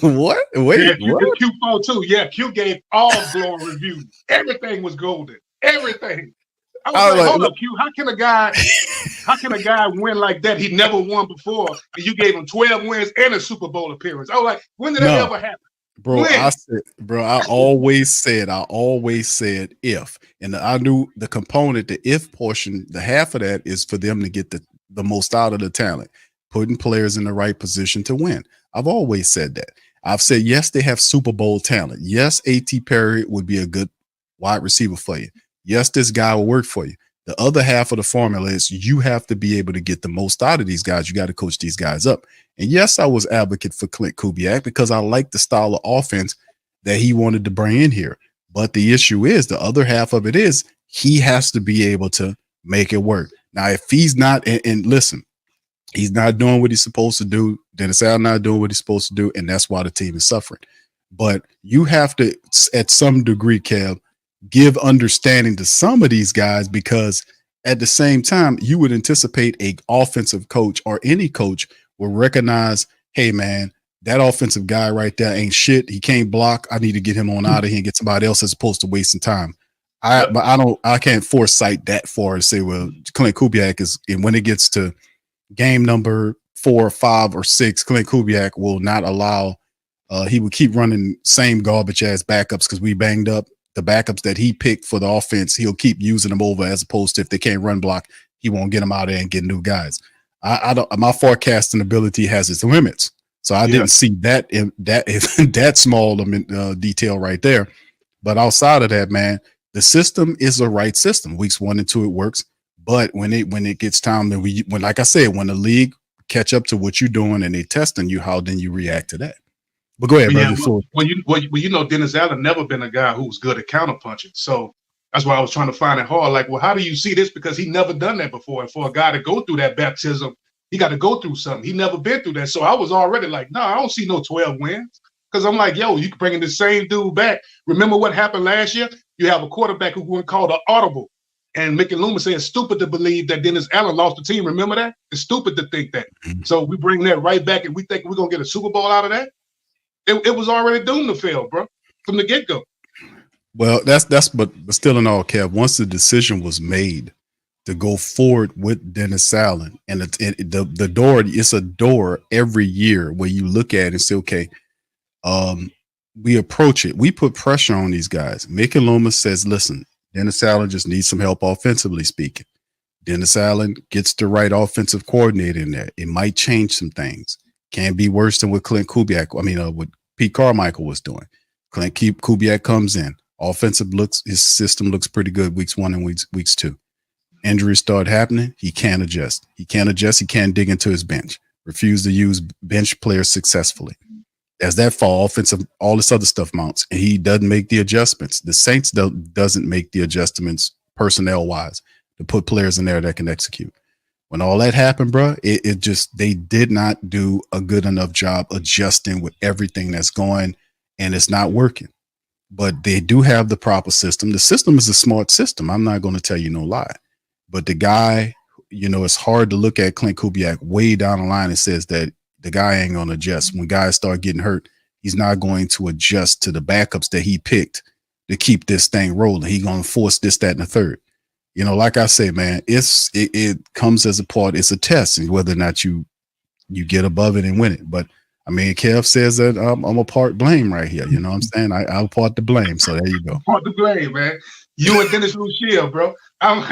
What? Wait, yeah, what? Q4 too. Yeah, Q gave all glowing reviews. Everything was golden. Everything. I was like, hold up, Q. How can a guy win like that? He never won before, and you gave him 12 wins and a Super Bowl appearance. I was like, when did that ever happen? Bro, I always said if, and I knew the component, the if portion, the half of that is for them to get the most out of the talent, putting players in the right position to win. I've always said that. I've said, yes, they have Super Bowl talent. Yes, A.T. Perry would be a good wide receiver for you. Yes, this guy will work for you. The other half of the formula is you have to be able to get the most out of these guys. You got to coach these guys up. And yes, I was advocate for Clint Kubiak because I like the style of offense that he wanted to bring in here. But the issue is, the other half of it is he has to be able to make it work. Now, if he's not, and listen, he's not doing what he's supposed to do, Dennis Allen not doing what he's supposed to do, and that's why the team is suffering. But you have to, at some degree, Kev, give understanding to some of these guys, because at the same time, you would anticipate a offensive coach or any coach will recognize, hey, man, that offensive guy right there ain't shit. He can't block. I need to get him on out of here and get somebody else as opposed to wasting time. I can't foresight that far to say, well, Clint Kubiak is, and when it gets to game number 4 or 5 or 6, Clint Kubiak will not allow, he would keep running same garbage ass backups because we banged up. The backups that he picked for the offense, he'll keep using them over, as opposed to if they can't run block, he won't get them out there and get new guys. I don't. My forecasting ability has its limits, so I didn't see that in that small detail right there. But outside of that, man, the system is the right system. Weeks 1 and 2, it works. But when it gets time, then when like I said, when the league catch up to what you're doing and they testing you, how then you react to that. But go ahead, brother. You know, Dennis Allen never been a guy who was good at counterpunching. So that's why I was trying to find it hard. Like, well, how do you see this? Because he never done that before. And for a guy to go through that baptism, he got to go through something. He never been through that. So I was already like, no, I don't see no 12 wins. Because I'm like, yo, you bringing the same dude back. Remember what happened last year? You have a quarterback who went called an audible. And Mickey Loomis said it's stupid to believe that Dennis Allen lost the team. Remember that? It's stupid to think that. So we bring that right back and we think we're going to get a Super Bowl out of that. It was already doomed to fail, bro, from the get-go. Well, but still in all, Kev, once the decision was made to go forward with Dennis Allen, and the door, it's a door every year where you look at it and say, okay, we approach it. We put pressure on these guys. Mickey Loomis says, listen, Dennis Allen just needs some help offensively speaking. Dennis Allen gets the right offensive coordinator in there. It might change some things. Can't be worse than what Clint Kubiak, what Pete Carmichael was doing. Clint Kubiak comes in. His system looks pretty good weeks 1 and weeks 2. Injuries start happening. He can't adjust. He can't dig into his bench. Refuse to use bench players successfully. As that fall, offensive, all this other stuff mounts, and he doesn't make the adjustments. The Saints doesn't make the adjustments personnel-wise to put players in there that can execute. When all that happened, bro, it just, they did not do a good enough job adjusting with everything that's going, and it's not working. But they do have the proper system. The system is a smart system. I'm not going to tell you no lie. But the guy, you know, it's hard to look at Clint Kubiak way down the line and says that the guy ain't going to adjust. When guys start getting hurt, he's not going to adjust to the backups that he picked to keep this thing rolling. He's going to force this, that, and the third. You know, like I say, man, it comes as a part. It's a test, and whether or not you get above it and win it. But I mean, Kev says that I'm a part blame right here. You know what I'm saying? I'll part the blame. So there you go. Part the blame, man. You and Dennis Lucia, bro. I'm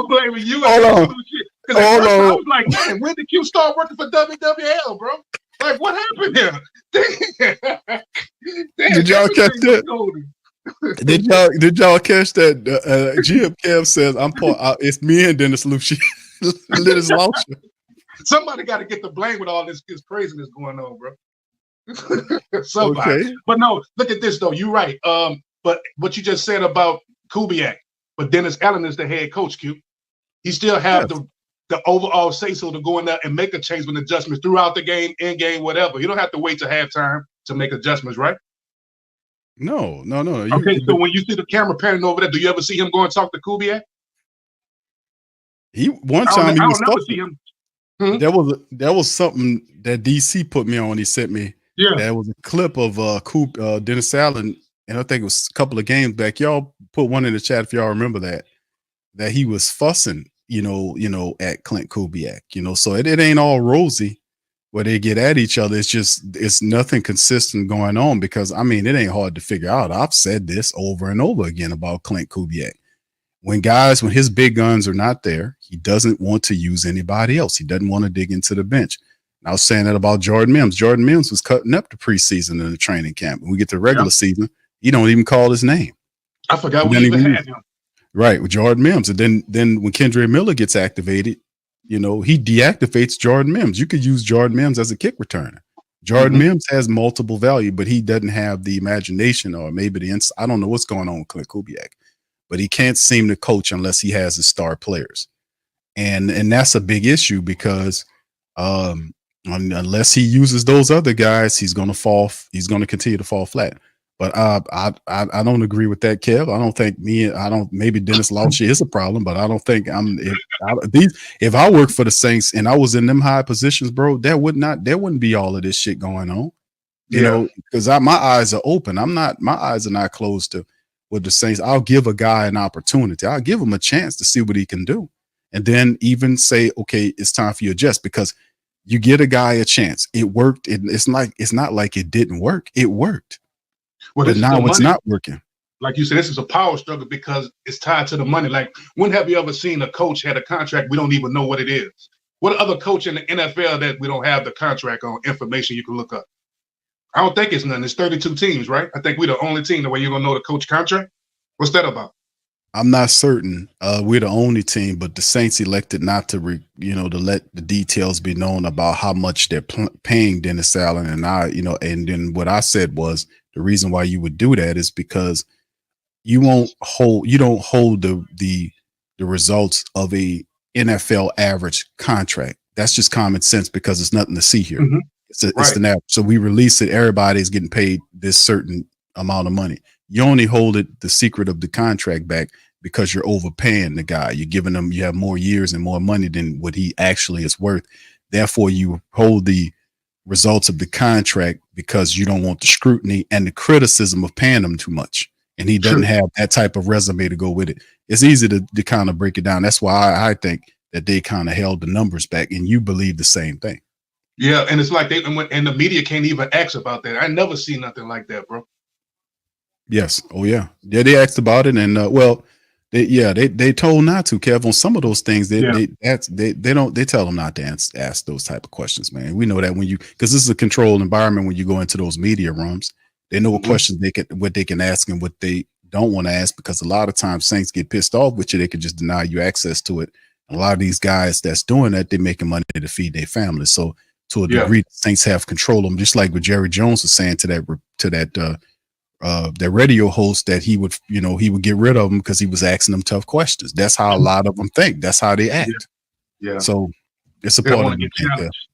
blaming you. Hold on. Hold on. I was like, man, when did Q start working for WWL, bro? Like, what happened here? Damn, did y'all catch that? Did y'all catch that? GM Kev says I'm part. It's me and Dennis Lucia. Somebody got to get the blame with all this craziness going on, bro. Somebody. Okay. But no, look at this though. You're right. But what you just said about Kubiak, but Dennis Allen is the head coach. Q. He still have the overall say so to go in there and make a change with adjustments throughout the game, in game, whatever. You don't have to wait to halftime to make adjustments, right? No. Okay, so when you see the camera panning over there, do you ever see him go and talk to Kubiak? One time he was see him. There was something that DC put me on. He sent me. Yeah, there was a clip of Dennis Allen, and I think it was a couple of games back. Y'all put one in the chat if y'all remember that he was fussing, you know, at Clint Kubiak. You know, so it ain't all rosy where they get at each other. It's nothing consistent going on, because I mean, it ain't hard to figure out. I've said this over and over again about Clint Kubiak. When his big guns are not there, he doesn't want to use anybody else. He doesn't want to dig into the bench. And I was saying that about Jordan Mims. Jordan Mims was cutting up the preseason in the training camp. When we get to regular season, he don't even call his name. I forgot we even had him. Right, with Jordan Mims. And then when Kendre Miller gets activated, you know, he deactivates Jordan Mims. You could use Jordan Mims as a kick returner. Jordan Mims has multiple value, but he doesn't have the imagination, or maybe I don't know what's going on with Clint Kubiak. But he can't seem to coach unless he has his star players. And that's a big issue, because unless he uses those other guys, he's going to continue to fall flat. But I don't agree with that, Kev. I don't think maybe Dennis Lauscher is a problem, but I don't think if I worked for the Saints and I was in them high positions, bro, there wouldn't be all of this shit going on. You know, because my eyes are open. My eyes are not closed to with the Saints. I'll give a guy an opportunity. I'll give him a chance to see what he can do. And then even say, okay, it's time for you to adjust, because you get a guy a chance. It worked. It's not like it didn't work. It worked. Well, but now it's not working. Like you said, this is a power struggle because it's tied to the money. Like, when have you ever seen a coach had a contract we don't even know what it is? What other coach in the NFL that we don't have the contract on information you can look up? I don't think it's none. It's 32 teams, right? I think we're the only team the way you're gonna know the coach contract. What's that about? I'm not certain. We're the only team, but the Saints elected not to, to let the details be known about how much they're paying Dennis Allen. And and then what I said was the reason why you would do that is because you don't hold the results of a NFL average contract. That's just common sense, because it's nothing to see here. Mm-hmm. It's the average. So we release it. Everybody's getting paid this certain amount of money. You only hold the secret of the contract back because you're overpaying the guy. You're giving him, you have more years and more money than what he actually is worth. Therefore, you hold the results of the contract because you don't want the scrutiny and the criticism of paying him too much. And he doesn't have that type of resume to go with it. It's easy to kind of break it down. That's why I think that they kind of held the numbers back, and you believe the same thing. Yeah, and it's like and the media can't even ask about that. I never seen nothing like that, bro. Yes. Oh yeah. Yeah. They asked about it, and they told not to, Kev, on some of those things. They tell them not to ask those type of questions, man. We know that because this is a controlled environment. When you go into those media rooms, they know what questions what they can ask and what they don't want to ask, because a lot of times Saints get pissed off with you. They can just deny you access to it. And a lot of these guys that's doing that, they're making money to feed their families. So to a degree, Saints have control of them, just like what Jerry Jones was saying to that radio host that he would get rid of them because he was asking them tough questions. That's how a lot of them think. That's how they act. Yeah. So it's a They don't part want of to the get challenged.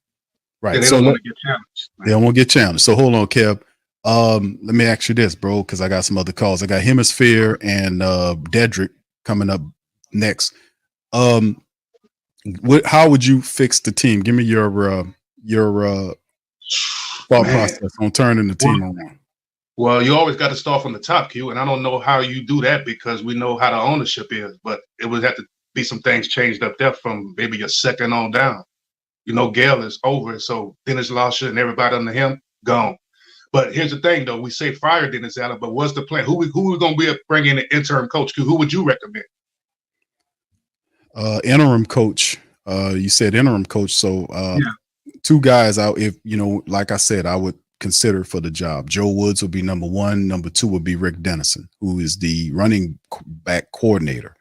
right. Yeah, they so don't want to get challenged. they don't want to get challenged. So hold on, Kev. Let me ask you this, bro, because I got some other calls. I got Hemisphere and Dedrick coming up next. How would you fix the team? Give me your thought process on turning the team around. Well, you always got to start from the top, Q, and I don't know how you do that because we know how the ownership is, but it would have to be some things changed up there from maybe your second on down. You know, Gail is over, so Dennis Lauscher and everybody under him, gone. But here's the thing, though. We say fire Dennis Allen, but what's the plan? Who we going to be bringing an interim coach? Q, who would you recommend? Interim coach. You said interim coach, so two guys out. If like I said, I would consider for the job. Joe Woods would be number one. Number two would be Rick Dennison, who is the running back coordinator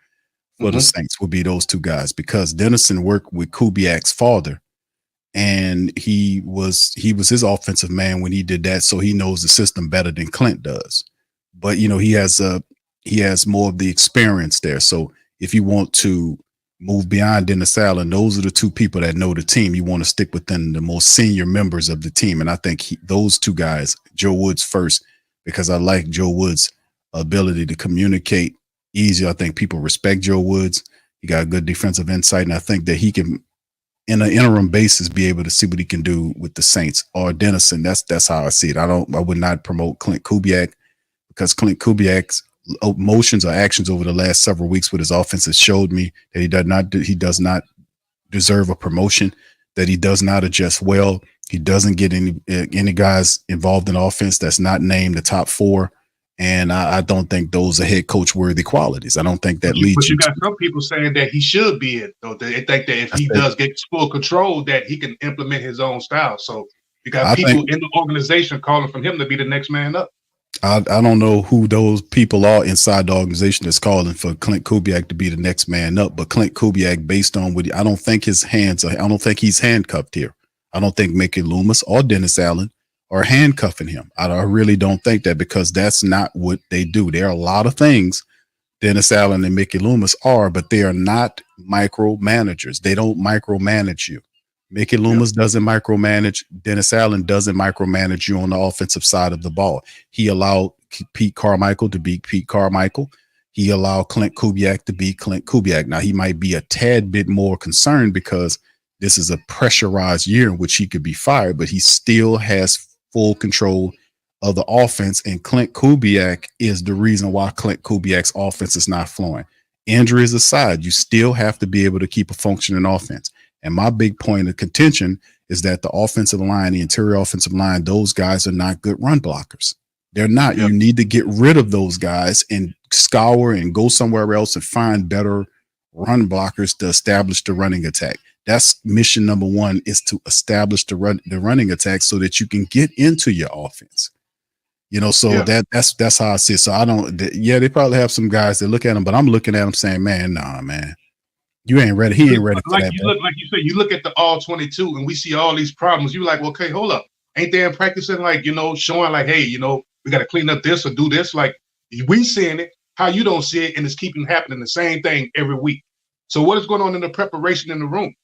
for the Saints. Would be those two guys because Dennison worked with Kubiak's father, and he was his offensive man when he did that, so he knows the system better than Clint does. But he has more of the experience there. So if you want to move beyond Dennis Allen, those are the two people that know the team. You want to stick within the most senior members of the team. And I think those two guys, Joe Woods first, because I like Joe Woods' ability to communicate easy. I think people respect Joe Woods. He got good defensive insight. And I think that he can, in an interim basis, be able to see what he can do with the Saints or Dennison. That's how I see it. I would not promote Clint Kubiak because Clint Kubiak's motions or actions over the last several weeks with his offense has showed me that he does not deserve a promotion, that he does not adjust well. He doesn't get any guys involved in offense that's not named the top four. And I don't think those are head coach worthy qualities. I don't think that leads But you got some people saying that he should be it, though. They think that if he does get full control, that he can implement his own style. So you got people in the organization calling for him to be the next man up. I don't know who those people are inside the organization that's calling for Clint Kubiak to be the next man up, but Clint Kubiak, based on what I don't think he's handcuffed here. I don't think Mickey Loomis or Dennis Allen are handcuffing him. I really don't think that because that's not what they do. There are a lot of things Dennis Allen and Mickey Loomis are, but they are not micromanagers. They don't micromanage you. Mickey Loomis doesn't micromanage. Dennis Allen doesn't micromanage you on the offensive side of the ball. He allowed Pete Carmichael to be Pete Carmichael. He allowed Clint Kubiak to be Clint Kubiak. Now, he might be a tad bit more concerned because this is a pressurized year in which he could be fired, but he still has full control of the offense. And Clint Kubiak is the reason why Clint Kubiak's offense is not flowing. Injuries aside, you still have to be able to keep a functioning offense. And my big point of contention is that the offensive line, the interior offensive line, those guys are not good run blockers. They're not. You need to get rid of those guys and scour and go somewhere else and find better run blockers to establish the running attack. That's mission number one, is to establish the running attack so that you can get into your offense. That's how I see it. So I don't. They probably have some guys that look at them, but I'm looking at them saying, man, nah, man. You ain't ready. He ain't ready for that. Like you said, you look at the all 22 and we see all these problems. You're like, well, okay, hold up. Ain't they practicing showing like, hey, we got to clean up this or do this? Like we seeing it, how you don't see it, and it's keeping happening the same thing every week. So what is going on in the preparation in the room?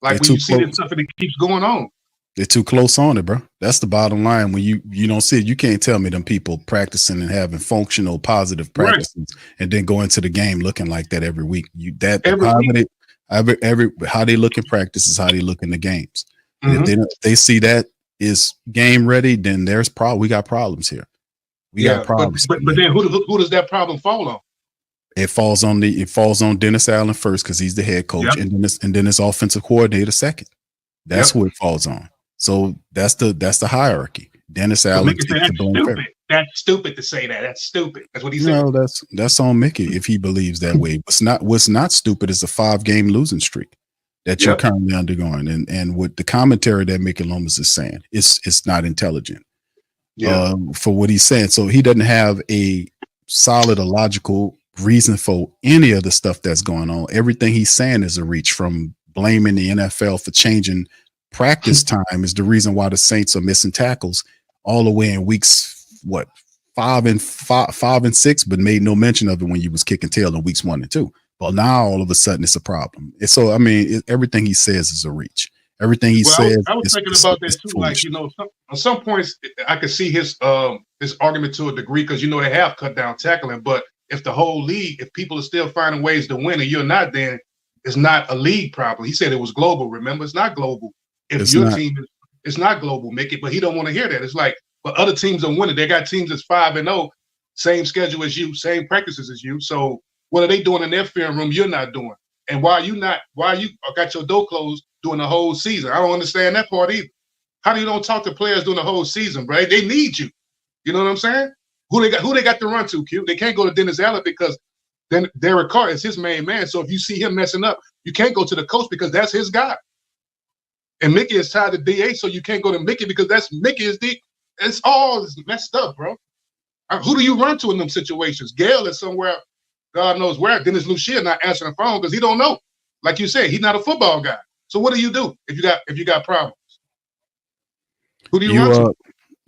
Like when you see this stuff and it keeps going on. They're too close on it, bro. That's the bottom line. When you don't see it, you can't tell me them people practicing and having functional, positive practices and then go into the game looking like that every week. How they look in practice is how they look in the games. If they see that is game ready, then we got problems here. We got problems. But then who does that problem fall on? It falls on Dennis Allen first because he's the head coach, and then his offensive coordinator second. That's who it falls on. So that's the hierarchy. Dennis Allen takes the blame. That's stupid to say that. That's stupid. That's what he said. No, that's on Mickey if he believes that way. What's not stupid is a 5-game losing streak that you're currently undergoing, and with the commentary that Mickey Loomis is saying, it's not intelligent. For what he's saying. So he doesn't have a solid or logical reason for any of the stuff that's going on. Everything he's saying is a reach, from blaming the NFL for changing practice time is the reason why the Saints are missing tackles all the way in weeks 5 and 6, but made no mention of it when you was kicking tail in weeks 1 and 2. But now all of a sudden it's a problem. And so I mean, everything he says is a reach. Everything he says. I was thinking about that too. Like, you know, on some points, I could see his argument to a degree because, you know, they have cut down tackling. But if the whole league, if people are still finding ways to win and you're not, then it's not a league problem. He said it was global. Remember, it's not global. If It's your not. team is, it's not global, Mickey. But he don't want to hear that. It's like, but other teams are winning. They got teams that's 5-0, same schedule as you, same practices as you. So what are they doing in their film room? You're not doing. And why you got your door closed during the whole season? I don't understand that part either. How do you don't talk to players during the whole season, bro? They need you. You know what I'm saying? Who they got to run to, Q? They can't go to Dennis Allen because then Derek Carr is his main man. So if you see him messing up, you can't go to the coach because that's his guy. And Mickey is tied to DA, so you can't go to Mickey because Mickey is the. It's all messed up, bro. Who do you run to in them situations? Gail is somewhere, God knows where. Dennis Lucia not answering the phone because he don't know. Like you said, he's not a football guy. So what do you do if you got problems? Who do you run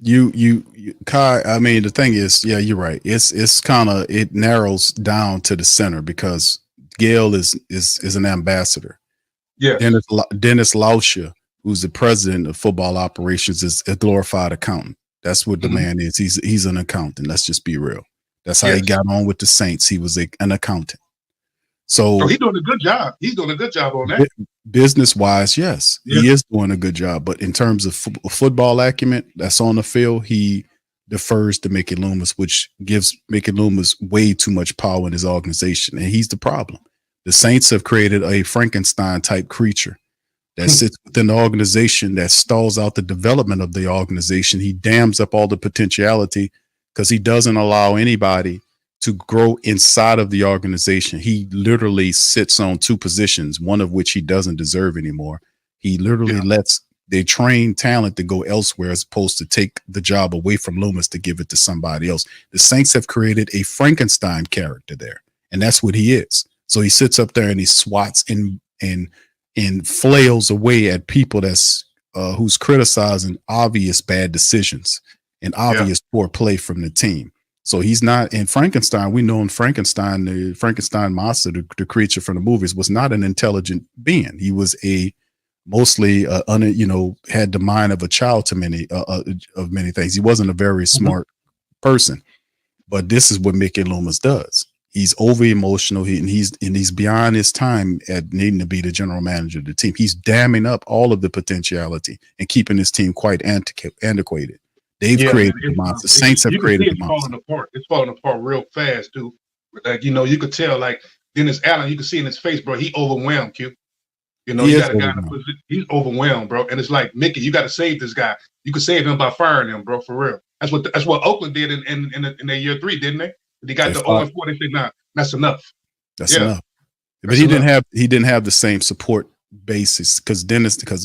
to? Kai, I mean, the thing is, yeah, you're right. It's kind of, it narrows down to the center because Gail is an ambassador. Yeah. Dennis Lauscha, who's the president of football operations, is a glorified accountant. That's what the man is. He's an accountant. Let's just be real. That's how he got on with the Saints. He was an accountant. So he's doing a good job. He's doing a good job on that. Business wise, yes, he is doing a good job. But in terms of football acumen, that's on the field, he defers to Mickey Loomis, which gives Mickey Loomis way too much power in his organization, and he's the problem. The Saints have created a Frankenstein type creature that sits within the organization that stalls out the development of the organization. He dams up all the potentiality because he doesn't allow anybody to grow inside of the organization. He literally sits on 2 positions, one of which he doesn't deserve anymore. He literally lets they train talent to go elsewhere as opposed to take the job away from Loomis to give it to somebody else. The Saints have created a Frankenstein character there, and that's what he is. So he sits up there and he swats and flails away at people that's who's criticizing obvious bad decisions and obvious poor play from the team. So he's not in Frankenstein. We know in Frankenstein, the Frankenstein monster, the creature from the movies, was not an intelligent being. He was mostly had the mind of a child to many of many things. He wasn't a very smart person. But this is what Mickey Loomis does. He's over emotional. He's beyond his time at needing to be the general manager of the team. He's damming up all of the potentiality and keeping his team quite antiquated. They've created the monster. Saints have created the monster. It's falling apart real fast, dude. Like, you know, you could tell, like Dennis Allen, you can see in his face, bro, he overwhelmed, Q. You know, you got a guy in a position, he's overwhelmed, bro. And it's like, Mickey, you got to save this guy. You could save him by firing him, bro, for real. That's what Oakland did in their year 3, didn't they? They got the 0-4. They said, nah, that's enough. That's enough. But he didn't have the same support basis because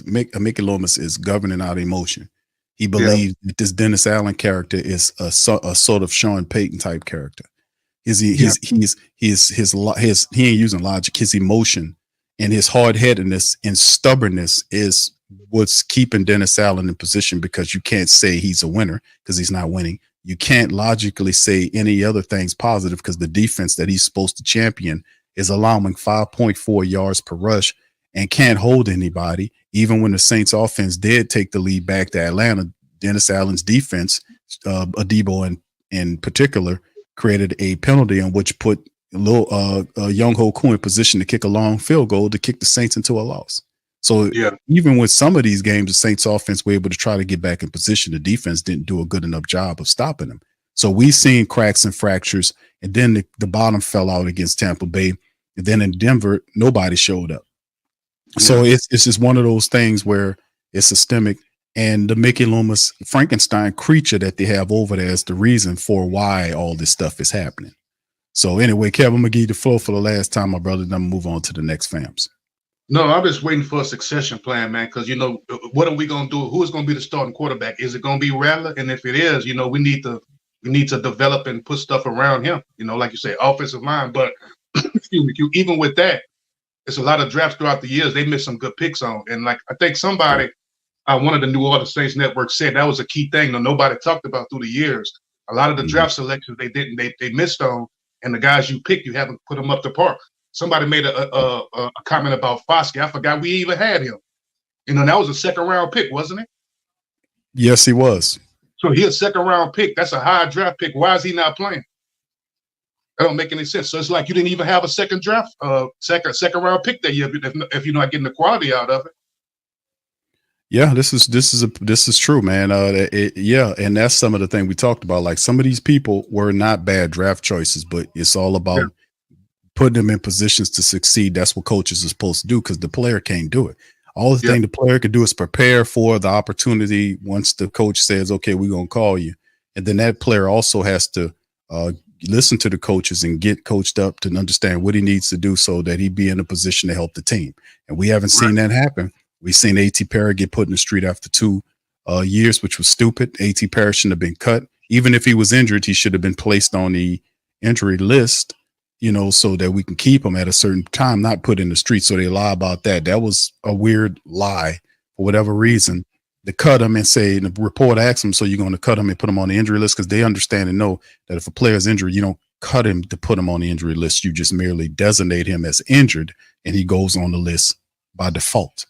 Mickey Loomis is governing out emotion. He believes that this Dennis Allen character is a sort of Sean Payton type character. He ain't using logic. His emotion and his hard-headedness and stubbornness is what's keeping Dennis Allen in position, because you can't say he's a winner because he's not winning. You can't logically say any other things positive because the defense that he's supposed to champion is allowing 5.4 yards per rush and can't hold anybody. Even when the Saints offense did take the lead back to Atlanta, Dennis Allen's defense, Adebo in particular, created a penalty in which put Young Ho Koo in position to kick a long field goal to kick the Saints into a loss. So even with some of these games, the Saints offense were able to try to get back in position. The defense didn't do a good enough job of stopping them. So we've seen cracks and fractures, and then the bottom fell out against Tampa Bay. And then in Denver, nobody showed up. So it's just one of those things where it's systemic, and the Mickey Loomis Frankenstein creature that they have over there is the reason for why all this stuff is happening. So anyway, Kevin, I'm gonna give you the floor for the last time, my brother. Then I'm gonna move on to the next fams. No, I'm just waiting for a succession plan, man. Because, you know, what are we gonna do? Who is gonna be the starting quarterback? Is it gonna be Rattler? And if it is, you know, we need to develop and put stuff around him. You know, like you say, offensive line. But excuse me, even with that, it's a lot of drafts throughout the years. They missed some good picks on. And like I think somebody, one of the New Orleans Saints network said that was a key thing that nobody talked about through the years. A lot of the draft selections they missed on, and the guys you picked, you haven't put them up to par. Somebody made a comment about Foskey. I forgot we even had him. You know, that was a second round pick, wasn't it? Yes, he was. So he's a second round pick. That's a high draft pick. Why is he not playing? That don't make any sense. So it's like you didn't even have a second second round pick that year if you're not getting the quality out of it. Yeah, this is true, man. And that's some of the thing we talked about. Like some of these people were not bad draft choices, but it's all about putting them in positions to succeed. That's what coaches are supposed to do because the player can't do it. All the thing the player can do is prepare for the opportunity once the coach says, okay, we're going to call you. And then that player also has to listen to the coaches and get coached up to understand what he needs to do so that he be in a position to help the team. And we haven't seen that happen. We've seen A.T. Perry get put in the street after 2 years, which was stupid. A.T. Perry shouldn't have been cut. Even if he was injured, he should have been placed on the injury list, you know, so that we can keep him at a certain time, not put in the street. So they lie about that. That was a weird lie for whatever reason. They cut him and say, the report asks him, so you're going to cut him and put him on the injury list because they understand and know that if a player is injured, you don't cut him to put him on the injury list. You just merely designate him as injured and he goes on the list by default.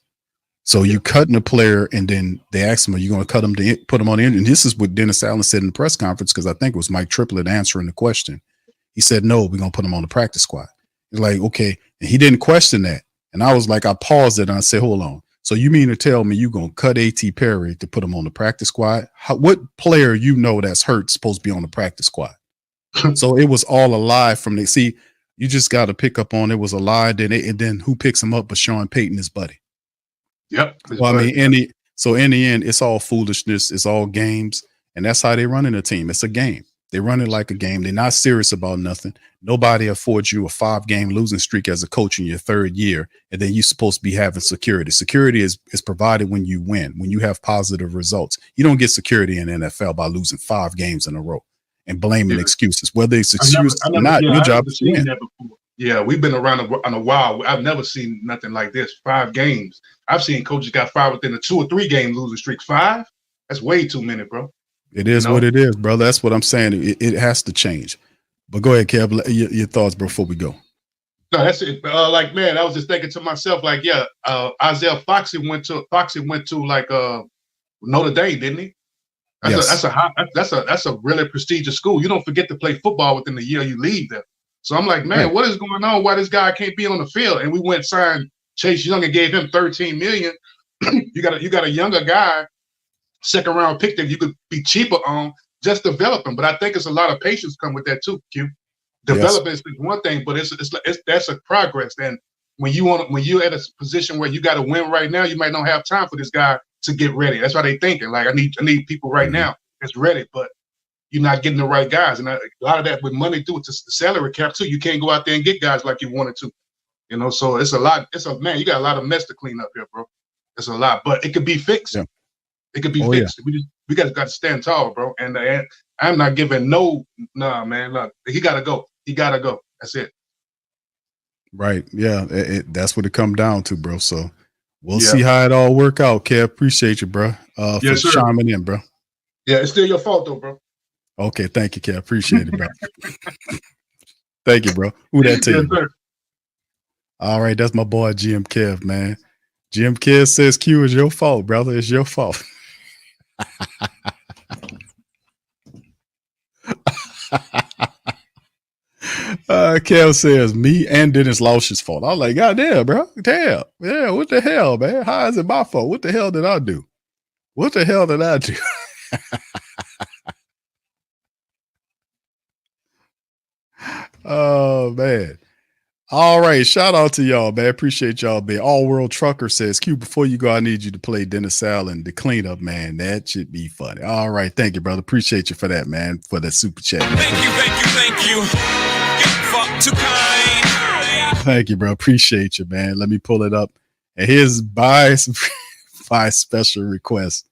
So you cutting a player and then they ask him, are you going to cut him to put him on the injury? And this is what Dennis Allen said in the press conference because I think it was Mike Triplett answering the question. He said, no, we're going to put him on the practice squad. He's like, okay. And he didn't question that. And I was like, I paused it and I said, hold on. So you mean to tell me you're going to cut A.T. Perry to put him on the practice squad? What player you know that's hurt is supposed to be on the practice squad? So it was all a lie from the – see, you just got to pick up on it was a lie. And then who picks him up but Sean Payton, his buddy? Yep. Well, I mean, in the end, it's all foolishness. It's all games. And that's how they run in a team. It's a game. They run it like a game. They're not serious about nothing. Nobody affords you a 5-game losing streak as a coach in your 3rd year. And then you're supposed to be having security. Security is provided when you win, when you have positive results. You don't get security in the NFL by losing 5 games in a row and blaming excuses. Whether it's excuses or not, your job is to win. Yeah, we've been around a while. I've never seen nothing like this. 5 games. I've seen coaches got 5 within a 2 or 3 game losing streaks. 5? That's way too many, bro. It is what it is, brother. That's what I'm saying. It has to change. But go ahead, Kev. Your thoughts before we go. No, that's it. Like, man, I was just thinking to myself, like, Isaiah Foxy went to like Notre Dame, didn't he? That's a really prestigious school. You don't forget to play football within the year you leave there. So I'm like, man, what is going on? Why this guy can't be on the field? And we went and signed Chase Young and gave him $13 million. you got a younger guy, 2nd round pick that you could be cheaper on. Just develop them. But I think it's a lot of patience come with that too, Q. Development is one thing, but it's that's a progress. And when you're at a position where you got to win right now, you might not have time for this guy to get ready. That's why they thinking like I need people right now that's ready, but you're not getting the right guys. And a lot of that with money too, it's the salary cap too. You can't go out there and get guys like you wanted to, you know. So it's a lot. Man, you got a lot of mess to clean up here, bro. It's a lot, but it could be fixed. Yeah. It could be fixed. Yeah. We got to stand tall, bro. And I'm not giving man. Look, he got to go. He got to go. That's it. Right. Yeah. That's what it come down to, bro. So we'll see how it all work out. Kev, appreciate you, bro. For chiming in, bro. Yeah, it's still your fault, though, bro. Okay. Thank you, Kev. Appreciate it, bro. Thank you, bro. Who that to you? Sir. All right. That's my boy, GM Kev, man. GM Kev says Q is your fault, brother. It's your fault. Kev says me and Dennis Lausch's fault. I was like, God damn, bro. Damn. Yeah, what the hell, man? How is it my fault? What the hell did I do? What the hell did I do? Oh, man. All right. Shout out to y'all, man. Appreciate y'all being. All World Trucker says, Q, before you go, I need you to play Dennis Allen, the cleanup, man. That should be funny. All right. Thank you, brother. Appreciate you for that, man, for the super chat. Man. Thank you. Fuck too kind. Thank you, bro. Appreciate you, man. Let me pull it up. And here's by special request,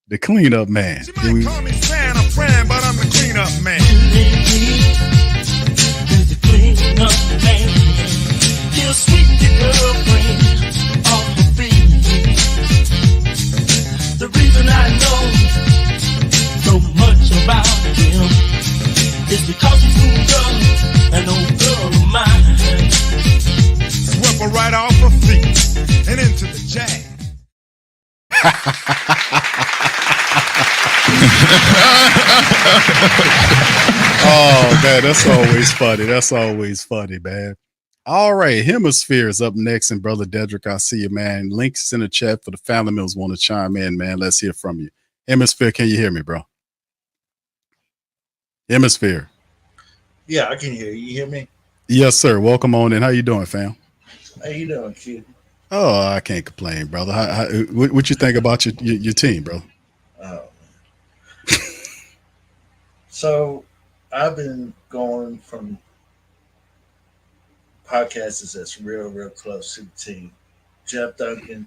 the cleanup man. Call me Santa friend, but I'm the cleanup man. The cleanup man. He'll sweep your girlfriend off the feet. The reason I know so much about him Oh man, that's always funny. That's always funny, man. All right, Hemisphere is up next, and brother Dedrick, I see you, man. Links in the chat for the family members want to chime in, man. Let's hear from you. Hemisphere, can you hear me, bro? Hemisphere. Yeah, I can hear you. You hear me? Yes, sir. Welcome on in. How you doing, fam? How you doing, kid? Oh, I can't complain, brother. What you think about your team, bro? Oh, so I've been going from podcasts that's real close to the team. Jeff Duncan,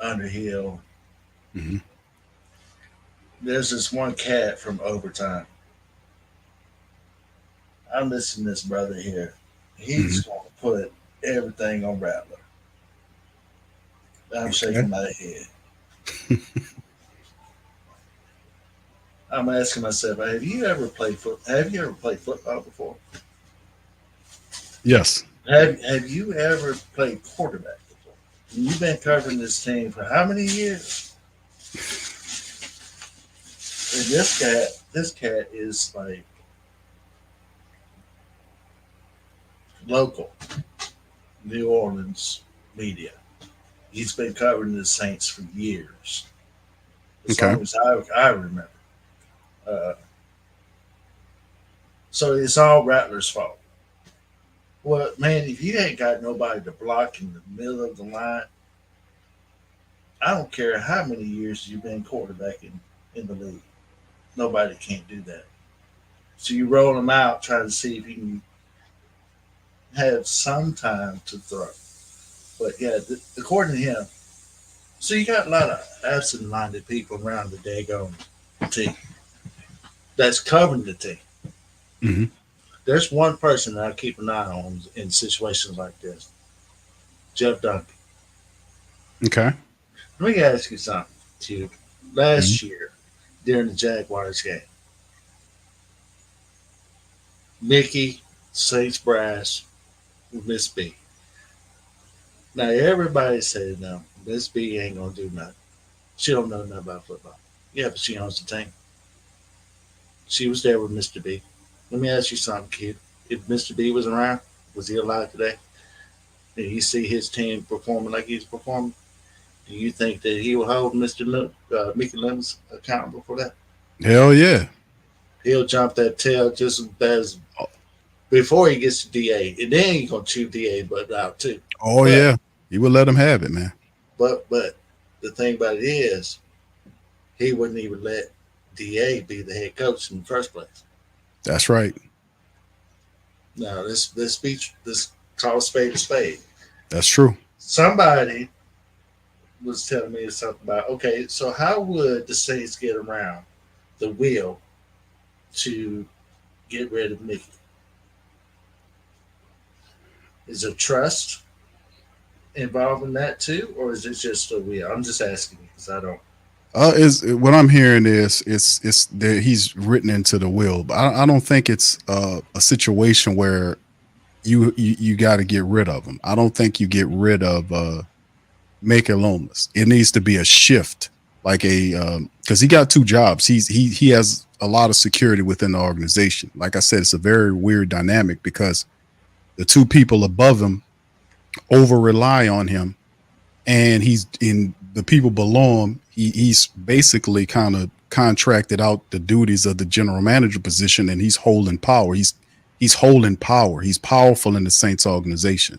Underhill. Mm-hmm. There's this one cat from Overtime. I'm listening to this brother here. He's going to put everything on Rattler. I'm shaking my head. I'm asking myself, have you ever played football before? Yes. Have you ever played quarterback before? You've been covering this team for how many years? And this cat is like local New Orleans media. He's been covering the Saints for years. As long as I remember. So it's all Rattler's fault. Well, man, if you ain't got nobody to block in the middle of the line, I don't care how many years you've been quarterbacking in the league. Nobody can't do that. So you roll them out, trying to see if you can have some time to throw. But yeah, according to him, so you got a lot of absent-minded people around the daggone team that's covering the team. Mm-hmm. There's one person that I keep an eye on in situations like this. Jeff Duncan. Okay. Let me ask you something, Q. Last year, during the Jaguars game, Mickey, Saints Brass, Miss B. Now, everybody said, no, Miss B ain't going to do nothing. She don't know nothing about football. Yeah, but she owns the team. She was there with Mr. B. Let me ask you something, kid. If Mr. B was around, was he alive today? And you see his team performing like he's performing, do you think that he will hold Mickey Loomis accountable for that? Hell yeah. He'll jump that tail just as before he gets to DA. And then he's going to chew DA butt out too. Oh, but, yeah. You would let him have it, man. But the thing about it is, he wouldn't even let DA be the head coach in the first place. That's right. Now, this call spade a spade. That's true. Somebody was telling me something about, okay, so how would the Saints get around the will to get rid of Mickey? Is there trust involved in that too, or is it just a will? I'm just asking because I don't. Is what I'm hearing is it's that he's written into the will, but I don't think it's a situation where you got to get rid of him. I don't think you get rid of Mickey Loomis. It needs to be a shift, like because he got two jobs. He has a lot of security within the organization. Like I said, it's a very weird dynamic because the two people above him over rely on him, and he's in the people below him. He's basically kind of contracted out the duties of the general manager position, and he's holding power. He's holding power. He's powerful in the Saints organization.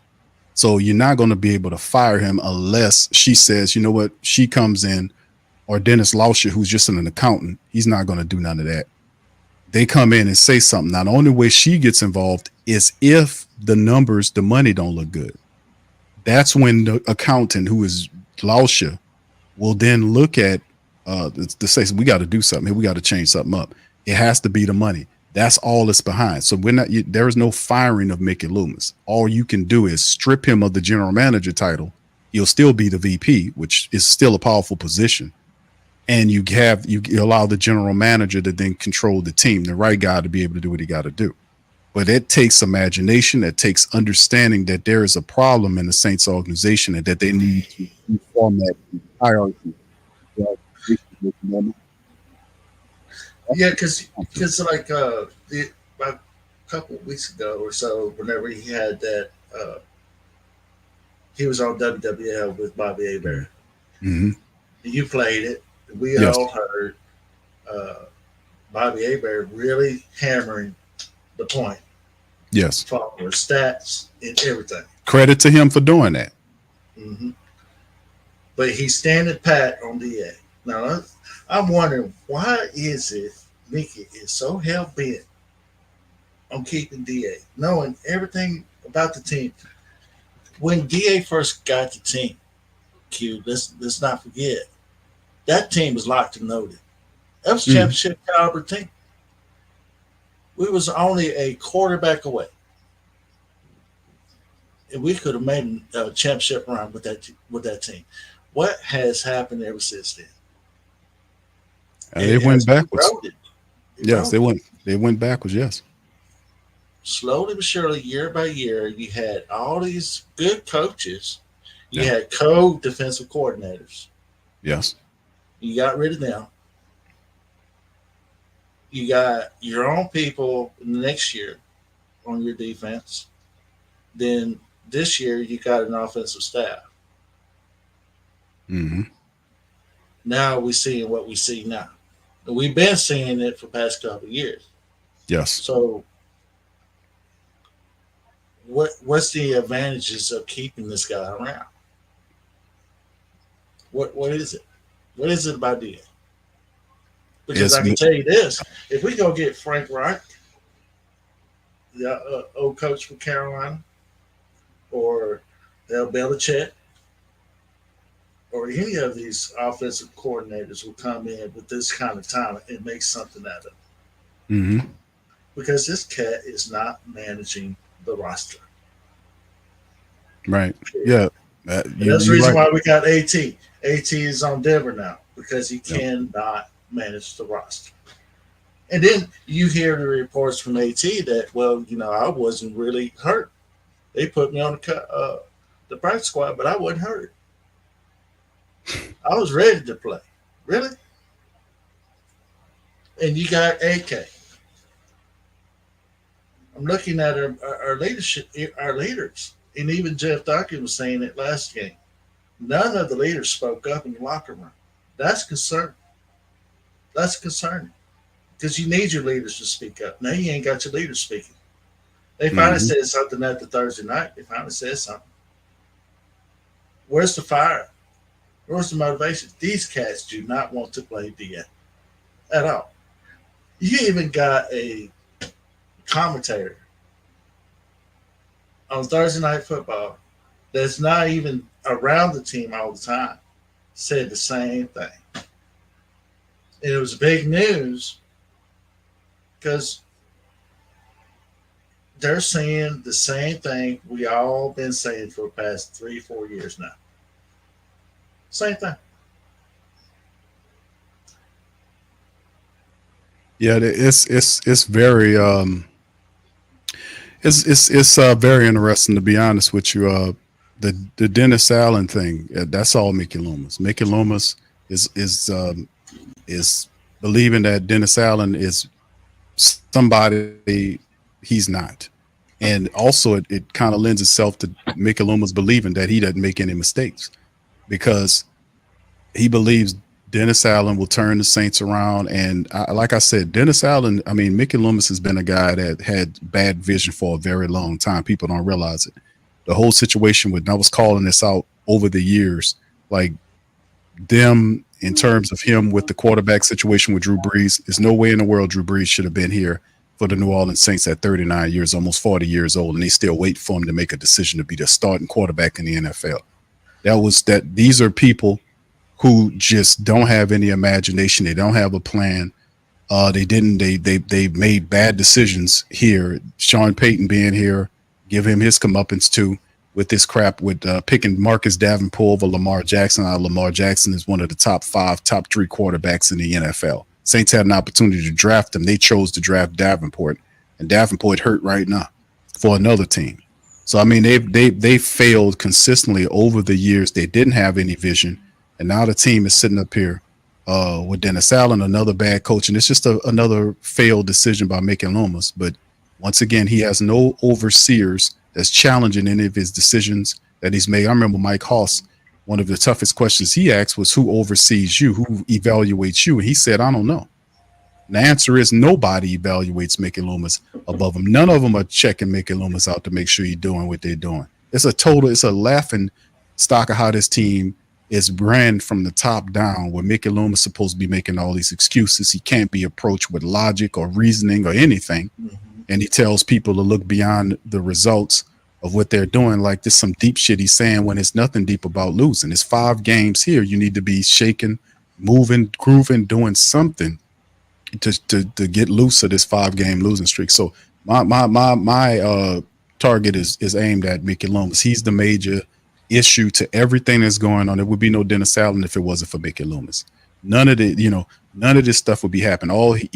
So you're not going to be able to fire him unless she says, you know what, she comes in, or Dennis Lauscher, who's just an accountant. He's not going to do none of that. They come in and say something. Now, the only way she gets involved is if the numbers, the money don't look good. That's when the accountant, who is Lauscher, will then look at the say, we got to do something. We got to change something up. It has to be the money. That's all it's behind. So there is no firing of Mickey Loomis. All you can do is strip him of the general manager title. He'll still be the VP, which is still a powerful position. And you allow the general manager to then control the team, the right guy to be able to do what he got to do. But it takes imagination. It takes understanding that there is a problem in the Saints organization and that they need to reformat the hierarchy. Yeah, because like about a couple of weeks ago or so, whenever he had that, he was on WWL with Bobby Hebert. Mm-hmm. You played it. We Yes. all heard Bobby Hebert really hammering the point. Yes. Followers, stats, and everything. Credit to him for doing that. Mm-hmm. But he's standing pat on DA. Now, I'm wondering, why is it Mickey is so hell-bent on keeping DA, knowing everything about the team? When DA first got the team, Q, let's not forget, that team was locked and loaded. That was a championship caliber team. We was only a quarterback away. And we could have made a championship run with that team. What has happened ever since then? They went backwards. Eroded. Yes, they went backwards. Yes. Slowly but surely, year by year, you had all these good coaches. You had co-defensive coordinators. Yes. You got rid of them. You got your own people next year on your defense. Then this year, you got an offensive staff. Mm-hmm. Now we're seeing what we see now. And we've been seeing it for the past couple of years. Yes. So what's the advantages of keeping this guy around? What is it? What is it about DA? Because I can tell you this: if we go get Frank Reich, the old coach from Carolina, or Bill Belichick, or any of these offensive coordinators will come in with this kind of talent and make something out of it. Mm-hmm. Because this cat is not managing the roster. Right. Yeah. That's the reason why we got AT. AT is on Denver now because he cannot manage the roster. And then you hear the reports from AT that, well, I wasn't really hurt. They put me on the practice squad, but I wasn't hurt. I was ready to play. Really? And you got AK. I'm looking at our leadership, our leaders, and even Jeff Duncan was saying it last game. None of the leaders spoke up in the locker room. That's concerning. That's concerning because you need your leaders to speak up. Now you ain't got your leaders speaking. They finally said something at the Thursday night. They finally said something. Where's the fire? Where's the motivation? These cats do not want to play DA at all. You even got a commentator on Thursday Night Football that's not even around the team all the time said the same thing. And it was big news because they're saying the same thing we all been saying for the past 3-4 years now. Same thing. Yeah, it's very it's very interesting, to be honest with you. The Dennis Allen thing, that's all Mickey Loomis. Mickey Loomis is believing that Dennis Allen is somebody he's not. And also it kind of lends itself to Mickey Loomis believing that he doesn't make any mistakes because he believes Dennis Allen will turn the Saints around. And like I said, Dennis Allen, Mickey Loomis has been a guy that had bad vision for a very long time. People don't realize it. The whole situation I was calling this out over the years, like them in terms of him with the quarterback situation with Drew Brees, there's no way in the world Drew Brees should have been here for the New Orleans Saints at 39 years, almost 40 years old, and they still wait for him to make a decision to be the starting quarterback in the NFL. These are people who just don't have any imagination. They don't have a plan. They made bad decisions here. Sean Payton being here, give him his comeuppance too with this crap with picking Marcus Davenport over Lamar Jackson. Lamar Jackson is one of the top 3 quarterbacks in the NFL. Saints had an opportunity to draft him. They chose to draft Davenport. and Davenport hurt right now for another team. So I mean, they failed consistently over the years. They didn't have any vision, and now the team is sitting up here with Dennis Allen, another bad coach, and it's just another failed decision by Mickey Loomis. But once again, he has no overseers that's challenging any of his decisions that he's made. I remember Mike Hoss, one of the toughest questions he asked was, who oversees you? Who evaluates you? And he said, I don't know. And the answer is nobody evaluates Mickey Loomis above him. None of them are checking Mickey Loomis out to make sure he's doing what they're doing. It's a laughing stock of how this team is ran from the top down, where Mickey Loomis is supposed to be making all these excuses. He can't be approached with logic or reasoning or anything. And he tells people to look beyond the results of what they're doing. Like there's some deep shit he's saying when it's nothing deep about losing. It's 5 games here. You need to be shaking, moving, grooving, doing something to get loose of this 5-game losing streak. So my target is aimed at Mickey Loomis. He's the major issue to everything that's going on. There would be no Dennis Allen if it wasn't for Mickey Loomis. None of this stuff would be happening.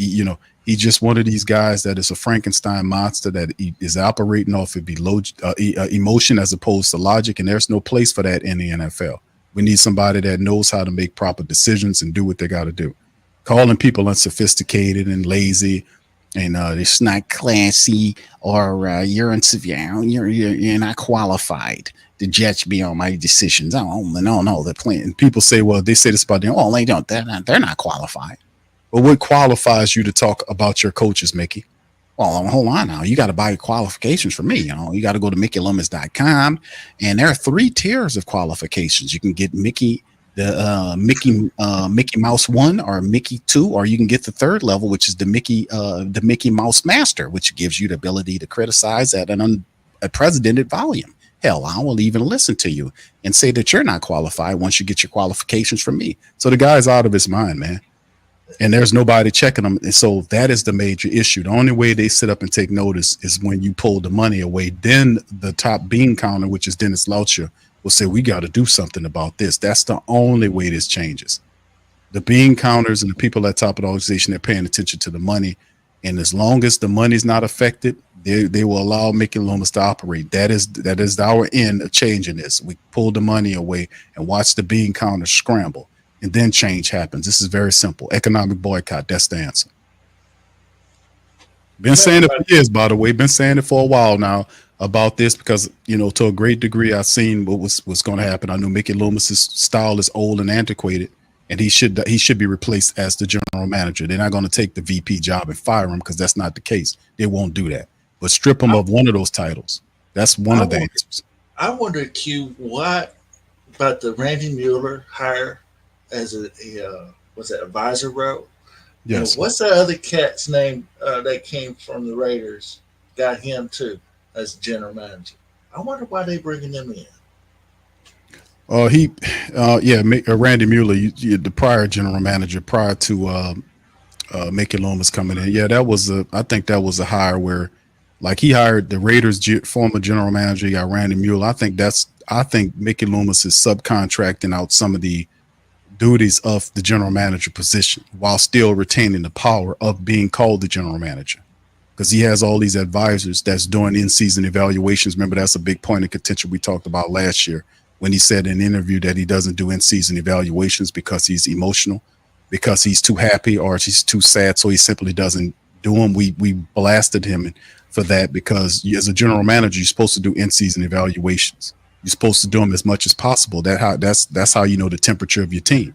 He's just one of these guys that is a Frankenstein monster that is operating off of emotion as opposed to logic, and there's no place for that in the NFL. We need somebody that knows how to make proper decisions and do what they got to do. Calling people unsophisticated and lazy and it's not classy, or you're not qualified to judge me on my decisions. No, they're playing. People say, well, they say this about them. Oh, they don't. They're not qualified. But what qualifies you to talk about your coaches, Mickey? Well, hold on now. You got to buy qualifications for me. You got to go to MickeyLoomis.com, and there are 3 tiers of qualifications. You can get Mickey Mouse 1 or Mickey 2, or you can get the 3rd level, which is the Mickey Mouse Master, which gives you the ability to criticize at an unprecedented volume. Hell, I will even listen to you and say that you're not qualified once you get your qualifications from me. So the guy's out of his mind, man. And there's nobody checking them. And so that is the major issue. The only way they sit up and take notice is when you pull the money away. Then the top bean counter, which is Dennis Laucher, will say, we got to do something about this. That's the only way this changes. The bean counters and the people at top of the organization, they're paying attention to the money. And as long as the money's not affected, they will allow Mickey Loomis to operate. That is our end of changing this. We pull the money away and watch the bean counter scramble. And then change happens. This is very simple. Economic boycott. That's the answer. Been saying it for years, by the way. Been saying it for a while now about this because, to a great degree, I've seen what was going to happen. I knew Mickey Loomis's style is old and antiquated, and he should be replaced as the general manager. They're not going to take the VP job and fire him because that's not the case. They won't do that. But strip him of one of those titles. That's one of the answers. I wonder, Q, what about the Randy Mueller hire as what's that, advisor role? Yes. What's that other cat's name that came from the Raiders? Got him too as general manager. I wonder why they bringing them in. Randy Mueller, the prior general manager prior to Mickey Loomis coming in. Yeah, I think that was a hire where, like, he hired the Raiders former general manager. He got Randy Mueller. I think Mickey Loomis is subcontracting out some of the duties of the general manager position while still retaining the power of being called the general manager, because he has all these advisors that's doing in-season evaluations. Remember, that's a big point of contention we talked about last year when he said in an interview that he doesn't do in-season evaluations because he's emotional, because he's too happy or he's too sad, so he simply doesn't do them. We blasted him for that because as a general manager, you're supposed to do in-season evaluations. You're supposed to do them as much as possible. That's how you know the temperature of your team.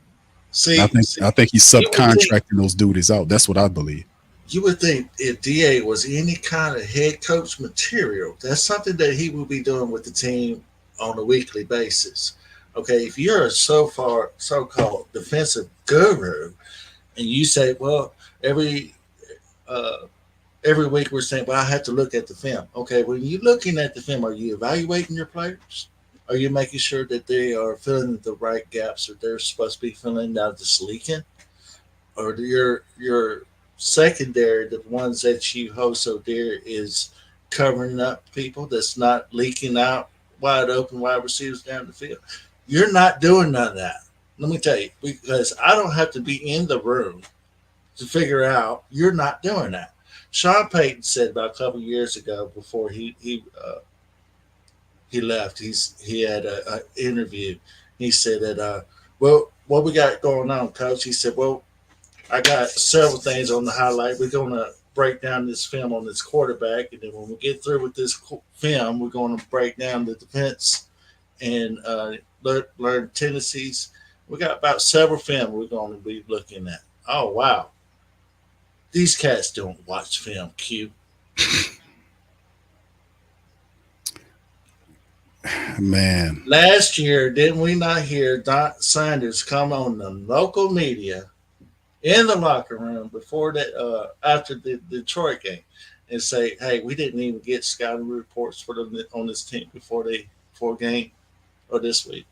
I think he's subcontracting those duties out. That's what I believe. You would think if DA was any kind of head coach material, that's something that he would be doing with the team on a weekly basis. Okay, if you're a so-called defensive guru, and you say, well, every week we're saying, well, I have to look at the film. Okay, when you're looking at the film, are you evaluating your players? Are you making sure that they are filling the right gaps that they're supposed to be filling, not just leaking? Or your secondary, the ones that you hold so dear, is covering up people that's not leaking out wide open wide receivers down the field? You're not doing none of that. Let me tell you, because I don't have to be in the room to figure out you're not doing that. Sean Payton said about a couple years ago before he left. He had a interview. He said that well, what we got going on, Coach? He said, well, I got several things on the highlight. We're going to break down this film on this quarterback, and then when we get through with this film, we're going to break down the defense and learn tendencies. We got about several film we're going to be looking at. Oh wow, these cats don't watch film. Q. Man, Last year, didn't we not hear Don Sanders come on the local media in the locker room before that, after the Detroit game, and say, "Hey, we didn't even get scouting reports for them on this team before game or this week."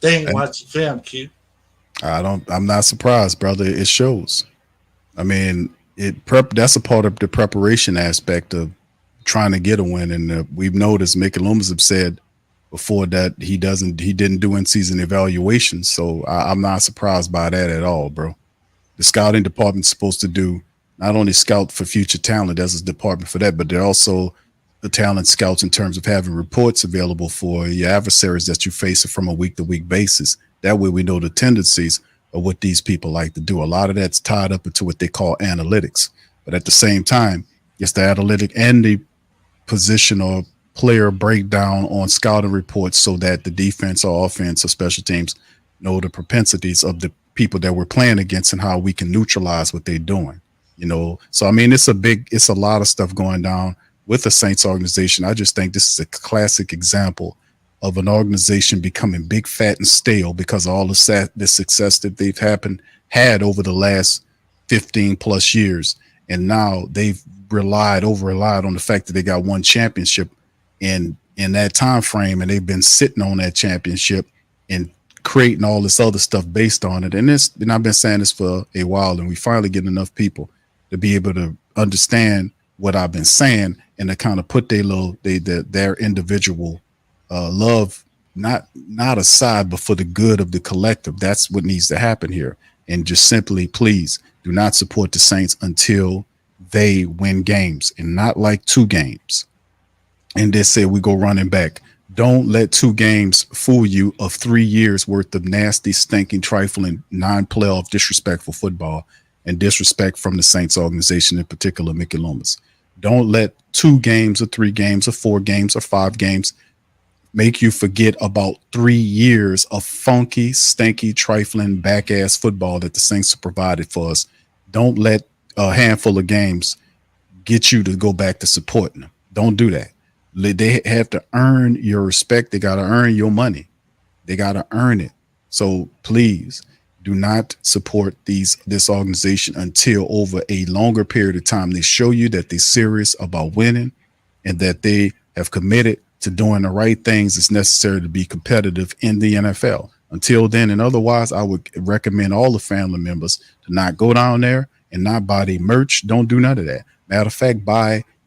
They ain't watching film, Q. I'm not surprised, brother. It shows. I mean, that's a part of the preparation aspect of trying to get a win. And we've noticed Mickey Loomis have said before that he didn't do in-season evaluations. So I'm not surprised by that at all, bro. The scouting department's supposed to do not only scout for future talent, there's a department for that, but they're also the talent scouts in terms of having reports available for your adversaries that you face from a week-to-week basis. That way we know the tendencies of what these people like to do. A lot of that's tied up into what they call analytics. But at the same time, it's the analytic and the position or player breakdown on scouting reports so that the defense or offense or special teams know the propensities of the people that we're playing against and how we can neutralize what they're doing. So I mean, it's a lot of stuff going down with the Saints organization. I just think this is a classic example of an organization becoming big, fat, and stale because of all the success that they've had over the last 15 plus years. And now they've relied on the fact that they got one championship in that time frame, and they've been sitting on that championship and creating all this other stuff based on it. And I've been saying this for a while, and we finally get enough people to be able to understand what I've been saying and to kind of put their individual love not aside, but for the good of the collective. That's what needs to happen here. And just simply, please do not support the Saints until they win games, and not like 2 games. And they say we go running back. Don't let 2 games fool you of 3 years worth of nasty, stinking, trifling, non-playoff, disrespectful football and disrespect from the Saints organization, in particular, Mickey Loomis. Don't let 2 games or 3 games or 4 games or 5 games make you forget about 3 years of funky, stinky, trifling, back-ass football that the Saints have provided for us. Don't let a handful of games get you to go back to supporting them. Don't do that. They have to earn your respect. They got to earn your money. They got to earn it. So please do not support this organization until over a longer period of time they show you that they're serious about winning and that they have committed to doing the right things that's necessary to be competitive in the NFL. Until then, and otherwise, I would recommend all the family members to not go down there and not buy the merch. Don't do none of that. Matter of fact,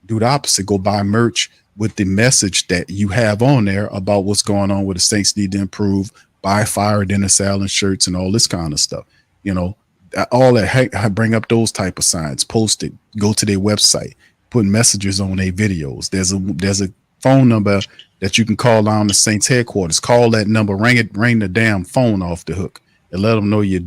do the opposite. Go buy merch with the message that you have on there about what's going on, where the Saints need to improve. Buy Fire Dennis Allen shirts and all this kind of stuff. All that. Bring up those type of signs. Post it. Go to their website. Put messages on their videos. There's a phone number that you can call on the Saints headquarters. Call that number. Ring the damn phone off the hook. And let them know your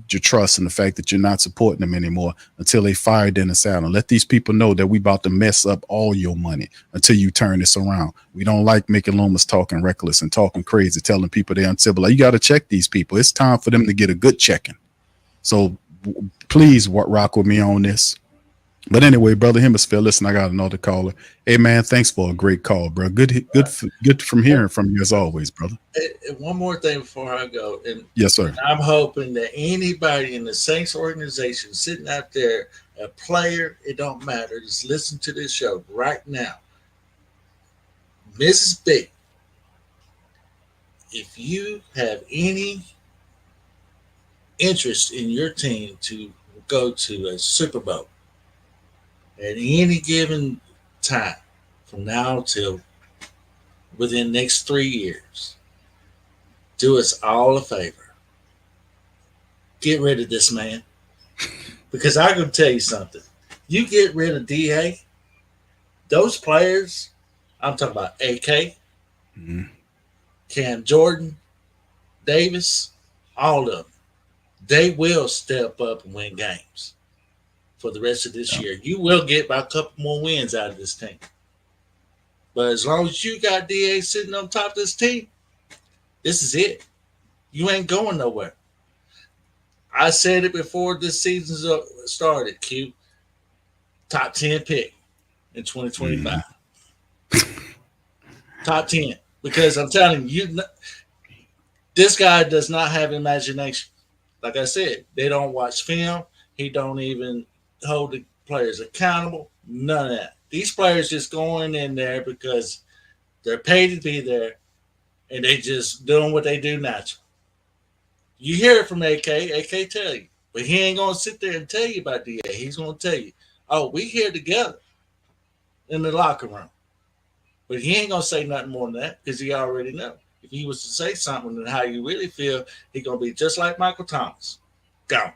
trust in the fact that you're not supporting them anymore until they fire Dennis Allen. Let these people know that we about to mess up all your money until you turn this around. We don't like Mickey Loomis talking reckless and talking crazy, telling people they're uncivilized. You got to check these people. It's time for them to get a good checking. So please rock with me on this. But anyway, brother Hemisphere, listen, I got another caller. Hey man, thanks for a great call, bro. Good from hearing from you as always, brother. And one more thing before I go. And yes, sir. And I'm hoping that anybody in the Saints organization sitting out there, a player, it don't matter, just listen to this show right now. Mrs. B, if you have any interest in your team to go to a Super Bowl, at any given time from now till within the next 3 years, do us all a favor. Get rid of this man. Because I can tell you something. You get rid of DA, those players, I'm talking about AK, Cam Jordan, Davis, all of them, they will step up and win games for the rest of this year. You will get about a couple more wins out of this team. But as long as you got DA sitting on top of this team, this is it. You ain't going nowhere. I said it before this season started, Q. Top 10 pick in 2025. Top 10. Because I'm telling you, this guy does not have imagination. Like I said, they don't watch film. He don't even hold the players accountable. None of that. These players just going in there because they're paid to be there, and they just doing what they do naturally. You hear it from AK. AK tell you. But he ain't going to sit there and tell you about DA. He's going to tell you, oh, we here together in the locker room. But he ain't going to say nothing more than that because he already know. If he was to say something and how you really feel, he's going to be just like Michael Thomas. Gone.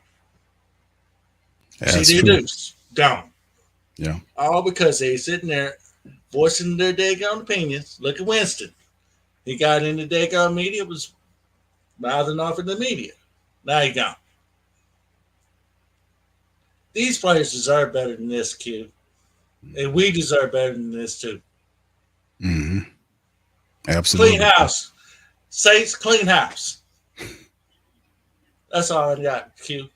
CD Deuce. Gone. Yeah. All because they sitting there voicing their daggone opinions. Look at Winston. He got in the daggone media, was mouthing off in the media. Now he gone. These players deserve better than this, Q. And we deserve better than this, too. Mm-hmm. Absolutely. Clean house. Saints, clean house. That's all I got, Q.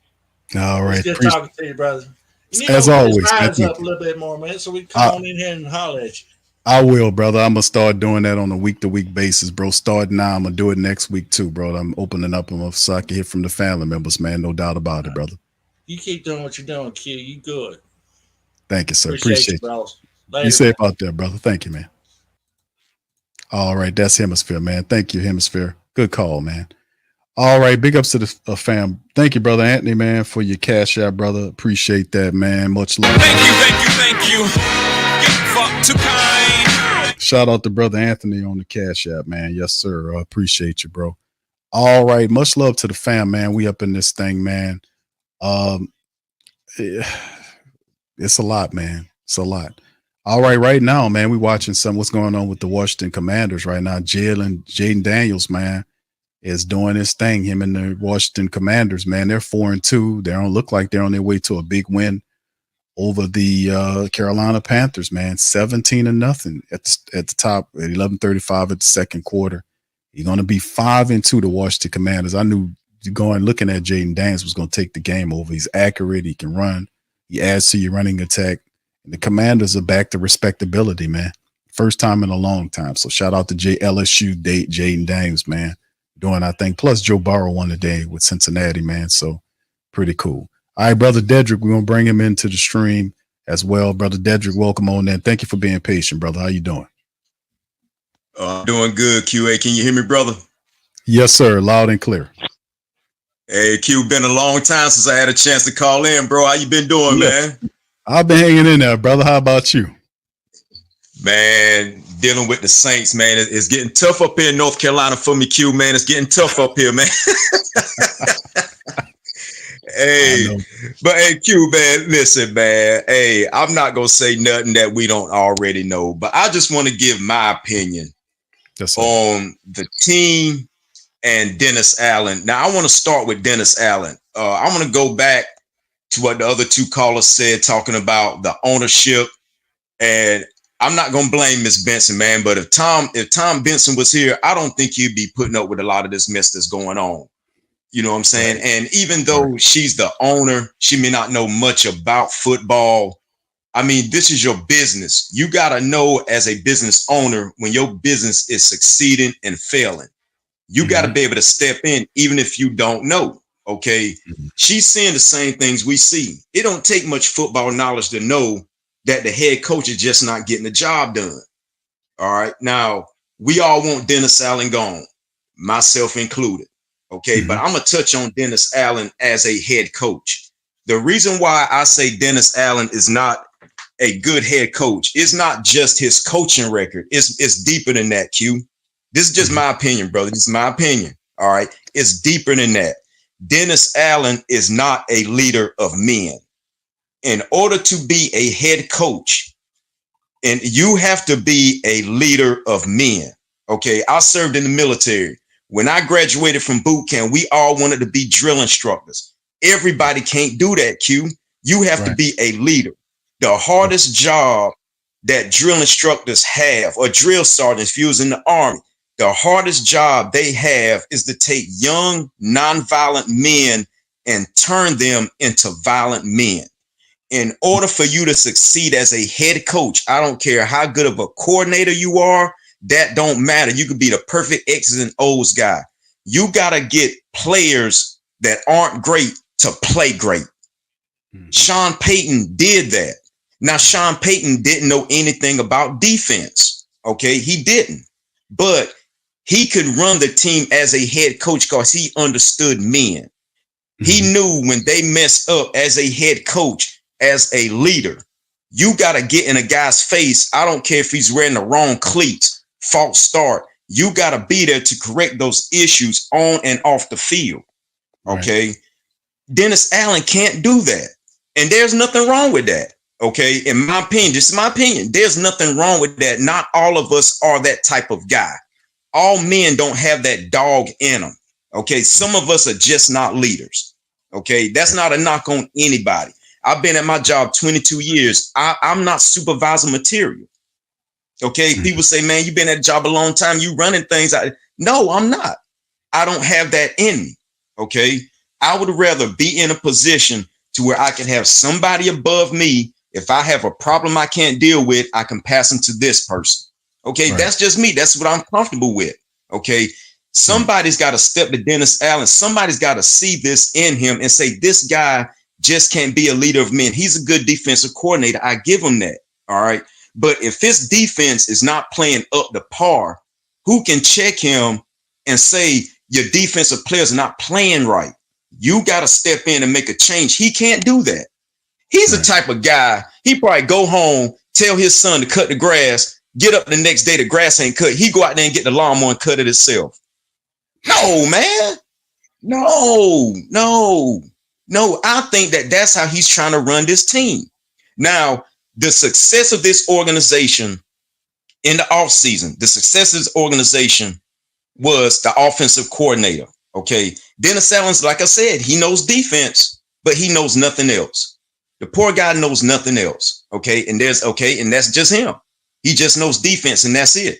All right. It's good talking to you, brother. You As always. Rise up a little bit more, man, so we come on in here and holler at you. I will, brother. I'm going to start doing that on a week-to-week basis, bro. Starting now, I'm going to do it next week, too, bro. I'm opening up them so I can hear from the family members, man. No doubt about it, brother. You keep doing what you're doing, Q. You good. Thank you, sir. Appreciate you, bro. Later, you safe out there, brother. Thank you, man. All right. That's Hemisphere, man. Thank you, Hemisphere. Good call, man. All right. Big ups to the fam. Thank you, brother Anthony, man, for your cash out, brother. Appreciate that, man. Much love. Thank you. Fuck too kind. Shout out to brother Anthony on the cash app, man. Yes, sir. I appreciate you, bro. All right. Much love to the fam, man. We up in this thing, man. It's a lot, man. It's a lot. All right. Right now, man, we watching what's going on with the Washington Commanders right now. Jaden Daniels, man, is doing his thing. Him and the Washington Commanders, man, they're 4-2. They don't look like they're on their way to a big win over the Carolina Panthers, man. 17-0 at the top at 11:35 at the second quarter. You're going to be 5-2 to Washington Commanders. I knew looking at Jaden Daniels was going to take the game over. He's accurate. He can run. He adds to your running attack. And the Commanders are back to respectability, man. First time in a long time. So shout out to LSU Jaden Daniels, man. Doing our thing. Plus Joe Burrow won today with Cincinnati, man. So pretty cool. All right, Brother Dedrick, we're going to bring him into the stream as well. Brother Dedrick, welcome on in. Thank you for being patient, brother. How you doing? Doing good, QA. Can you hear me, brother? Yes, sir. Loud and clear. Hey, Q, been a long time since I had a chance to call in, bro. How you been doing, man? I've been hanging in there, brother. How about you? Man, dealing with the Saints, man. It's getting tough up here in North Carolina for me, Q, man. It's getting tough up here, man. Hey, but hey, Q, man, listen, man. Hey, I'm not going to say nothing that we don't already know, but I just want to give my opinion on the team and Dennis Allen. Now, I want to start with Dennis Allen. I want to go back to what the other two callers said, talking about the ownership. And I'm not going to blame Miss Benson, man, but if Tom Benson was here, I don't think he'd be putting up with a lot of this mess that's going on. You know what I'm saying? Right. And even though she's the owner, she may not know much about football. I mean, this is your business. You got to know as a business owner when your business is succeeding and failing. You got to be able to step in, even if you don't know. Okay. She's seeing the same things we see. It don't take much football knowledge to know that the head coach is just not getting the job done. All right. Now, we all want Dennis Allen gone, myself included. Okay. But I'm going to touch on Dennis Allen as a head coach. The reason why I say Dennis Allen is not a good head coach is not just his coaching record. It's deeper than that, Q. This is just my opinion, brother. This is my opinion. All right. It's deeper than that. Dennis Allen is not a leader of men. in order to be a head coach, and you have to be a leader of men. Okay, I served in the military. When I graduated from boot camp, we all wanted to be drill instructors. Everybody can't do that, Q. You have to be a leader. The hardest job that drill instructors have, or drill sergeants, if you was in the Army, the hardest job they have is to take young, nonviolent men and turn them into violent men. In order for you to succeed as a head coach, I don't care how good of a coordinator you are, that don't matter. You could be the perfect X's and O's guy. You got to get players that aren't great to play great. Sean Payton did that. Now, Sean Payton didn't know anything about defense. Okay, he didn't. But he could run the team as a head coach because he understood men. He knew when they messed up as a head coach, as a leader, you got to get in a guy's face. I don't care if he's wearing the wrong cleats, false start. You got to be there to correct those issues on and off the field. Okay. Right. Dennis Allen can't do that. And there's nothing wrong with that. Okay. In my opinion, this is my opinion. There's nothing wrong with that. Not all of us are that type of guy. All men don't have that dog in them. Okay. Some of us are just not leaders. Okay. That's not a knock on anybody. I've been at my job 22 years. I'm not supervisor material. Okay. People say, man, you've been at a job a long time. You running things. No, I'm not. I don't have that in me. Okay. I would rather be in a position to where I can have somebody above me. If I have a problem I can't deal with, I can pass them to this person. Okay. Right. That's just me. That's what I'm comfortable with. Okay. Somebody's got to step to Dennis Allen. Somebody's got to see this in him and say, this guy just can't be a leader of men. He's a good defensive coordinator. I give him that. All right. But if his defense is not playing up to par, who can check him and say your defensive players are not playing right? You got to step in and make a change. He can't do that. He's the type of guy, he probably go home, tell his son to cut the grass, get up the next day, the grass ain't cut. He go out there and get the lawnmower and cut it himself. No, man. No, I think that's how he's trying to run this team. Now, the success of this organization in the offseason, the success of this organization was the offensive coordinator. Okay. Dennis Allen's, like I said, he knows defense, but he knows nothing else. The poor guy knows nothing else. Okay. And that's just him. He just knows defense and that's it.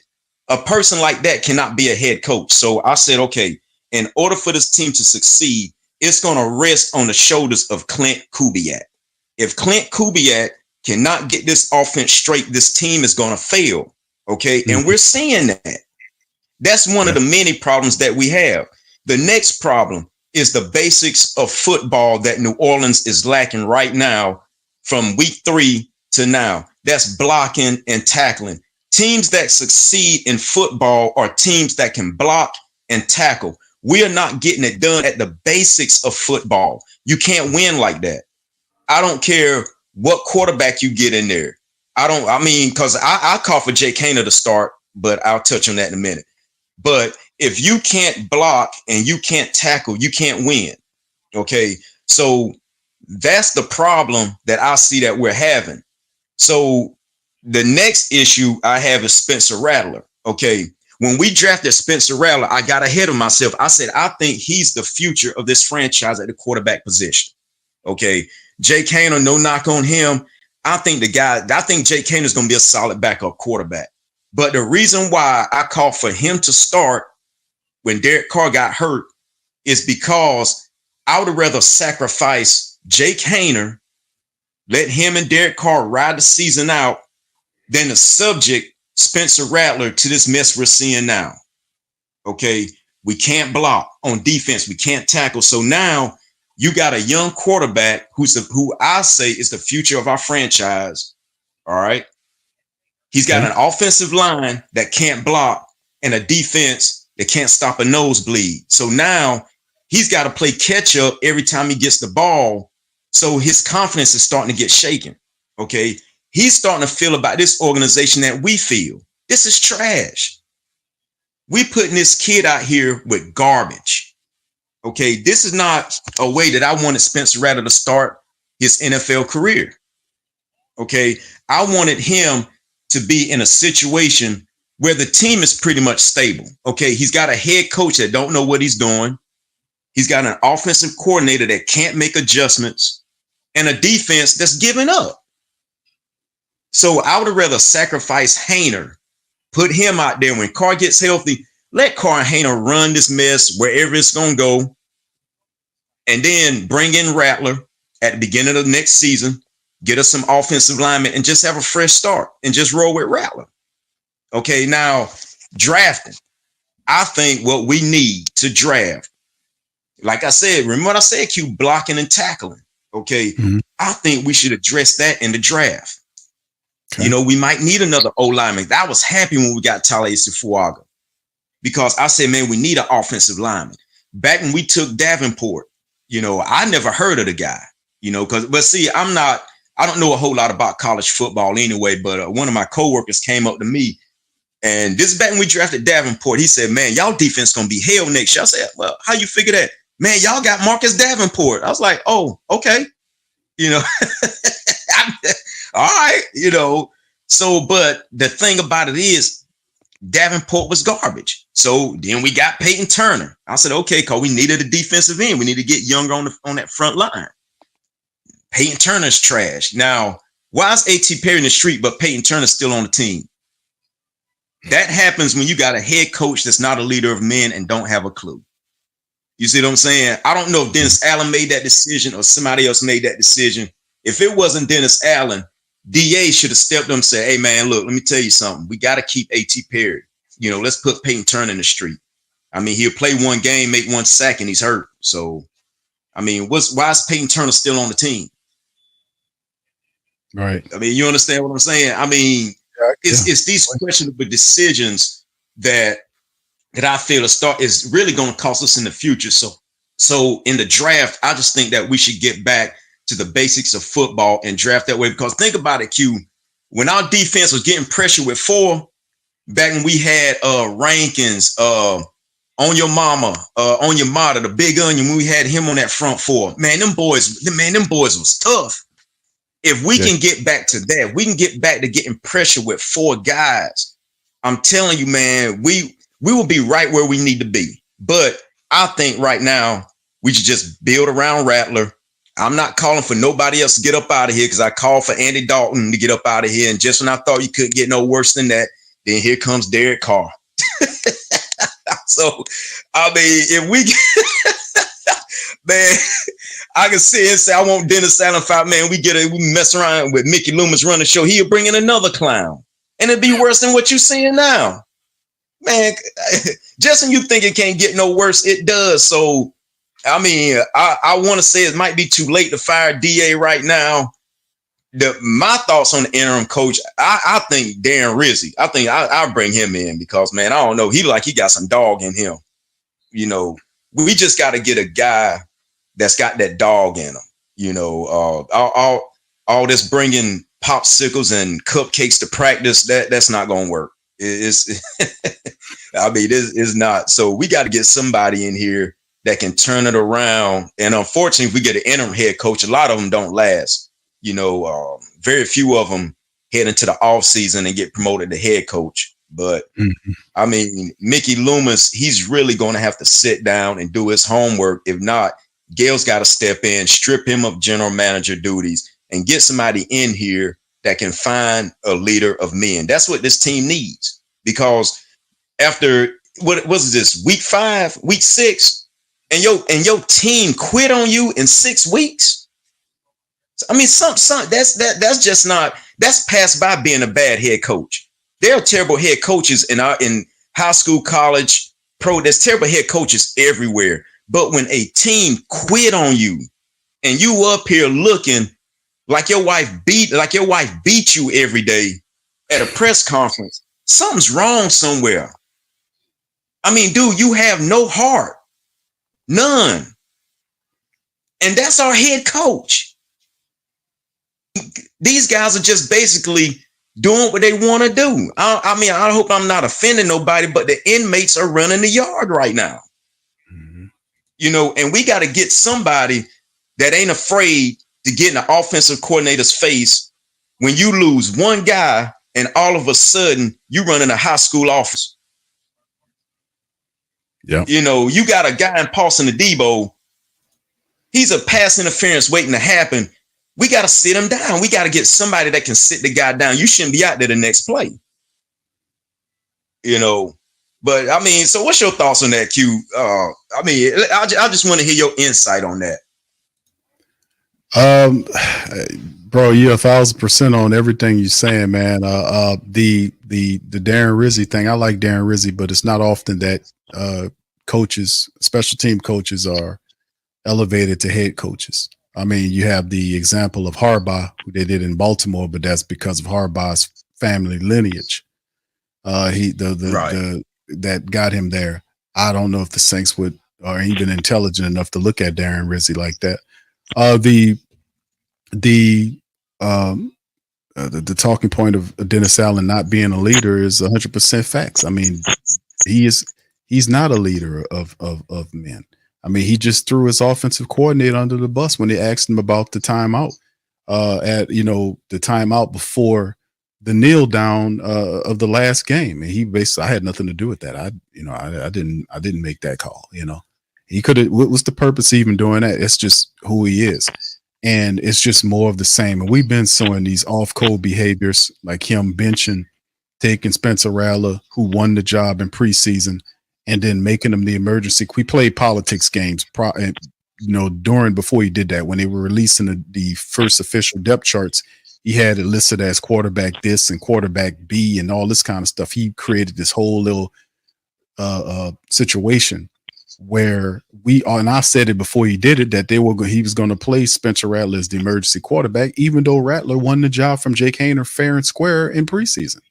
A person like that cannot be a head coach. So I said, okay, in order for this team to succeed, it's going to rest on the shoulders of Clint Kubiak. If Clint Kubiak cannot get this offense straight, this team is going to fail. Okay. And we're seeing that. That's one of the many problems that we have. The next problem is the basics of football that New Orleans is lacking right now from week 3 to now. That's blocking and tackling. Teams that succeed in football are teams that can block and tackle. We are not getting it done at the basics of football. You can't win like that. I don't care what quarterback you get in there. Because I call for Jake Haener to start, but I'll touch on that in a minute. But if you can't block and you can't tackle, you can't win. Okay. So that's the problem that I see that we're having. So the next issue I have is Spencer Rattler. Okay. When we drafted Spencer Rattler, I got ahead of myself. I said, I think he's the future of this franchise at the quarterback position. Okay. Jake Haener, no knock on him. I think Jake Haener is going to be a solid backup quarterback. But the reason why I called for him to start when Derek Carr got hurt is because I would have rather sacrifice Jake Haener, let him and Derek Carr ride the season out, than to subject Spencer Rattler to this mess we're seeing now. Okay. We can't block on defense. We can't tackle. So now you got a young quarterback who I say is the future of our franchise. All right. He's got an offensive line that can't block and a defense that can't stop a nosebleed. So now he's got to play catch up every time he gets the ball. So his confidence is starting to get shaken. Okay. He's starting to feel about this organization that we feel. This is trash. We putting this kid out here with garbage. Okay. This is not a way that I wanted Spencer Rattler to start. his NFL career. Okay. I wanted him to be in a situation where the team is pretty much stable. Okay. He's got a head coach that don't know what he's doing. He's got an offensive coordinator that can't make adjustments and a defense that's giving up. So I would have rather sacrifice Haener, put him out there when Carr gets healthy, let Carr and Haener run this mess wherever it's going to go, and then bring in Rattler at the beginning of the next season, get us some offensive linemen, and just have a fresh start and just roll with Rattler. Okay, now drafting. I think what we need to draft, like I said, remember what I said, Q, blocking and tackling. Okay, I think we should address that in the draft. Okay. You know, we might need another O-lineman. I was happy when we got Talais Fuaga because I said, man, we need an offensive lineman. Back when we took Davenport, you know, I never heard of the guy, you know, but see, I don't know a whole lot about college football anyway, but one of my coworkers came up to me, and this is back when we drafted Davenport. He said, man, y'all defense going to be hell next year. I said, well, how you figure that? Man, y'all got Marcus Davenport. I was like, oh, okay. You know, all right, you know. So, but the thing about it is Davenport was garbage. So then we got Peyton Turner. I said, okay, because we needed a defensive end. We need to get younger on that front line. Peyton Turner's trash. Now, why is A.T. Perry in the street, but Peyton Turner's still on the team? That happens when you got a head coach that's not a leader of men and don't have a clue. You see what I'm saying? I don't know if Dennis Allen made that decision or somebody else made that decision. If it wasn't Dennis Allen, DA should have stepped up and said, hey, man, look, let me tell you something. We got to keep A.T. Perry. You know, let's put Peyton Turner in the street. I mean, he'll play one game, make one sack, and he's hurt. So, I mean, why is Peyton Turner still on the team? Right. I mean, you understand what I'm saying? I mean, it's these questionable decisions that I feel is really going to cost us in the future. So in the draft, I just think that we should get back to the basics of football and draft that way. Because think about it, Q. When our defense was getting pressure with 4, back when we had Rankins, on your mama, on your mother, the big onion, when we had him on that front 4, man, them boys was tough. If we can get back to that, we can get back to getting pressure with 4 guys. I'm telling you, man, we will be right where we need to be. But I think right now we should just build around Rattler. I'm not calling for nobody else to get up out of here because I called for Andy Dalton to get up out of here. And just when I thought you couldn't get no worse than that, then here comes Derek Carr. So, I mean, if we man, I can see and say I want Dennis Allen fight, man. We mess around with Mickey Loomis running the show. He'll bring in another clown. And it'd be worse than what you're seeing now. Man, just when you think it can't get no worse, it does. So, I mean, I want to say it might be too late to fire DA right now. My thoughts on the interim coach, I think Darren Rizzi. I think I'll bring him in because, man, I don't know. He got some dog in him. You know, we just got to get a guy that's got that dog in him. You know, all this bringing popsicles and cupcakes to practice, that's not going to work. It's I mean, it's not. So we got to get somebody in here that can turn it around. And unfortunately, if we get an interim head coach, a lot of them don't last. You know, very few of them head into the off season and get promoted to head coach. But I mean, Mickey Loomis, he's really going to have to sit down and do his homework. If not, Gail's got to step in, strip him of general manager duties, and get somebody in here that can find a leader of men. That's what this team needs. Because after what was this, week 5, week 6, and your team quit on you in 6 weeks. I mean, that's just not, that's passed by being a bad head coach. There are terrible head coaches in high school, college, pro. There's terrible head coaches everywhere. But when a team quit on you and you up here looking like your wife beat you every day at a press conference, something's wrong somewhere. I mean, dude, you have no heart, none. And that's our head coach. These guys are just basically doing what they want to do. I mean, I hope I'm not offending nobody, but the inmates are running the yard right now. You know, and we got to get somebody that ain't afraid to get in the offensive coordinator's face when you lose one guy and all of a sudden you run in a high school office. Yeah. You know, you got a guy in Paulson Adebo. He's a pass interference waiting to happen. We got to sit him down. We got to get somebody that can sit the guy down. You shouldn't be out there the next play. You know, but I mean, so what's your thoughts on that, Q? I mean, I just want to hear your insight on that. Bro, you're 1,000% on everything you're saying, man. The Darren Rizzi thing, I like Darren Rizzi, but it's not often that coaches, special team coaches, are elevated to head coaches. I mean, you have the example of Harbaugh, who they did in Baltimore, but that's because of Harbaugh's family lineage. That got him there. I don't know if the Saints are even intelligent enough to look at Darren Rizzi like that. The talking point of Dennis Allen not being a leader is 100% facts. I mean, he's not a leader of men. I mean, he just threw his offensive coordinator under the bus when they asked him about the timeout the timeout before the kneel down of the last game. And he basically, I had nothing to do with that. I didn't make that call. You know, he could have. What was the purpose of even doing that? It's just who he is. And it's just more of the same. And we've been seeing these off-code behaviors, like him benching, taking Spencer Rattler, who won the job in preseason, and then making him the emergency. We played politics games, before he did that, when they were releasing the first official depth charts, he had it listed as quarterback this and quarterback B and all this kind of stuff. He created this whole little situation where and I said it before he did it, that he was going to play Spencer Rattler as the emergency quarterback, even though Rattler won the job from Jake Haener fair and square in preseason.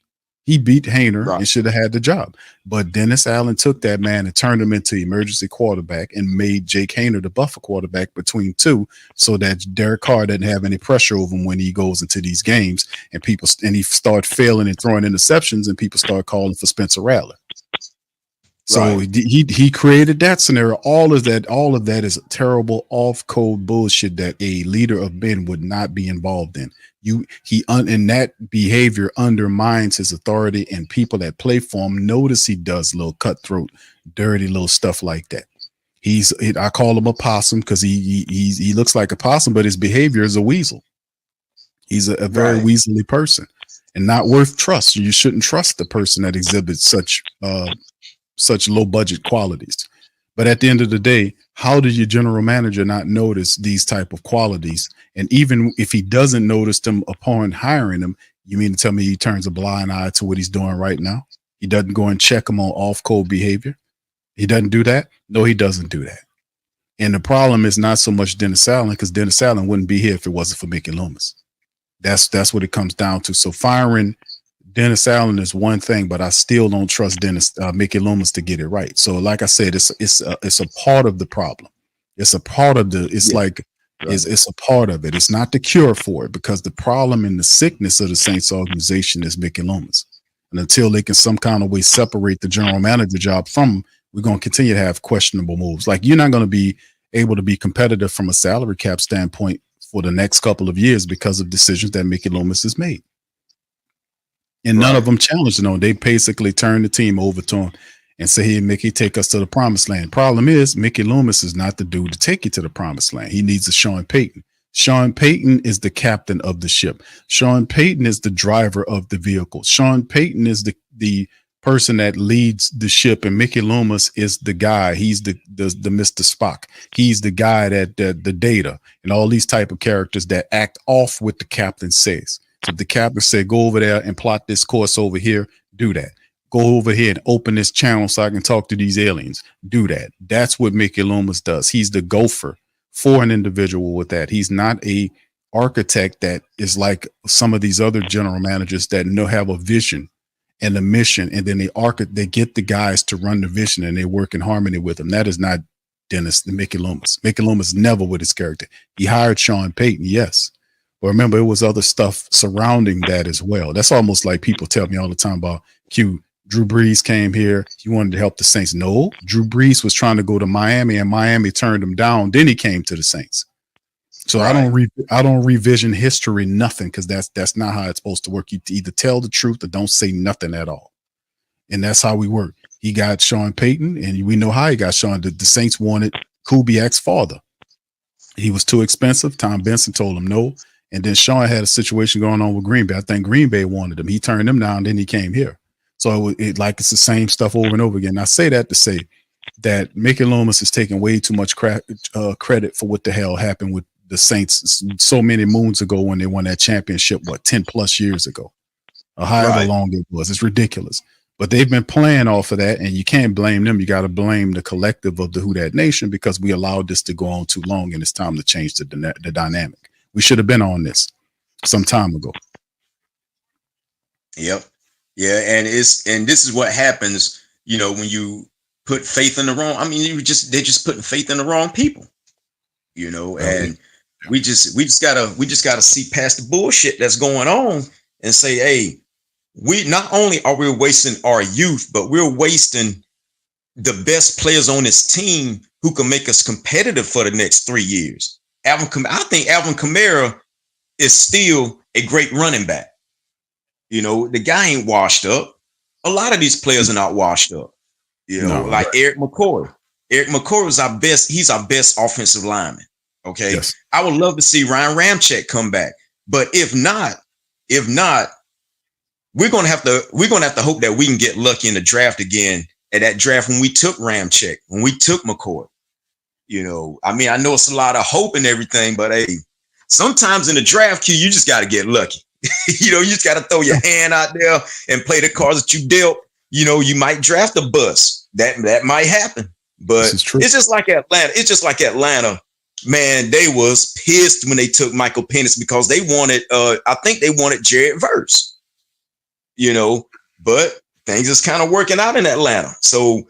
He beat Haener and should have had the job. But Dennis Allen took that man and turned him into emergency quarterback and made Jake Haener the buffer quarterback between two, so that Derek Carr doesn't have any pressure over him when he goes into these games and he start failing and throwing interceptions and people start calling for Spencer Rattler. So he created that scenario. All of that is terrible off-code bullshit that a leader of men would not be involved in. And that behavior undermines his authority, and people that play for him notice he does little cutthroat, dirty little stuff like that. I call him a possum because he looks like a possum, but his behavior is a weasel. He's a very weaselly person and not worth trust. You shouldn't trust the person that exhibits such low budget qualities. But at the end of the day, how did your general manager not notice these type of qualities? And even if he doesn't notice them upon hiring him, you mean to tell me he turns a blind eye to what he's doing right now? He doesn't go and check him on off-code behavior? He doesn't do that? No, he doesn't do that. And the problem is not so much Dennis Allen, because Dennis Allen wouldn't be here if it wasn't for Mickey Loomis. That's what it comes down to. So firing Dennis Allen is one thing, but I still don't trust Mickey Loomis to get it right. So, like I said, it's a part of the problem. It's a part of it's a part of it. It's not the cure for it, because the problem and the sickness of the Saints organization is Mickey Loomis. And until they can some kind of way separate the general manager job from him, we're going to continue to have questionable moves. Like, you're not going to be able to be competitive from a salary cap standpoint for the next couple of years because of decisions that Mickey Loomis has made. And none of them challenged him. They basically turned the team over to him and say, "Hey, Mickey, take us to the promised land." Problem is, Mickey Loomis is not the dude to take you to the promised land. He needs a Sean Payton. Sean Payton is the captain of the ship. Sean Payton is the driver of the vehicle. Sean Payton is the person that leads the ship, and Mickey Loomis is the guy. He's the Mr. Spock. He's the guy that the data and all these type of characters that act off what the captain says. So if the captain said, "Go over there and plot this course over here," do that. Go over here and open this channel so I can talk to these aliens. Do that. That's what Mickey Loomis does. He's the gopher for an individual with that. He's not a architect that is like some of these other general managers that have a vision and a mission, and then they get the guys to run the vision and they work in harmony with them. That is not Mickey Loomis. Mickey Loomis never with his character. He hired Sean Payton, yes. But remember, it was other stuff surrounding that as well. That's almost like people tell me all the time about Drew Brees came here. He wanted to help the Saints. No, Drew Brees was trying to go to Miami, and Miami turned him down. Then he came to the Saints. So I don't revision history, nothing, because that's not how it's supposed to work. You either tell the truth or don't say nothing at all. And that's how we work. He got Sean Payton, and we know how he got Sean. The Saints wanted Kubiak's father. He was too expensive. Tom Benson told him no. And then Sean had a situation going on with Green Bay. I think Green Bay wanted him. He turned him down, then he came here. So it's the same stuff over and over again. I say that to say that Mickey Loomis is taking way too much credit for what the hell happened with the Saints so many moons ago when they won that championship, 10 plus years ago, or however long it was. It's ridiculous. But they've been playing off of that, and you can't blame them. You got to blame the collective of the Who Dat Nation, because we allowed this to go on too long, and it's time to change the dynamic. We should have been on this some time ago. Yep. Yeah, and this is what happens, when you put faith in the wrong. I mean, they're just putting faith in the wrong people, and we just gotta see past the bullshit that's going on and say, hey, we not only are we wasting our youth, but we're wasting the best players on this team who can make us competitive for the next 3 years. I think Alvin Kamara is still a great running back. The guy ain't washed up. A lot of these players are not washed up. Like Eric McCoy. Eric McCoy is our best. He's our best offensive lineman. Okay. Yes. I would love to see Ryan Ramczyk come back. But if not, we're gonna have to hope that we can get lucky in the draft again. At that draft when we took Ramczyk, when we took McCoy. I mean, I know it's a lot of hope and everything, but hey, sometimes in the draft queue, you just got to get lucky. You just got to throw your hand out there and play the cards that you dealt. You might draft a bust. That might happen. But it's just like Atlanta. Man, they was pissed when they took Michael Penix because they wanted, I think they wanted Jared Verse. But things is kind of working out in Atlanta. So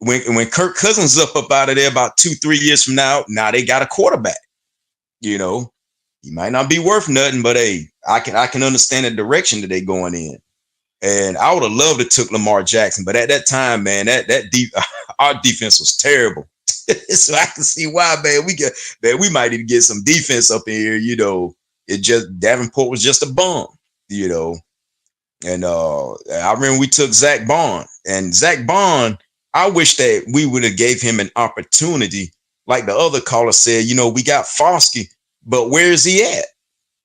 when Kirk Cousins up out of there about 2-3 years from now they got a quarterback. He might not be worth nothing, but hey, I can understand the direction that they're going in. And I would have loved to took Lamar Jackson, but at that time, man, our defense was terrible. So I can see why, man. We might even get some defense up in here. Davenport was just a bum, And I remember we took Zach Bond, and Zach Bond, I wish that we would have gave him an opportunity. Like the other caller said, we got Foskey, but where is he at?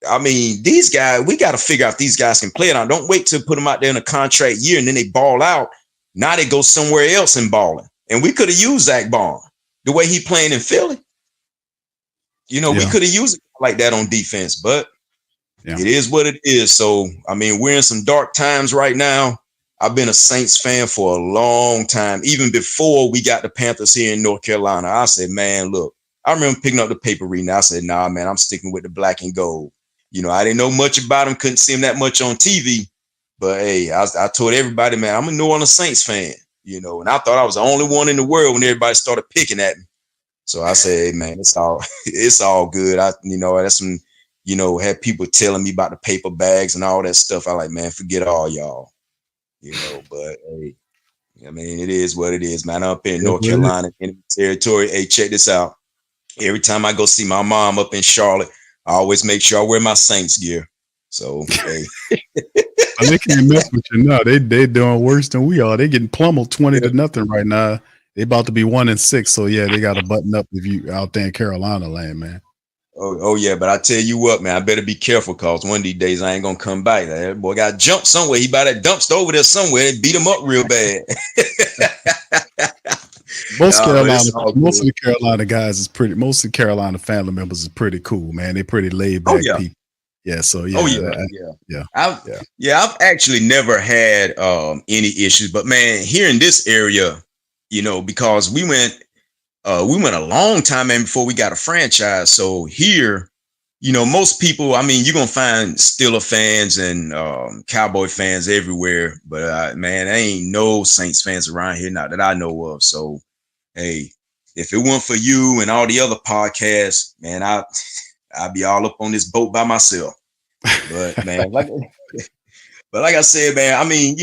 I mean, these guys, we got to figure out if these guys can play it on. Don't wait to put them out there in a contract year and then they ball out. Now they go somewhere else and balling. And we could have used Zach Bond the way he playing in Philly. We could have used it like that on defense, but it is what it is. So, I mean, we're in some dark times right now. I've been a Saints fan for a long time. Even before we got the Panthers here in North Carolina, I said, man, look, I remember picking up the paper reading. I said, nah, man, I'm sticking with the black and gold. I didn't know much about him, couldn't see him that much on TV. But hey, I told everybody, man, I'm a New Orleans Saints fan, and I thought I was the only one in the world when everybody started picking at me. So I said, hey, man, it's all good. That's some, had people telling me about the paper bags and all that stuff. I like, man, forget all y'all. But hey, I mean, it is what it is, man. I'm up in North Carolina, in the territory. Hey, check this out. Every time I go see my mom up in Charlotte, I always make sure I wear my Saints gear. So, hey. They can't mess with you now. They doing worse than we are. They getting pummeled 20-0 right now. They about to be 1-6. So yeah, they got to button up if you out there in Carolina land, man. Oh yeah, but I tell you what, man, I better be careful because one of these days I ain't gonna come back. That boy got jumped somewhere. He by that dumpster over there somewhere and beat him up real bad. Most of the Carolina guys most of the Carolina family members is pretty cool, man. They're pretty laid back people. Yeah, so yeah. I've actually never had any issues, but man, here in this area, because we went a long time in before we got a franchise. So here, most people, I mean, you're going to find Steelers fans and Cowboy fans everywhere. But, man, there ain't no Saints fans around here, not that I know of. So, hey, if it weren't for you and all the other podcasts, man, I'd be all up on this boat by myself. But, man, like I said, man, I mean,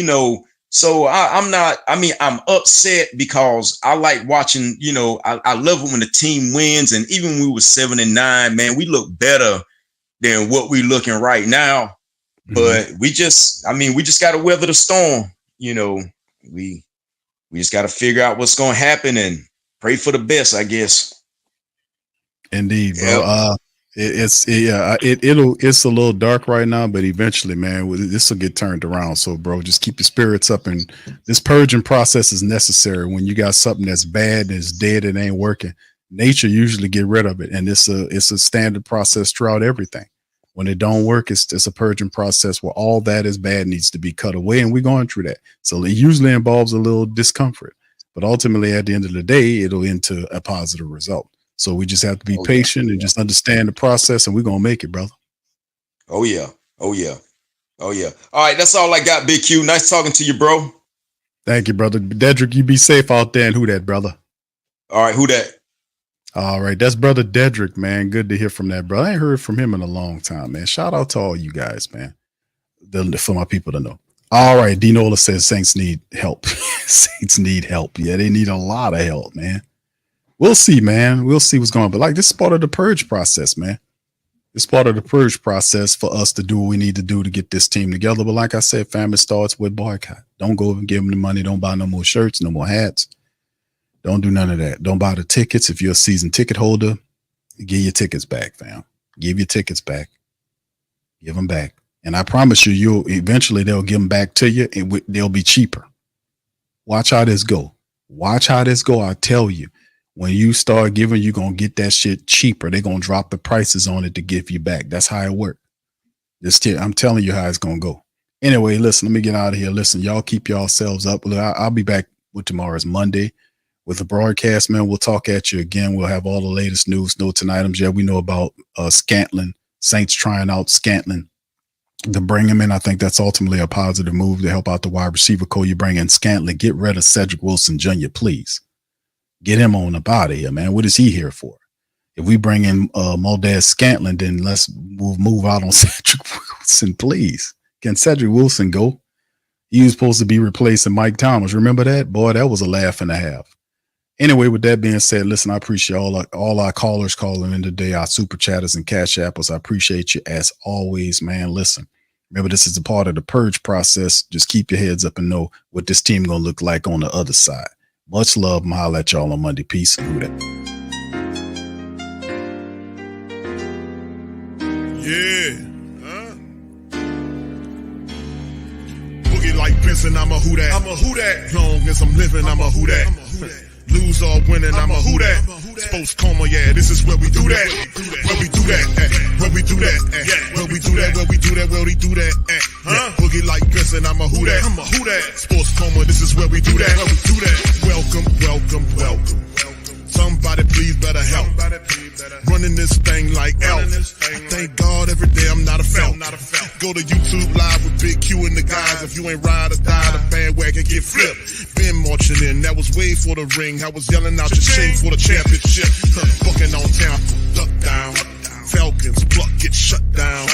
So I'm upset because I like watching, I love it when the team wins. And even when we were 7-9, man, we look better than what we looking right now. But we just got to weather the storm. We just got to figure out what's going to happen and pray for the best, I guess. Indeed, bro. It's a little dark right now, but eventually, man, this will get turned around. So, bro, just keep your spirits up. And this purging process is necessary. When you got something that's bad, that's dead, it ain't working. Nature usually get rid of it, and it's a standard process throughout everything. When it don't work, it's a purging process where all that is bad needs to be cut away, and we're going through that. So it usually involves a little discomfort, but ultimately, at the end of the day, it'll end to a positive result. So we just have to be patient and just understand the process, and we're gonna make it, brother. Oh yeah. All right, that's all I got, Big Q. Nice talking to you, bro. Thank you, brother. Dedrick, you be safe out there. And who that, brother? All right, who that? All right, that's brother Dedrick, man. Good to hear from that, brother. I ain't heard from him in a long time, man. Shout out to all you guys, man. For my people to know. All right, Dinola says Saints need help. Saints need help. Yeah, they need a lot of help, man. We'll see, man. We'll see what's going on. But like, this is part of the purge process, man. It's part of the purge process for us to do what we need to do to get this team together. But like I said, family starts with boycott. Don't go and give them the money. Don't buy no more shirts, no more hats. Don't do none of that. Don't buy the tickets. If you're a season ticket holder, give your tickets back, fam. Give your tickets back. Give them back. And I promise you, they'll give them back to you, and they'll be cheaper. Watch how this go. Watch how this go. I tell you, when you start giving, you're going to get that shit cheaper. They're going to drop the prices on it to give you back. That's how it works. I'm telling you how it's going to go. Anyway, listen, let me get out of here. Listen, y'all keep yourselves up. I'll be back with tomorrow's Monday with the broadcast, man. We'll talk at you again. We'll have all the latest news, no tonightums. Yeah, we know about Scantling, Saints trying out Scantling to bring him in. I think that's ultimately a positive move to help out the wide receiver core. You bring in Scantling, get rid of Cedric Wilson Jr., please. Get him on the body here, man. What is he here for? If we bring in Moldez Scantling, then let's move out on Cedric Wilson, please. Can Cedric Wilson go? He was supposed to be replacing Mike Thomas. Remember that? Boy, that was a laugh and a half. Anyway, with that being said, listen, I appreciate all our callers calling in today, our super chatters and cash apples. I appreciate you as always, man. Listen, remember, this is a part of the purge process. Just keep your heads up and know what this team going to look like on the other side. Much love. I'm holla at y'all on Monday. Peace. And who that? Yeah. Boogie like Benson, I'm a who that. I'm a who that. Long as I'm living, I'm a who that. Lose or winning, I'm a who that. Sports coma, yeah, this is where we do that. Where we do that, where we do that, where we do that, where we do that, where we do that, Boogie like Benson, I'm a who that. I'm a who that. Sports coma, this is where we do that. Where we do that. Welcome, welcome, welcome. Somebody please better help. Running this thing like elf. I thank God every day I'm not a felt. Go to YouTube live with Big Q and the guys. If you ain't ride or die, the bandwagon get flipped. Been marching in, that was way for the ring. I was yelling out your shame for the championship. Bucking on town, duck down. Falcons, pluck, get shut down.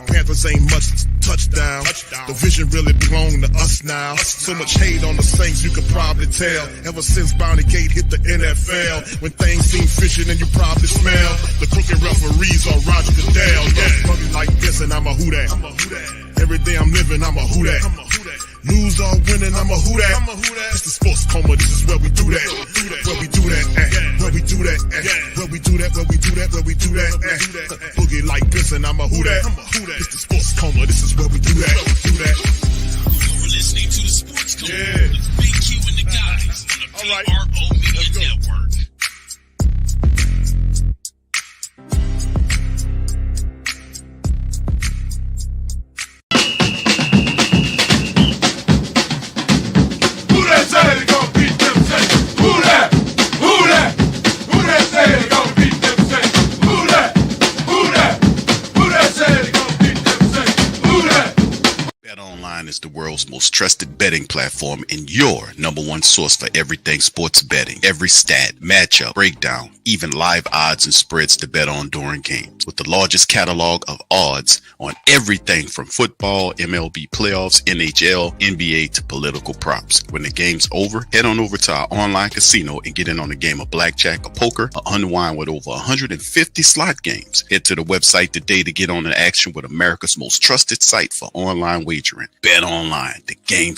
Panthers ain't much touchdown. The vision really belong to us now. So much hate on the Saints, you could probably tell. Ever since Bounty Gate hit the NFL, when things seem fishy and you probably smell the crooked referees on Roger Goodell. Yeah, Buggy like this and I'm a who that. Every day I'm living, I'm a who that. Lose or winning, I'm a who that. It's the sports coma, this is where we do that. Where we do that, where we do that, where we do that, where we do that, where we do that. Boogie like this and I'm a who that. It's the sports coma, this is where we do that. You're listening to the Sports Coma with Big Q and the guys on the PRO Media Network. Is the world's America's most trusted betting platform and your number one source for everything sports betting. Every stat, matchup, breakdown, even live odds and spreads to bet on during games. With the largest catalog of odds on everything from football, MLB playoffs, NHL, NBA to political props. When the game's over, head on over to our online casino and get in on a game of blackjack or poker or unwind with over 150 slot games. Head to the website today to get on the action with America's most trusted site for online wagering. Bet online, the game's